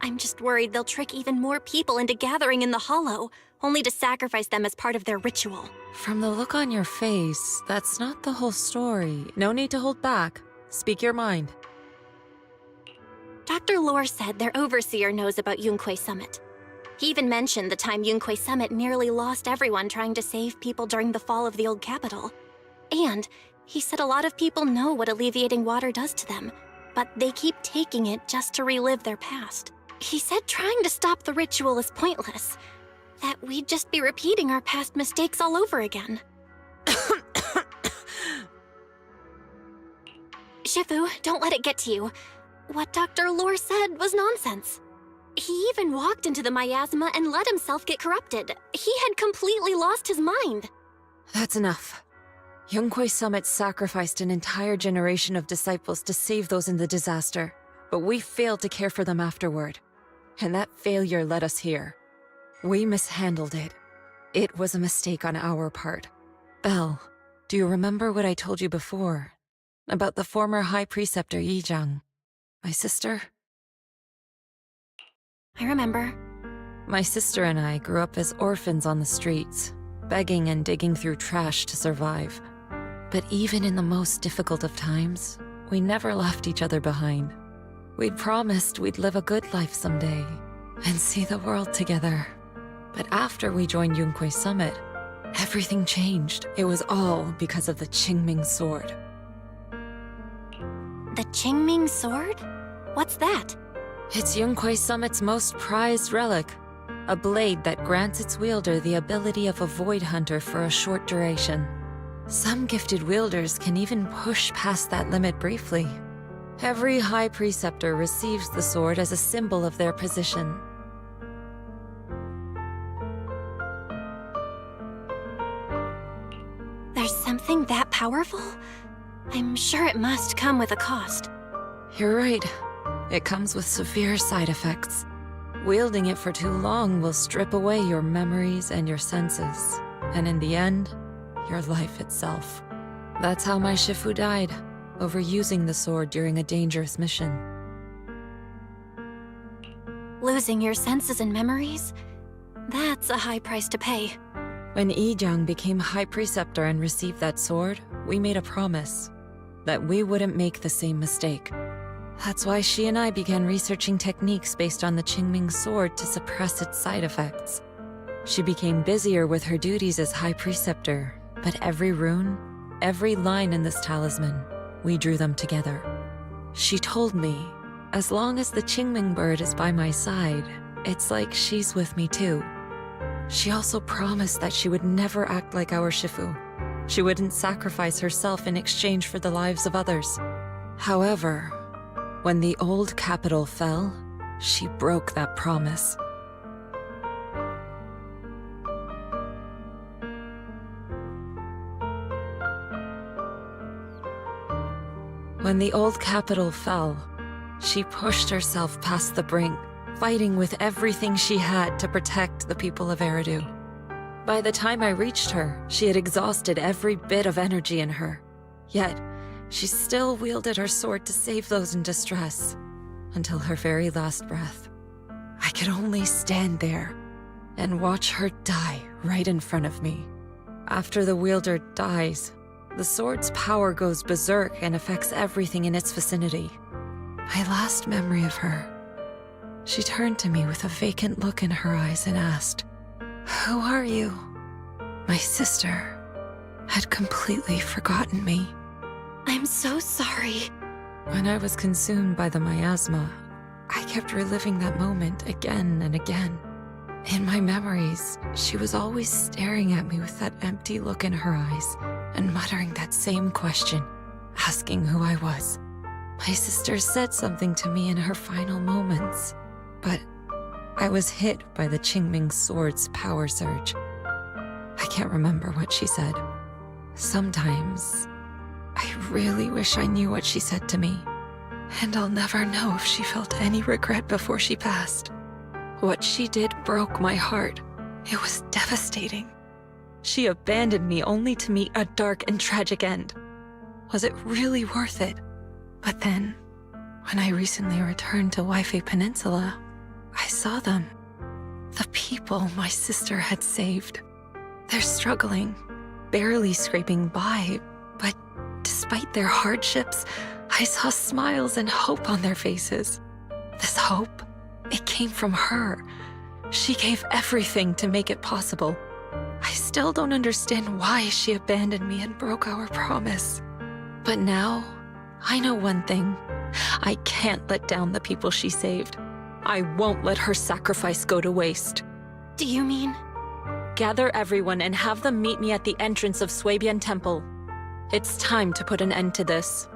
Speaker 2: I'm just worried they'll trick even more people into gathering in the Hollow, only to sacrifice them as part of their ritual.
Speaker 19: From the look on your face, that's not the whole story. No need to hold back. Speak your mind.
Speaker 2: Dr. Lore said their overseer knows about Yunque Summit. He even mentioned the time Yunque Summit nearly lost everyone trying to save people during the fall of the old capital. And he said a lot of people know what alleviating water does to them, but they keep taking it just to relive their past. He said trying to stop the ritual is pointless, that we'd just be repeating our past mistakes all over again. Shifu, don't let it get to you. What Dr. Lore said was nonsense. He even walked into the miasma and let himself get corrupted. He had completely lost his mind.
Speaker 19: That's enough. Yunque Summit sacrificed an entire generation of disciples to save those in the disaster, but we failed to care for them afterward. And that failure led us here. We mishandled it. It was a mistake on our part. Belle, do you remember what I told you before? About the former High Preceptor Yizhang? My sister?
Speaker 2: I remember.
Speaker 19: My sister and I grew up as orphans on the streets, begging and digging through trash to survive. But even in the most difficult of times, we never left each other behind. We'd promised we'd live a good life someday and see the world together. But after we joined Yunque Summit, everything changed. It was all because of the Qingming Sword.
Speaker 2: The Qingming Sword? What's that?
Speaker 19: It's Yunque Summit's most prized relic, a blade that grants its wielder the ability of a void hunter for a short duration. Some gifted wielders can even push past that limit briefly. Every High Preceptor receives the sword as a symbol of their position.
Speaker 2: There's something that powerful? I'm sure it must come with a cost.
Speaker 19: You're right. It comes with severe side effects. Wielding it for too long will strip away your memories and your senses, and in the end, your life itself. That's how my Shifu died, overusing the sword during a dangerous mission.
Speaker 2: Losing your senses and memories? That's a high price to pay.
Speaker 19: When Yijang became High Preceptor and received that sword, we made a promise that we wouldn't make the same mistake. That's why she and I began researching techniques based on the Qingming sword to suppress its side effects. She became busier with her duties as High Preceptor, but every rune, every line in this talisman, we drew them together. She told me, as long as the Qingming bird is by my side, it's like she's with me too. She also promised that she would never act like our Shifu. She wouldn't sacrifice herself in exchange for the lives of others. However, when the old capital fell, she broke that promise. When the old capital fell, she pushed herself past the brink, fighting with everything she had to protect the people of Eridu. By the time I reached her, she had exhausted every bit of energy in her. Yet, she still wielded her sword to save those in distress, until her very last breath. I could only stand there and watch her die right in front of me. After the wielder dies, the sword's power goes berserk and affects everything in its vicinity. My last memory of her, she turned to me with a vacant look in her eyes and asked, "Who are you?" My sister had completely forgotten me.
Speaker 2: I'm so sorry.
Speaker 19: When I was consumed by the miasma, I kept reliving that moment again and again. In my memories, she was always staring at me with that empty look in her eyes and muttering that same question, asking who I was. My sister said something to me in her final moments, but I was hit by the Qingming sword's power surge. I can't remember what she said. Sometimes, I really wish I knew what she said to me, and I'll never know if she felt any regret before she passed. What she did broke my heart. It was devastating. She abandoned me only to meet a dark and tragic end. Was it really worth it? But then, when I recently returned to Waifei Peninsula, I saw them. The people my sister had saved. They're struggling, barely scraping by, but despite their hardships, I saw smiles and hope on their faces. This hope, it came from her. She gave everything to make it possible. I still don't understand why she abandoned me and broke our promise. But now, I know one thing. I can't let down the people she saved. I won't let her sacrifice go to waste.
Speaker 2: Do you mean?
Speaker 19: Gather everyone and have them meet me at the entrance of Suibian Temple. It's time to put an end to this.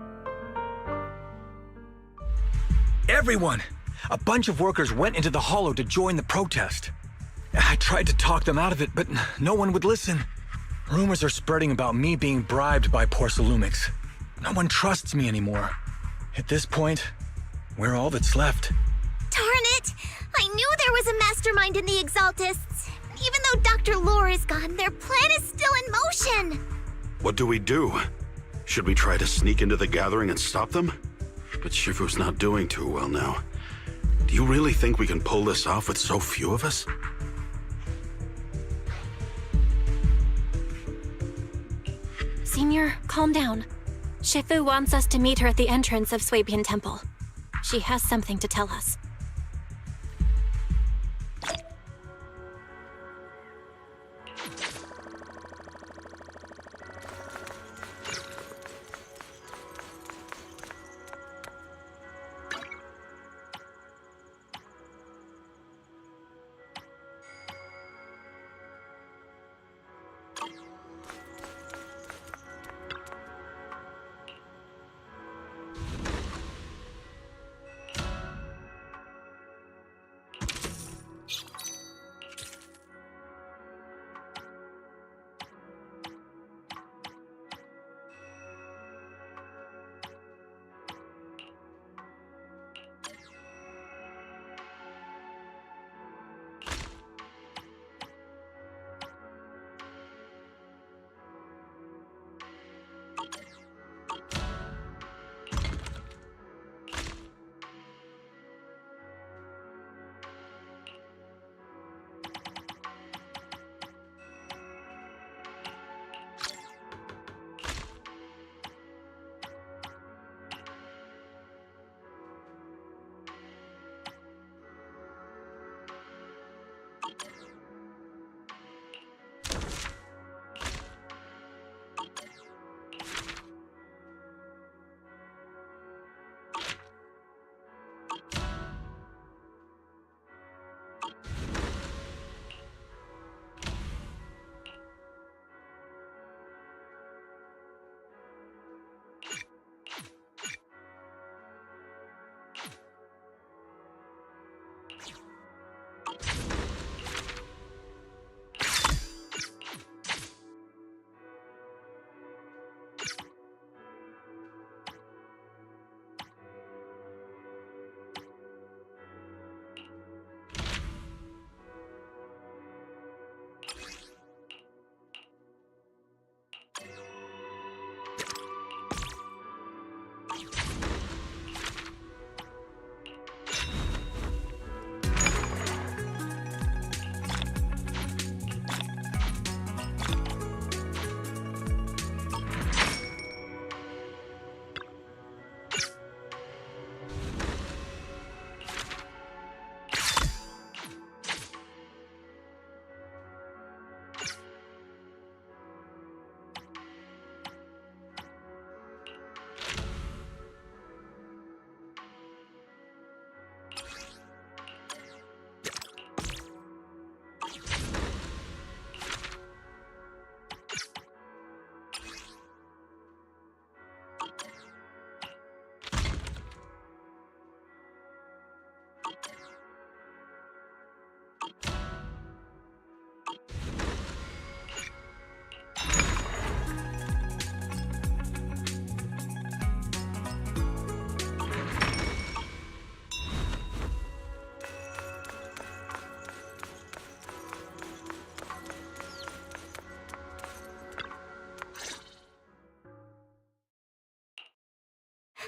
Speaker 20: Everyone! A bunch of workers went into the hollow to join the protest. I tried to talk them out of it, but no one would listen. Rumors are spreading about me being bribed by Porcelumix. No one trusts me anymore. At this point, we're all that's left.
Speaker 3: Darn it! I knew there was a mastermind in the Exaltists. Even though Dr. Lore is gone, their plan is still in motion.
Speaker 8: What do we do? Should we try to sneak into the gathering and stop them? But Shifu's not doing too well now. Do you really think we can pull this off with so few of us?
Speaker 2: Senior, calm down. Shifu wants us to meet her at the entrance of Suibian Temple. She has something to tell us.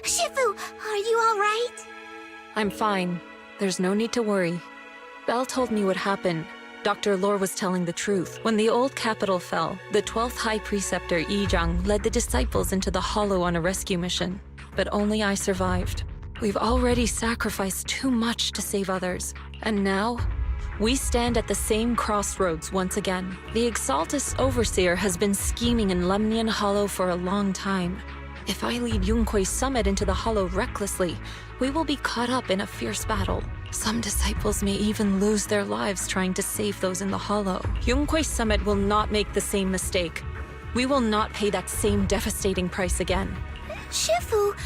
Speaker 3: Shifu, are you alright?
Speaker 19: I'm fine. There's no need to worry. Belle told me what happened. Dr. Lore was telling the truth. When the old capital fell, the 12th High Preceptor Yi Zhang led the disciples into the Hollow on a rescue mission. But only I survived. We've already sacrificed too much to save others. And now, we stand at the same crossroads once again. The Exaltus Overseer has been scheming in Lemnian Hollow for a long time. If I lead Yunque's summit into the Hollow recklessly, we will be caught up in a fierce battle. Some disciples may even lose their lives trying to save those in the Hollow. Yunque's summit will not make the same mistake. We will not pay that same devastating price again.
Speaker 3: Shifu,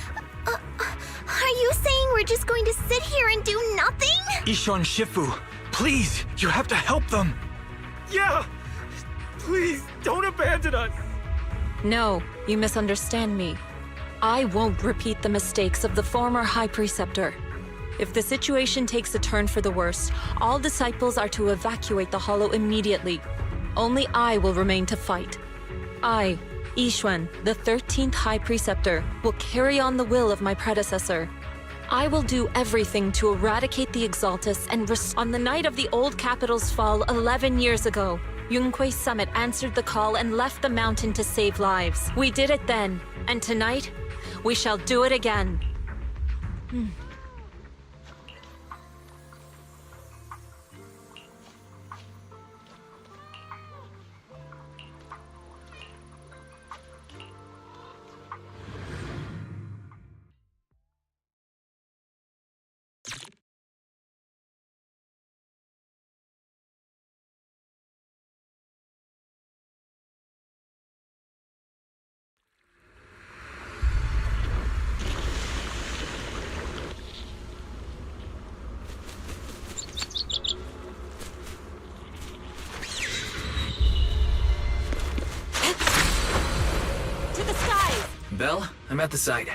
Speaker 3: are you saying we're just going to sit here and do nothing?
Speaker 20: Isho and Shifu, please, you have to help them.
Speaker 9: Yeah! Please, don't abandon us!
Speaker 19: No, you misunderstand me. I won't repeat the mistakes of the former High Preceptor. If the situation takes a turn for the worst, all disciples are to evacuate the Hollow immediately. Only I will remain to fight. I, Yixuan, the 13th High Preceptor, will carry on the will of my predecessor. I will do everything to eradicate the Exaltus and on the night of the old capital's fall 11 years ago, Yunque's summit answered the call and left the mountain to save lives. We did it then, and tonight, we shall do it again.
Speaker 1: Belle, I'm at the site,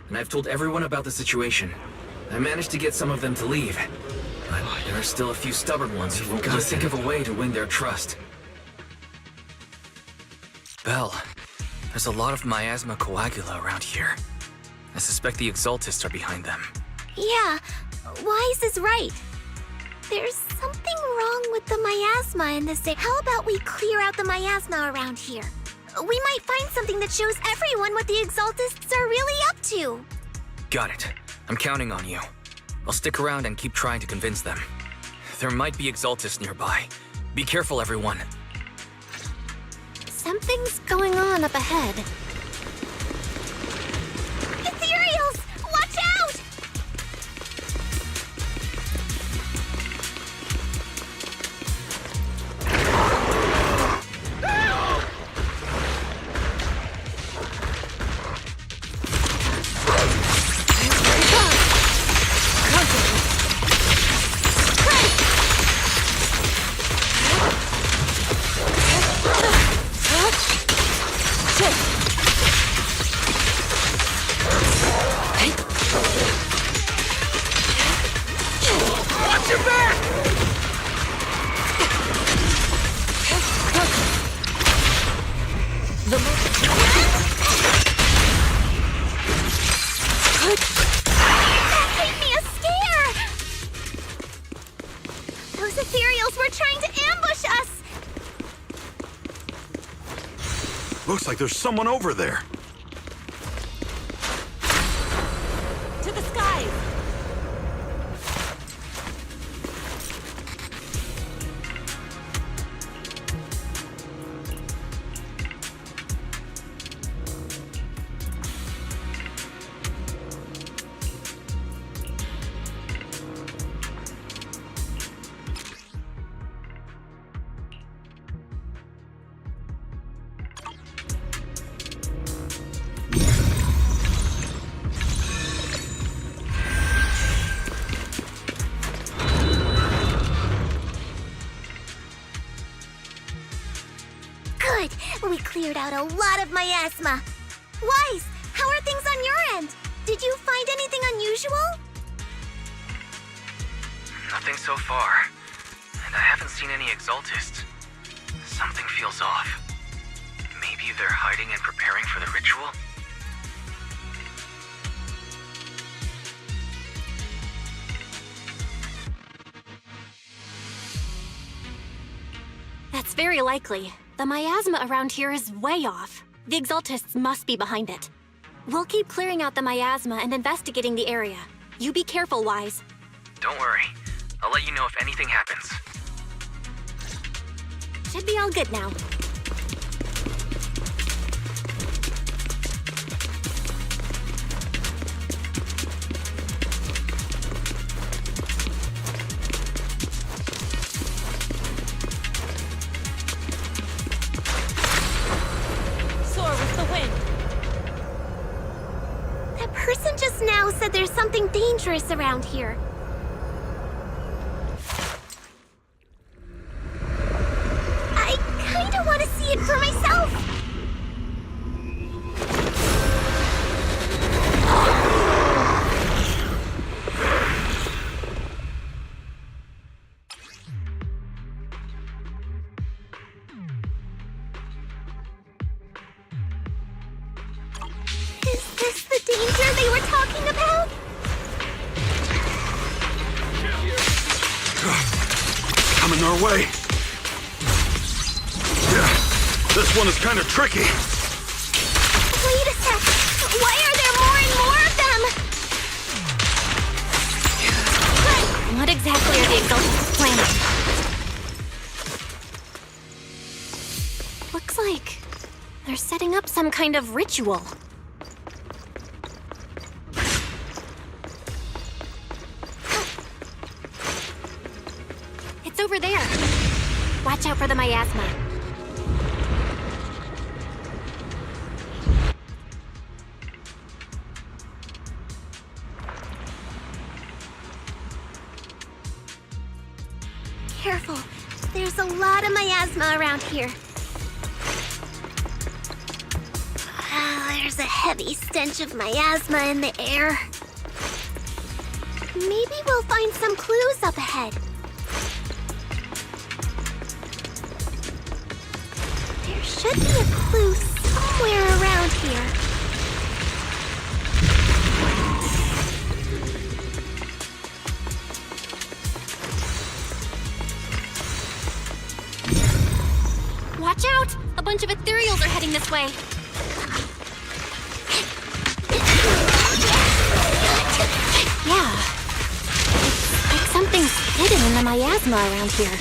Speaker 1: and I've told everyone about the situation. I managed to get some of them to leave, but there are still a few stubborn ones who won't think of a way to win their trust. Belle, there's a lot of miasma coagula around here. I suspect the Exaltists are behind them.
Speaker 3: Yeah, Wise is right. There's something wrong with the miasma in this. How about we clear out the miasma around here? We might find something that shows everyone what the Exaltists are really up to.
Speaker 1: Got it. I'm counting on you. I'll stick around and keep trying to convince them. There might be Exaltists nearby. Be careful, everyone.
Speaker 2: Something's going on up ahead.
Speaker 3: Ethereals! Watch out!
Speaker 8: Looks like there's someone over there.
Speaker 18: To the skies!
Speaker 3: We cleared out a lot of miasma. Wise, how are things on your end? Did you find anything unusual?
Speaker 1: Nothing so far. And I haven't seen any Exaltists. Something feels off. Maybe they're hiding and preparing for the ritual?
Speaker 2: That's very likely. The miasma around here is way off. The Exaltists must be behind it. We'll keep clearing out the miasma and investigating the area. You be careful, Wise.
Speaker 1: Don't worry. I'll let you know if anything happens.
Speaker 2: Should be all good now.
Speaker 14: Soar with the wind.
Speaker 3: That person just now said there's something dangerous around here. I kinda want to see it for myself. Is this the danger they were talking about?
Speaker 8: Coming our way. Yeah, this one is kind of tricky.
Speaker 3: Wait a sec. Why are there more and more of them?
Speaker 2: What exactly are the Exaltists planning? Looks like they're setting up some kind of ritual. It's over there. Watch out for the miasma.
Speaker 3: Careful. There's a lot of miasma around here. There's a heavy stench of miasma in the air. Maybe we'll find some clues up ahead. There should be a clue somewhere around here.
Speaker 2: Watch out! A bunch of ethereals are heading this way. Yeah. It's like something's hidden in the miasma around here.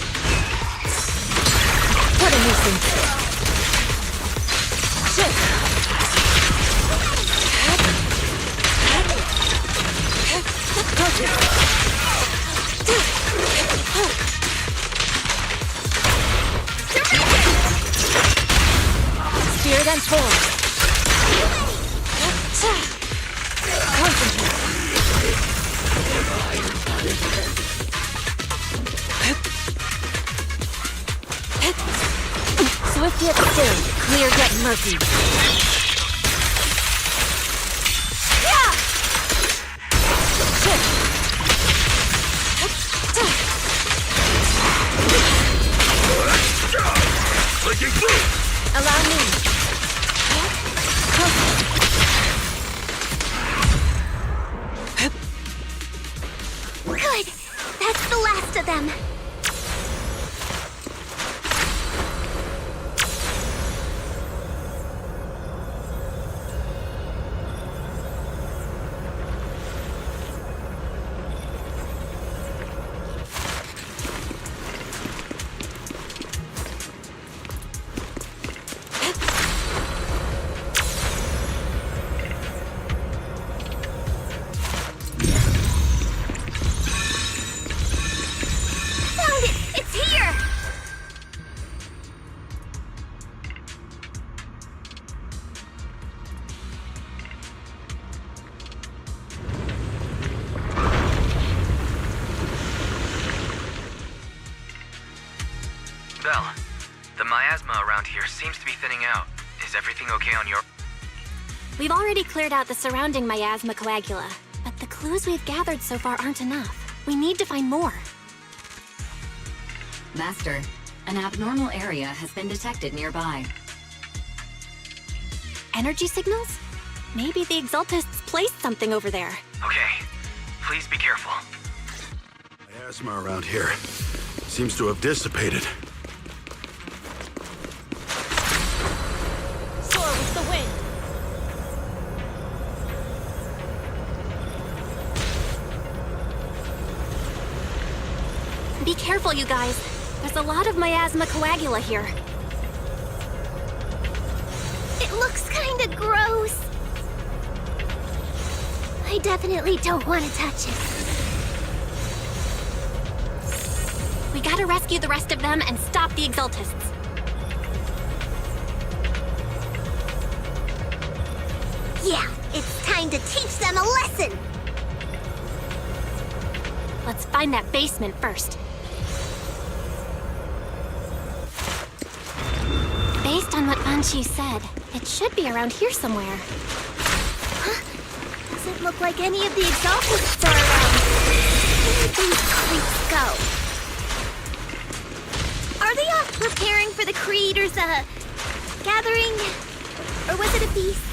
Speaker 2: What a nuisance. Spirit and form. Concentrate. Swift yet still, clear yet murky. Yeah!
Speaker 8: Clicking through!
Speaker 2: Allow me.
Speaker 3: Good. That's the last of them. Found it! It's here!
Speaker 1: Belle, the miasma around here seems to be thinning out. Is everything okay on your...
Speaker 2: We've already cleared out the surrounding miasma coagula, but the clues we've gathered so far aren't enough. We need to find more.
Speaker 7: Master, an abnormal area has been detected nearby.
Speaker 2: Energy signals? Maybe the Exaltists placed something over there.
Speaker 1: Okay, please be careful.
Speaker 8: Miasma around here seems to have dissipated.
Speaker 2: Be careful, you guys. There's a lot of miasma coagula here.
Speaker 3: It looks kinda gross. I definitely don't want to touch it.
Speaker 2: We gotta rescue the rest of them and stop the Exaltists.
Speaker 3: Yeah, it's time to teach them a lesson.
Speaker 2: Let's find that basement first. Based on what Banshee said, it should be around here somewhere.
Speaker 3: Huh? Doesn't look like any of the Exaltists are around. Where did these creeps go? Are they off preparing for the Creator's, gathering? Or was it a feast?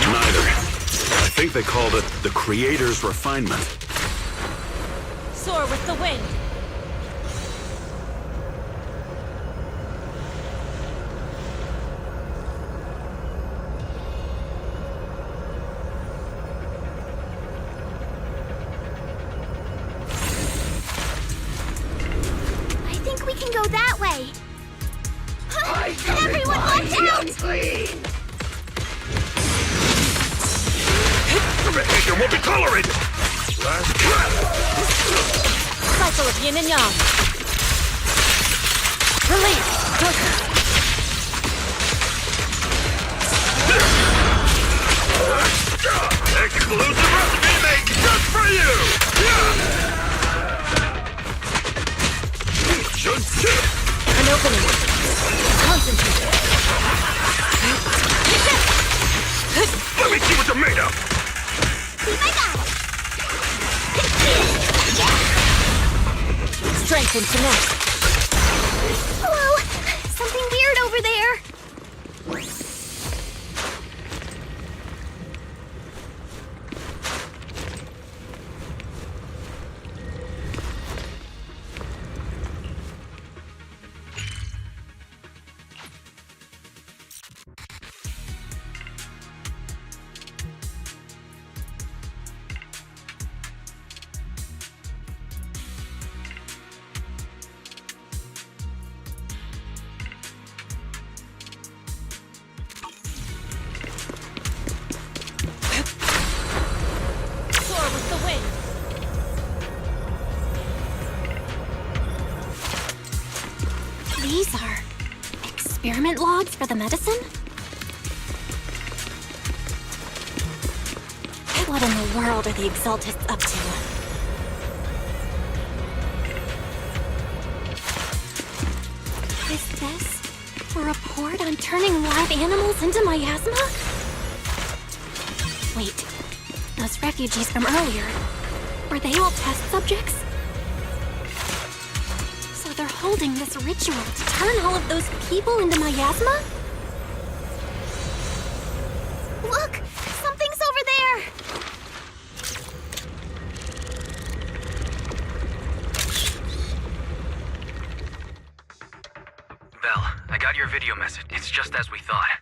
Speaker 8: Neither. I think they called it the Creator's Refinement.
Speaker 14: Soar with the wind.
Speaker 3: I think we can go that way. Everyone watch out!
Speaker 8: Behavior will be tolerated!
Speaker 14: Cycle of yin and yang. Release.
Speaker 8: Exclusive recipe made just for you!
Speaker 14: An opening. Concentrate.
Speaker 8: Let me see what you're made of!
Speaker 14: Strength and finesse.
Speaker 3: Hello! Something weird over there!
Speaker 2: These are experiment logs for the medicine? What in the world are the Exaltists up to? Is this a report on turning live animals into miasma? Wait, those refugees from earlier, were they all test subjects? So they're holding this ritual to turn all of those people into miasma?
Speaker 3: Look! Something's over there!
Speaker 1: Belle, I got your video message. It's just as we thought.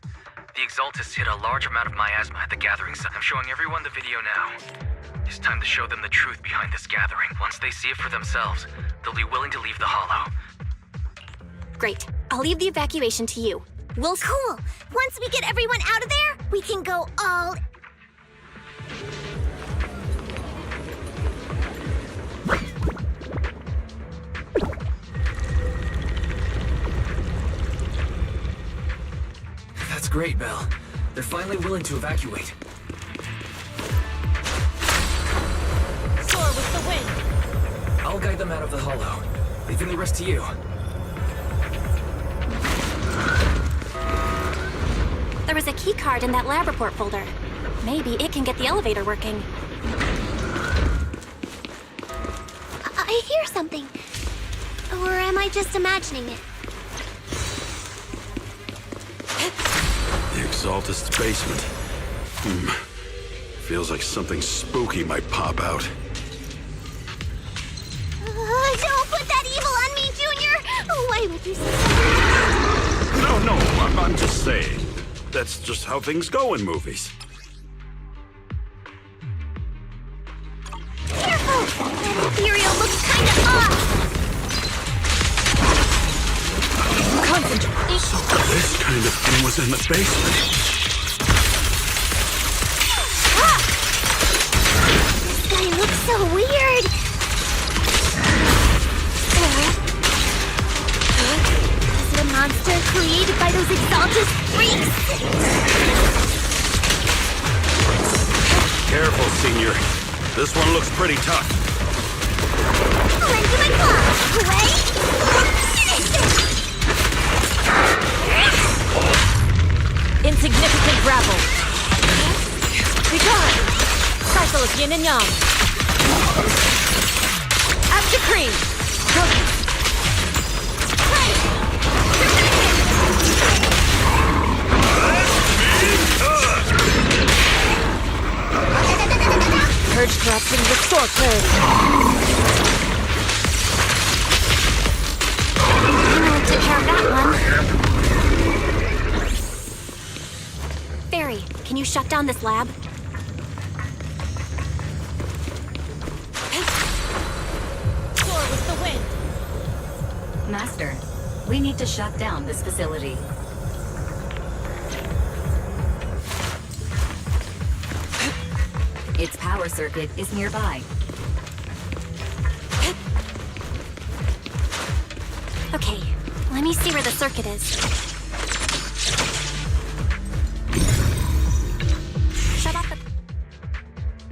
Speaker 1: The Exaltists hit a large amount of miasma at the gathering site. I'm showing everyone the video now. It's time to show them the truth behind this gathering. Once they see it for themselves, they'll be willing to leave the Hollow.
Speaker 2: Great. I'll leave the evacuation to you. We'll...
Speaker 3: Cool! Once we get everyone out of there, we can go all...
Speaker 1: That's great, Belle. They're finally willing to evacuate.
Speaker 14: Soar with the wind.
Speaker 1: I'll guide them out of the Hollow, leaving the rest to you.
Speaker 2: There was a key card in that lab report folder. Maybe it can get the elevator working.
Speaker 3: I hear something. Or am I just imagining it?
Speaker 8: The Exaltist's basement. Feels like something spooky might pop out.
Speaker 3: Don't put that evil on me, Junior! Why would you say that?
Speaker 8: No, I'm just saying. That's just how things go in movies.
Speaker 3: kinda off!
Speaker 19: Concentrate.
Speaker 8: This kind of thing was in the basement.
Speaker 3: This guy looks so weird! Is it a monster created by those Exaltus freaks?
Speaker 8: Careful, Senior. This one looks pretty tough.
Speaker 3: Lend him a claw! Wait!
Speaker 19: Insignificant grapple. Begone! Cycle of yin and yang. After cream. Purge corruption, restore clarity.
Speaker 2: Took care of that one. Fairy, can you shut down this lab?
Speaker 19: Soar with the wind.
Speaker 7: Master, we need to shut down this facility. Its power circuit is nearby.
Speaker 2: Okay, let me see where the circuit is. Shut off the...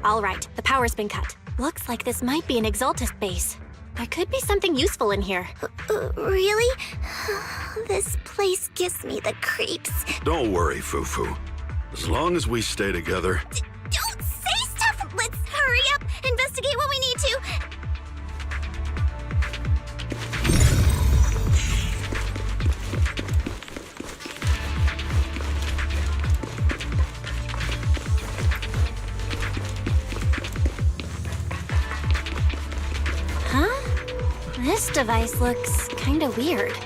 Speaker 2: All right, the power's been cut. Looks like this might be an Exaltus base. There could be something useful in here.
Speaker 3: Really? This place gives me the creeps.
Speaker 8: Don't worry, Fufu. As long as we stay together.
Speaker 3: Don't say stuff! Let's hurry up! Investigate what we need to!
Speaker 2: Huh? This device looks kinda weird.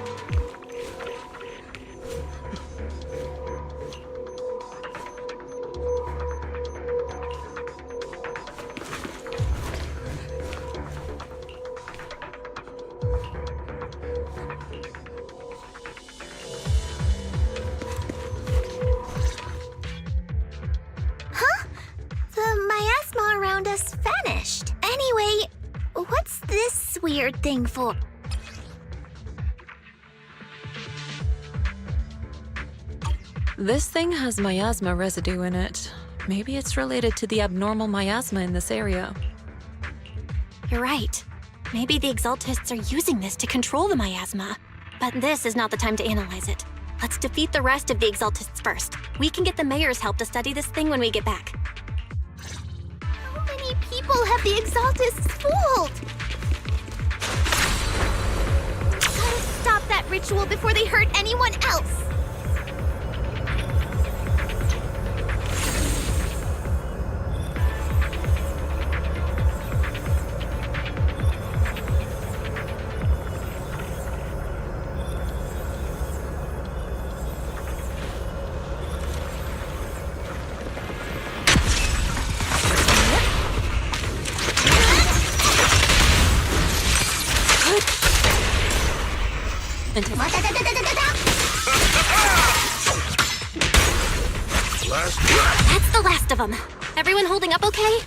Speaker 3: Huh? The miasma around us vanished. Anyway, what's this weird thing for?
Speaker 19: This thing has miasma residue in it. Maybe it's related to the abnormal miasma in this area.
Speaker 2: You're right. Maybe the Exaltists are using this to control the miasma. But this is not the time to analyze it. Let's defeat the rest of the Exaltists first. We can get the mayor's help to study this thing when we get back.
Speaker 3: How many people have the Exaltists fooled? Gotta stop that ritual before they hurt anyone else!
Speaker 2: That's the last of them. Everyone holding up okay?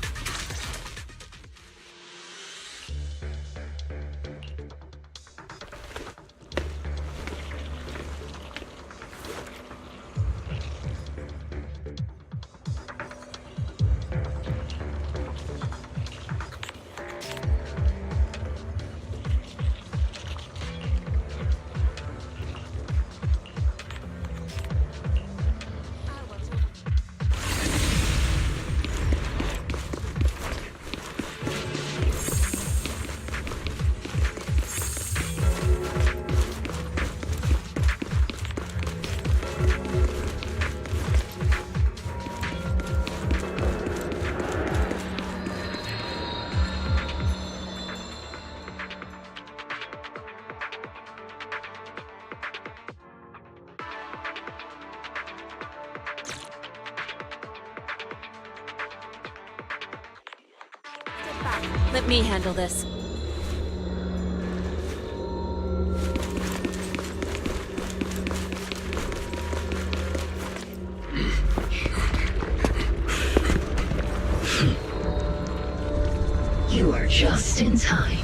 Speaker 19: Let me handle this.
Speaker 6: here just in time.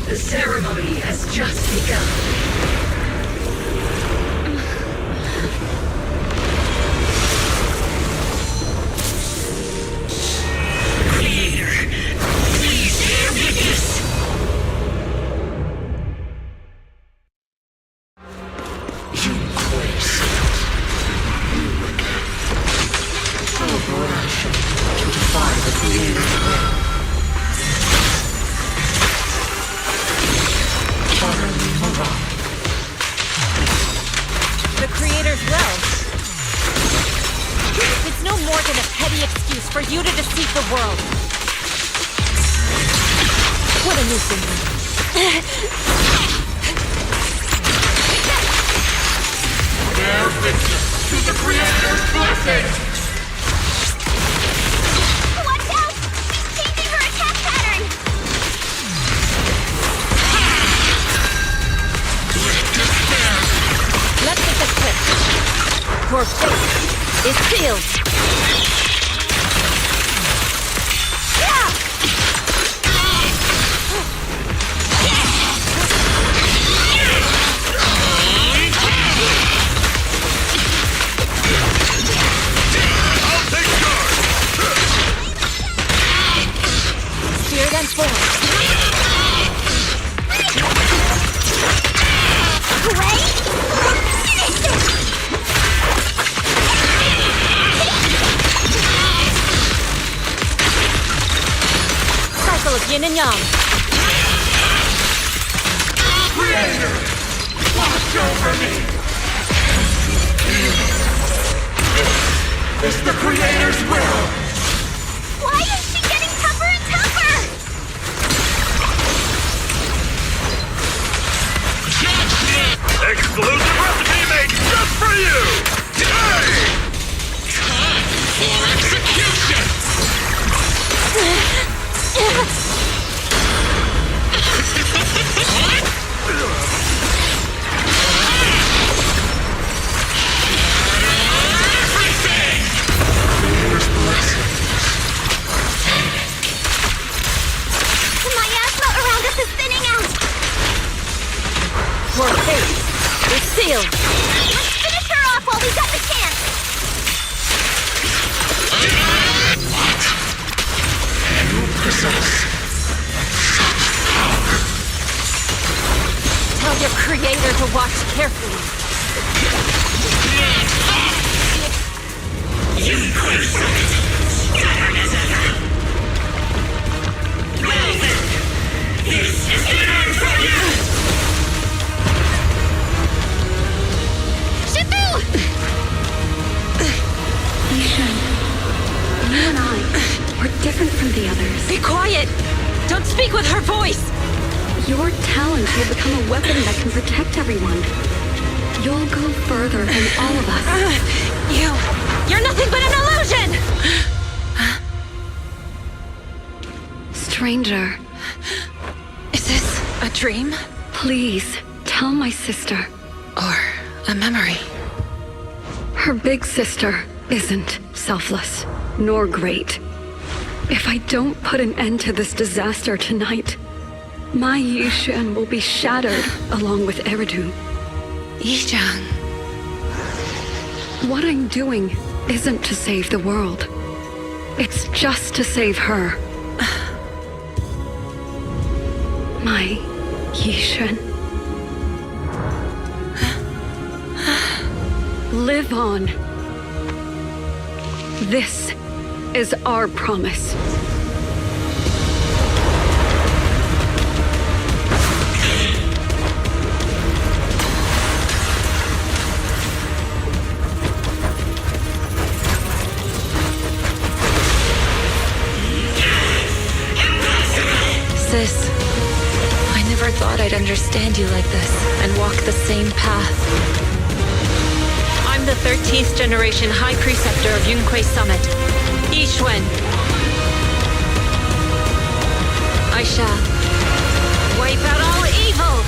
Speaker 6: The ceremony has just begun.
Speaker 14: The Creator's will. It's no more than a petty excuse for you to deceive the world. What a nuisance.
Speaker 12: Bear witness to the Creator's blessing!
Speaker 3: Watch out! She's changing her attack pattern!
Speaker 14: Let's get this quick. Your fate is sealed. Spirit and force. Cycle of yin and yang.
Speaker 12: Creator! Watch over me! It's the Creator's will!
Speaker 3: Why is she getting tougher and tougher?
Speaker 8: Exclusive recipe made just for you! Hey!
Speaker 12: Time for execution!
Speaker 3: The miasma around us is thinning out.
Speaker 14: Your fate is sealed.
Speaker 3: Let's finish her off while we got the chance.
Speaker 12: You possess
Speaker 14: Tell your Creator to watch carefully.
Speaker 12: stubborn as ever. Well then, this is the time for you!
Speaker 3: Shifu!
Speaker 15: Ishan, you and I, we're different from the others.
Speaker 14: Be quiet! Don't speak with her voice!
Speaker 15: Your talent will become a weapon that can protect everyone. You'll go further than all of us.
Speaker 14: You're nothing but an illusion!
Speaker 15: Stranger.
Speaker 4: Is this a dream?
Speaker 15: Please, tell my sister.
Speaker 4: Or a memory?
Speaker 15: Her big sister isn't selfless, nor great. If I don't put an end to this disaster tonight, my Yishan will be shattered along with Eridu.
Speaker 4: Yishan.
Speaker 15: What I'm doing isn't to save the world. It's just to save her. My Yishan. Live on. This is our promise.
Speaker 4: Sis, I never thought I'd understand you like this and walk the same path.
Speaker 19: I'm the 13th generation High Preceptor of Yunquei Summit, Yixuan. I shall wipe out all evil!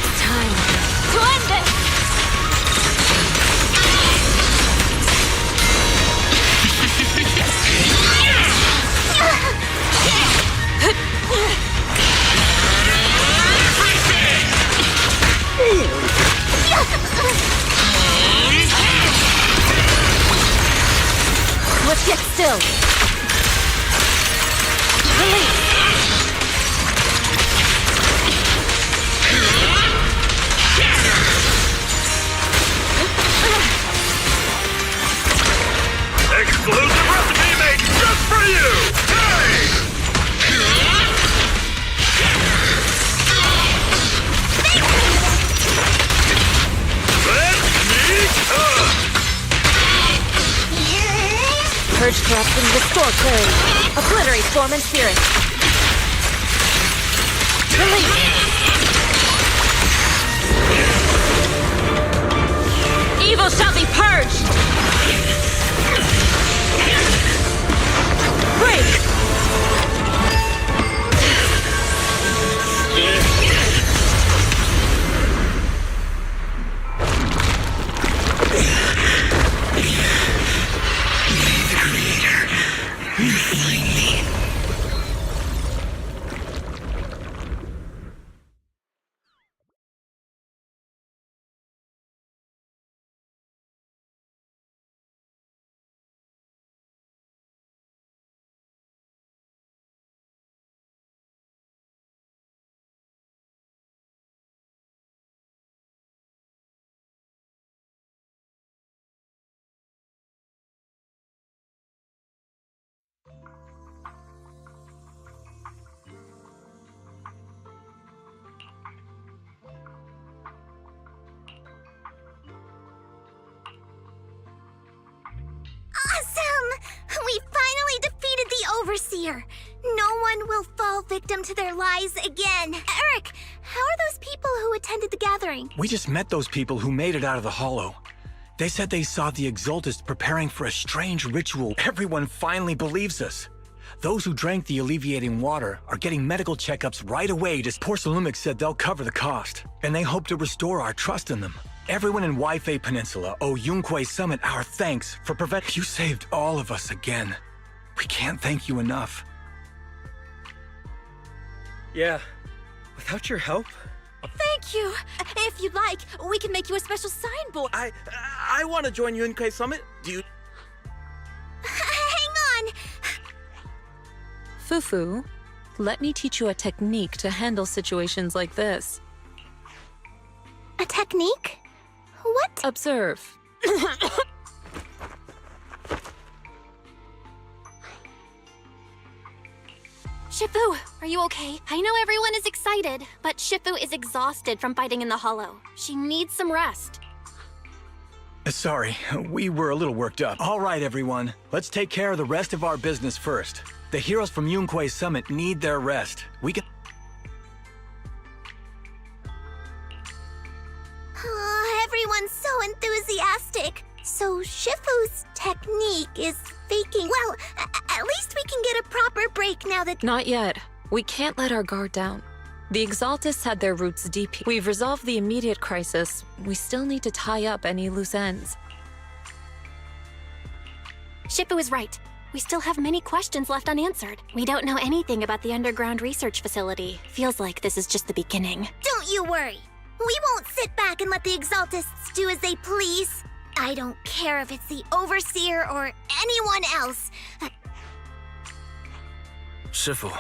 Speaker 19: It's time to end this!
Speaker 2: still. Release.
Speaker 8: Exclusive recipe made just for you! Hey! Let me come!
Speaker 2: Purge corruption, restore clarity. Obliterate form and spirit. Release. Evil shall be purged! Break!
Speaker 3: Awesome! We finally defeated the Overseer. No one will fall victim to their lies again. Eric, how are those people who attended the gathering?
Speaker 20: We just met those people who made it out of the Hollow. They said they saw the Exaltists preparing for a strange ritual. Everyone finally believes us. Those who drank the alleviating water are getting medical checkups right away. Porcelumix said they'll cover the cost, and they hope to restore our trust in them. Everyone in Waifei Peninsula owe Yunquei Summit our thanks for preventing. You saved all of us again. We can't thank you enough.
Speaker 21: Yeah, without your help...
Speaker 18: Thank you! If you'd like, we can make you a special signboard.
Speaker 21: I want to join Yunquei Summit. Do you...
Speaker 3: Hang on!
Speaker 19: Fufu, let me teach you a technique to handle situations like this.
Speaker 3: A technique? What?
Speaker 19: Observe.
Speaker 2: Shifu, are you okay? I know everyone is excited, but Shifu is exhausted from fighting in the Hollow. She needs some rest.
Speaker 20: Sorry, we were a little worked up. All right, everyone. Let's take care of the rest of our business first. The heroes from Yunquei Summit need their rest. We can...
Speaker 3: Everyone's so enthusiastic. So Shifu's technique is faking. Well, at least we can get a proper break now that...
Speaker 19: Not yet. We can't let our guard down. The Exaltists had their roots deep. We've resolved the immediate crisis. We still need to tie up any loose ends.
Speaker 2: Shifu is right. We still have many questions left unanswered. We don't know anything about the underground research facility. Feels like this is just the beginning.
Speaker 3: Don't you worry. We won't sit back and let the Exaltists do as they please. I don't care if it's the Overseer or anyone else.
Speaker 1: Shifu,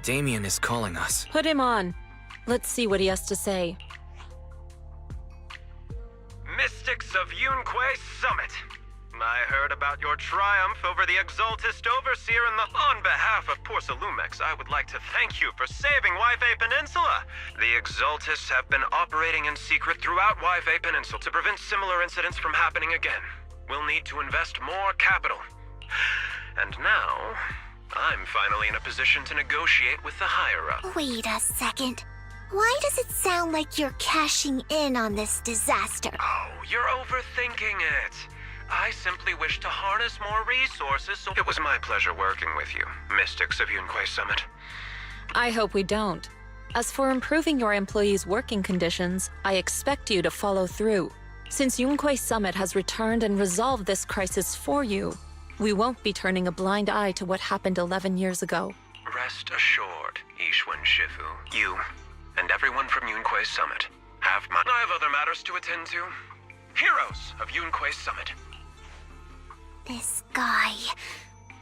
Speaker 1: Damien is calling us.
Speaker 19: Put him on. Let's see what he has to say.
Speaker 16: Mystics of Yunquei Summit. I heard about your triumph over the Exaltist Overseer, and on behalf of Porcelumix, I would like to thank you for saving Waifei Peninsula. The Exaltists have been operating in secret throughout Waifei Peninsula to prevent similar incidents from happening again. We'll need to invest more capital. And now, I'm finally in a position to negotiate with the higher-up.
Speaker 3: Wait a second. Why does it sound like you're cashing in on this disaster?
Speaker 16: Oh, you're overthinking it. I simply wish to harness more resources, so it was my pleasure working with you, Mystics of Yunquei Summit.
Speaker 19: I hope we don't. As for improving your employees' working conditions, I expect you to follow through. Since Yunquei Summit has returned and resolved this crisis for you, we won't be turning a blind eye to what happened 11 years ago.
Speaker 16: Rest assured, Ishwan Shifu, you, and everyone from Yunquei Summit I have other matters to attend to. Heroes of Yunquei Summit.
Speaker 3: This guy...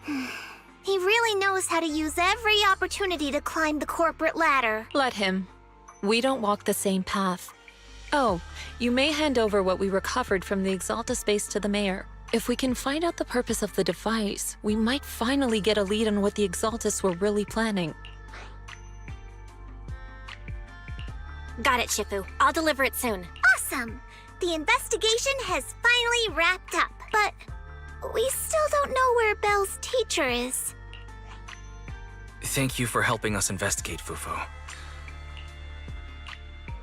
Speaker 3: He really knows how to use every opportunity to climb the corporate ladder.
Speaker 4: Let him. We don't walk the same path. Oh, you may hand over what we recovered from the Exalta space to the mayor. If we can find out the purpose of the device, we might finally get a lead on what the Exaltists were really planning.
Speaker 2: Got it, Shifu. I'll deliver it soon.
Speaker 3: Awesome! The investigation has finally wrapped up, but we still don't know where Belle's teacher is.
Speaker 1: Thank you for helping us investigate, Fufu.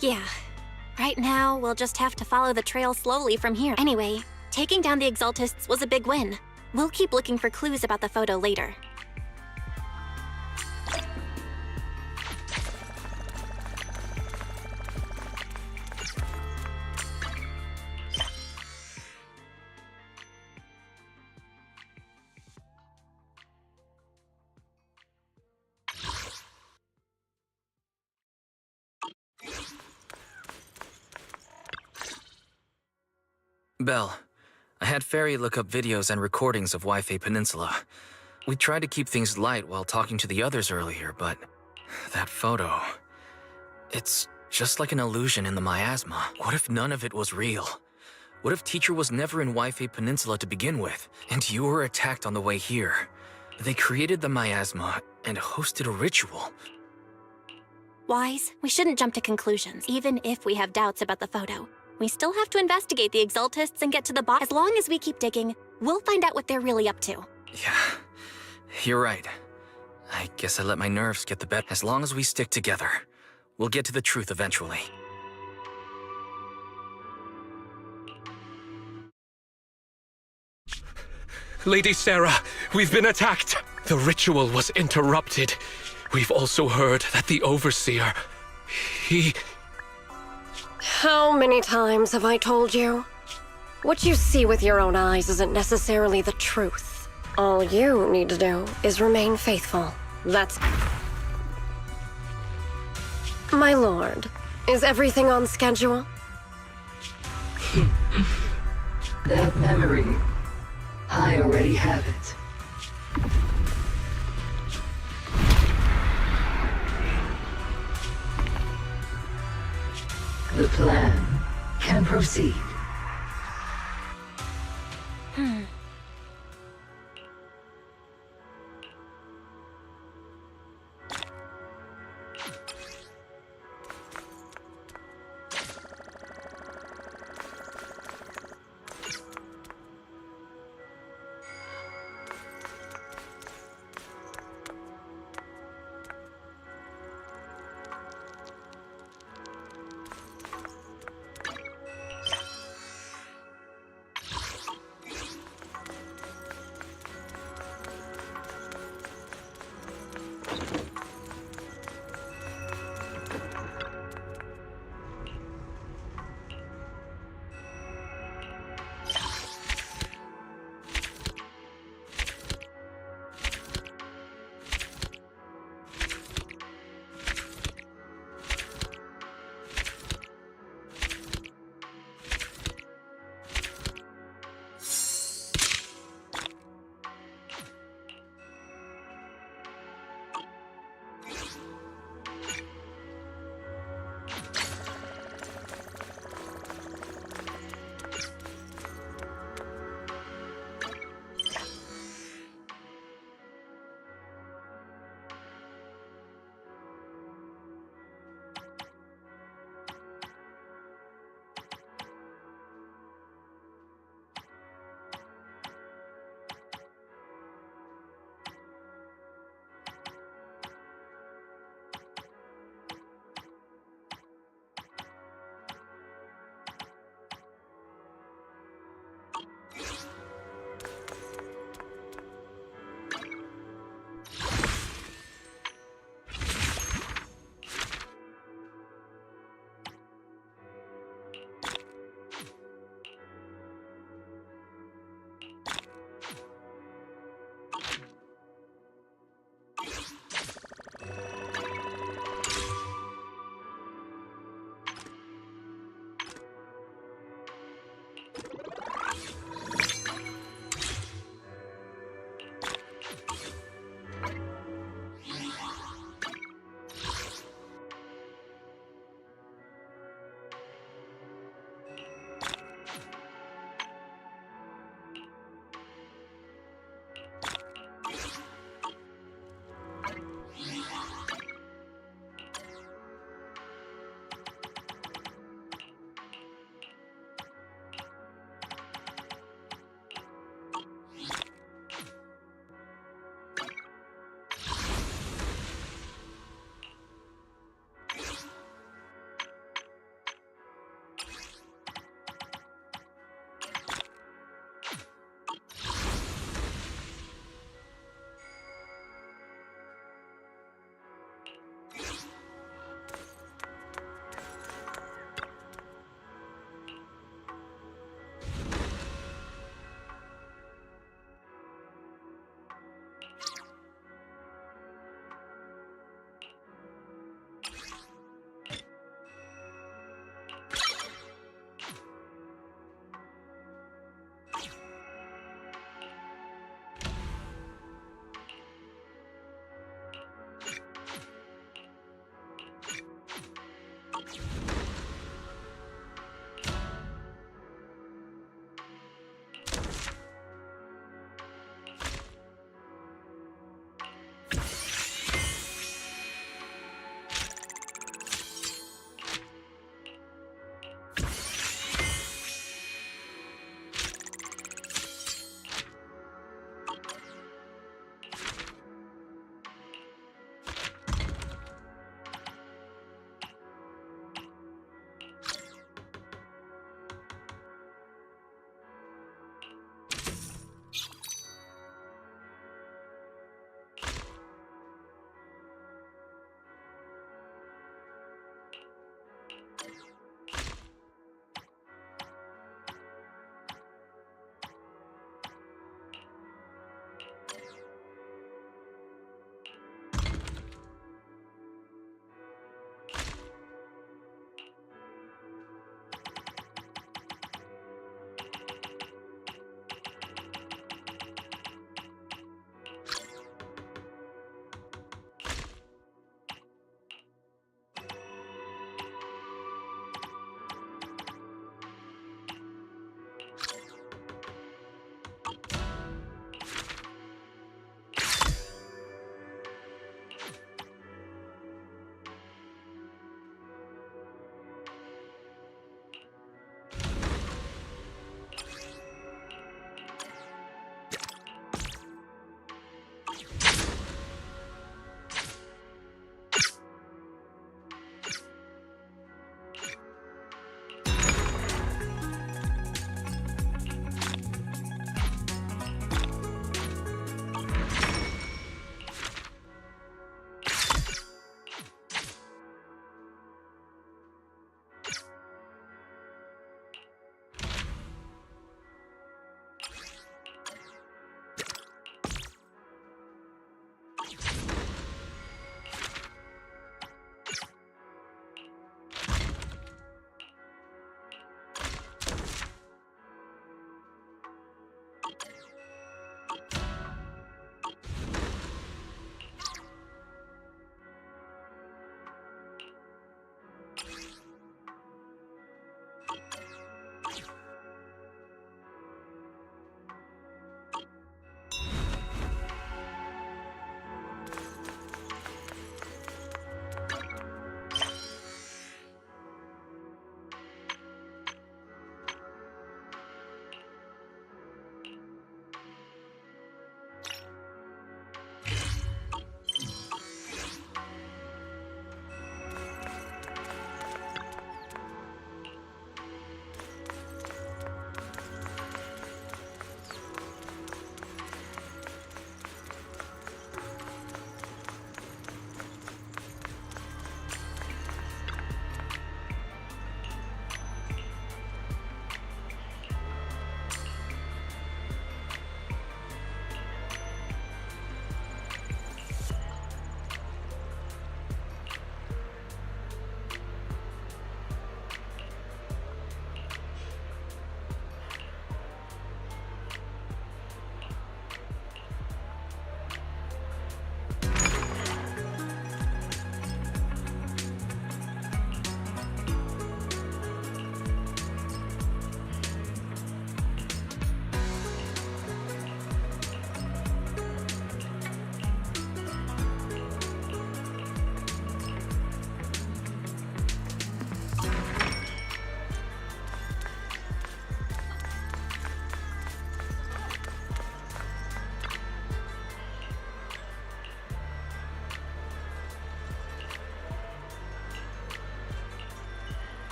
Speaker 2: Yeah. Right now, we'll just have to follow the trail slowly from here. Anyway, taking down the Exaltists was a big win. We'll keep looking for clues about the photo later.
Speaker 1: Belle, I had Fairy look up videos and recordings of Wi-Fi Peninsula. We tried to keep things light while talking to the others earlier, but that photo... It's just like an illusion in the miasma. What if none of it was real? What if Teacher was never in Wi-Fi Peninsula to begin with, and you were attacked on the way here? They created the miasma and hosted a ritual.
Speaker 2: Wise, we shouldn't jump to conclusions, even if we have doubts about the photo. We still have to investigate the Exaltists and get to the bottom. As long as we keep digging, we'll find out what they're really up to.
Speaker 1: Yeah, you're right. I guess I let my nerves get the better. As long as we stick together, we'll get to the truth eventually.
Speaker 5: Lady Sarah, we've been attacked. The ritual was interrupted. We've also heard that the Overseer, he...
Speaker 10: How many times have I told you? What you see with your own eyes isn't necessarily the truth. All you need to do is remain faithful. That's... My lord, is everything on schedule?
Speaker 6: That memory, I already have it. The plan can proceed.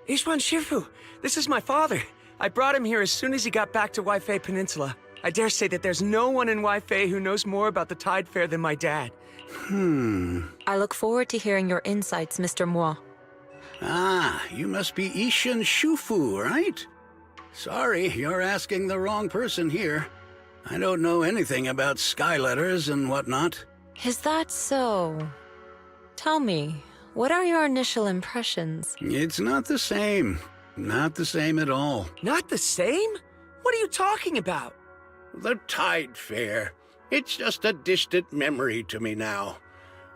Speaker 21: Ishwan Shifu, this is my father. I brought him here as soon as he got back to Waifei Peninsula. I dare say that there's no one in Waifei who knows more about the Tide Fair than my dad.
Speaker 19: I look forward to hearing your insights, Mr. Moi.
Speaker 11: Ah, you must be Ishin Shufu, right? Sorry, you're asking the wrong person here. I don't know anything about sky letters and whatnot.
Speaker 19: Is that so? Tell me, what are your initial impressions?
Speaker 11: It's not the same. Not the same at all.
Speaker 21: Not the same? What are you talking about?
Speaker 11: The Tide Fair. It's just a distant memory to me now.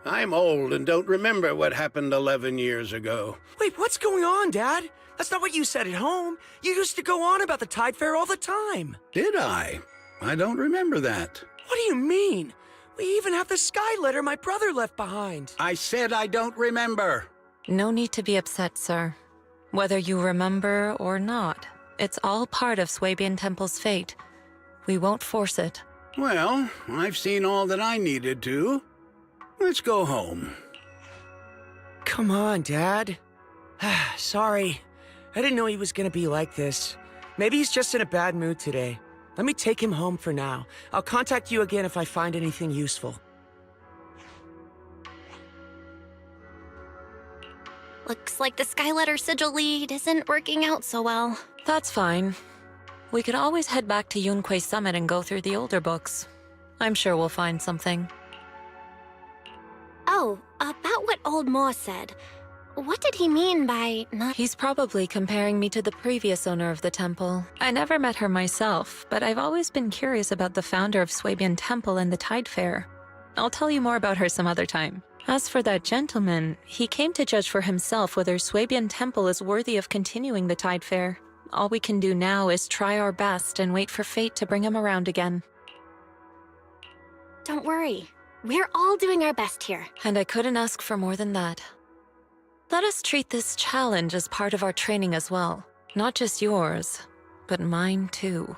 Speaker 11: I'm old and don't remember what happened 11 years ago.
Speaker 21: Wait, what's going on, Dad? That's not what you said at home. You used to go on about the Tide Fair all the time.
Speaker 11: Did I? I don't remember that.
Speaker 21: What do you mean? We even have the sky letter my brother left behind.
Speaker 11: I said I don't remember.
Speaker 19: No need to be upset, sir. Whether you remember or not, it's all part of Swabian Temple's fate. We won't force it.
Speaker 11: Well, I've seen all that I needed to. Let's go home.
Speaker 21: Come on, Dad. Sorry. I didn't know he was gonna be like this. Maybe he's just in a bad mood today. Let me take him home for now. I'll contact you again if I find anything useful.
Speaker 2: Looks like the Skyletter sigil lead isn't working out so well.
Speaker 19: That's fine. We could always head back to Yunquei Summit and go through the older books. I'm sure we'll find something.
Speaker 2: Oh, about what old Mo said. What did he mean by not—
Speaker 19: He's probably comparing me to the previous owner of the temple. I never met her myself, but I've always been curious about the founder of Swabian Temple and the Tide Fair. I'll tell you more about her some other time. As for that gentleman, he came to judge for himself whether Swabian Temple is worthy of continuing the Tide Fair. All we can do now is try our best and wait for fate to bring him around again.
Speaker 2: Don't worry. We're all doing our best here.
Speaker 19: And I couldn't ask for more than that. Let us treat this challenge as part of our training as well. Not just yours, but mine too.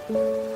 Speaker 3: Huh?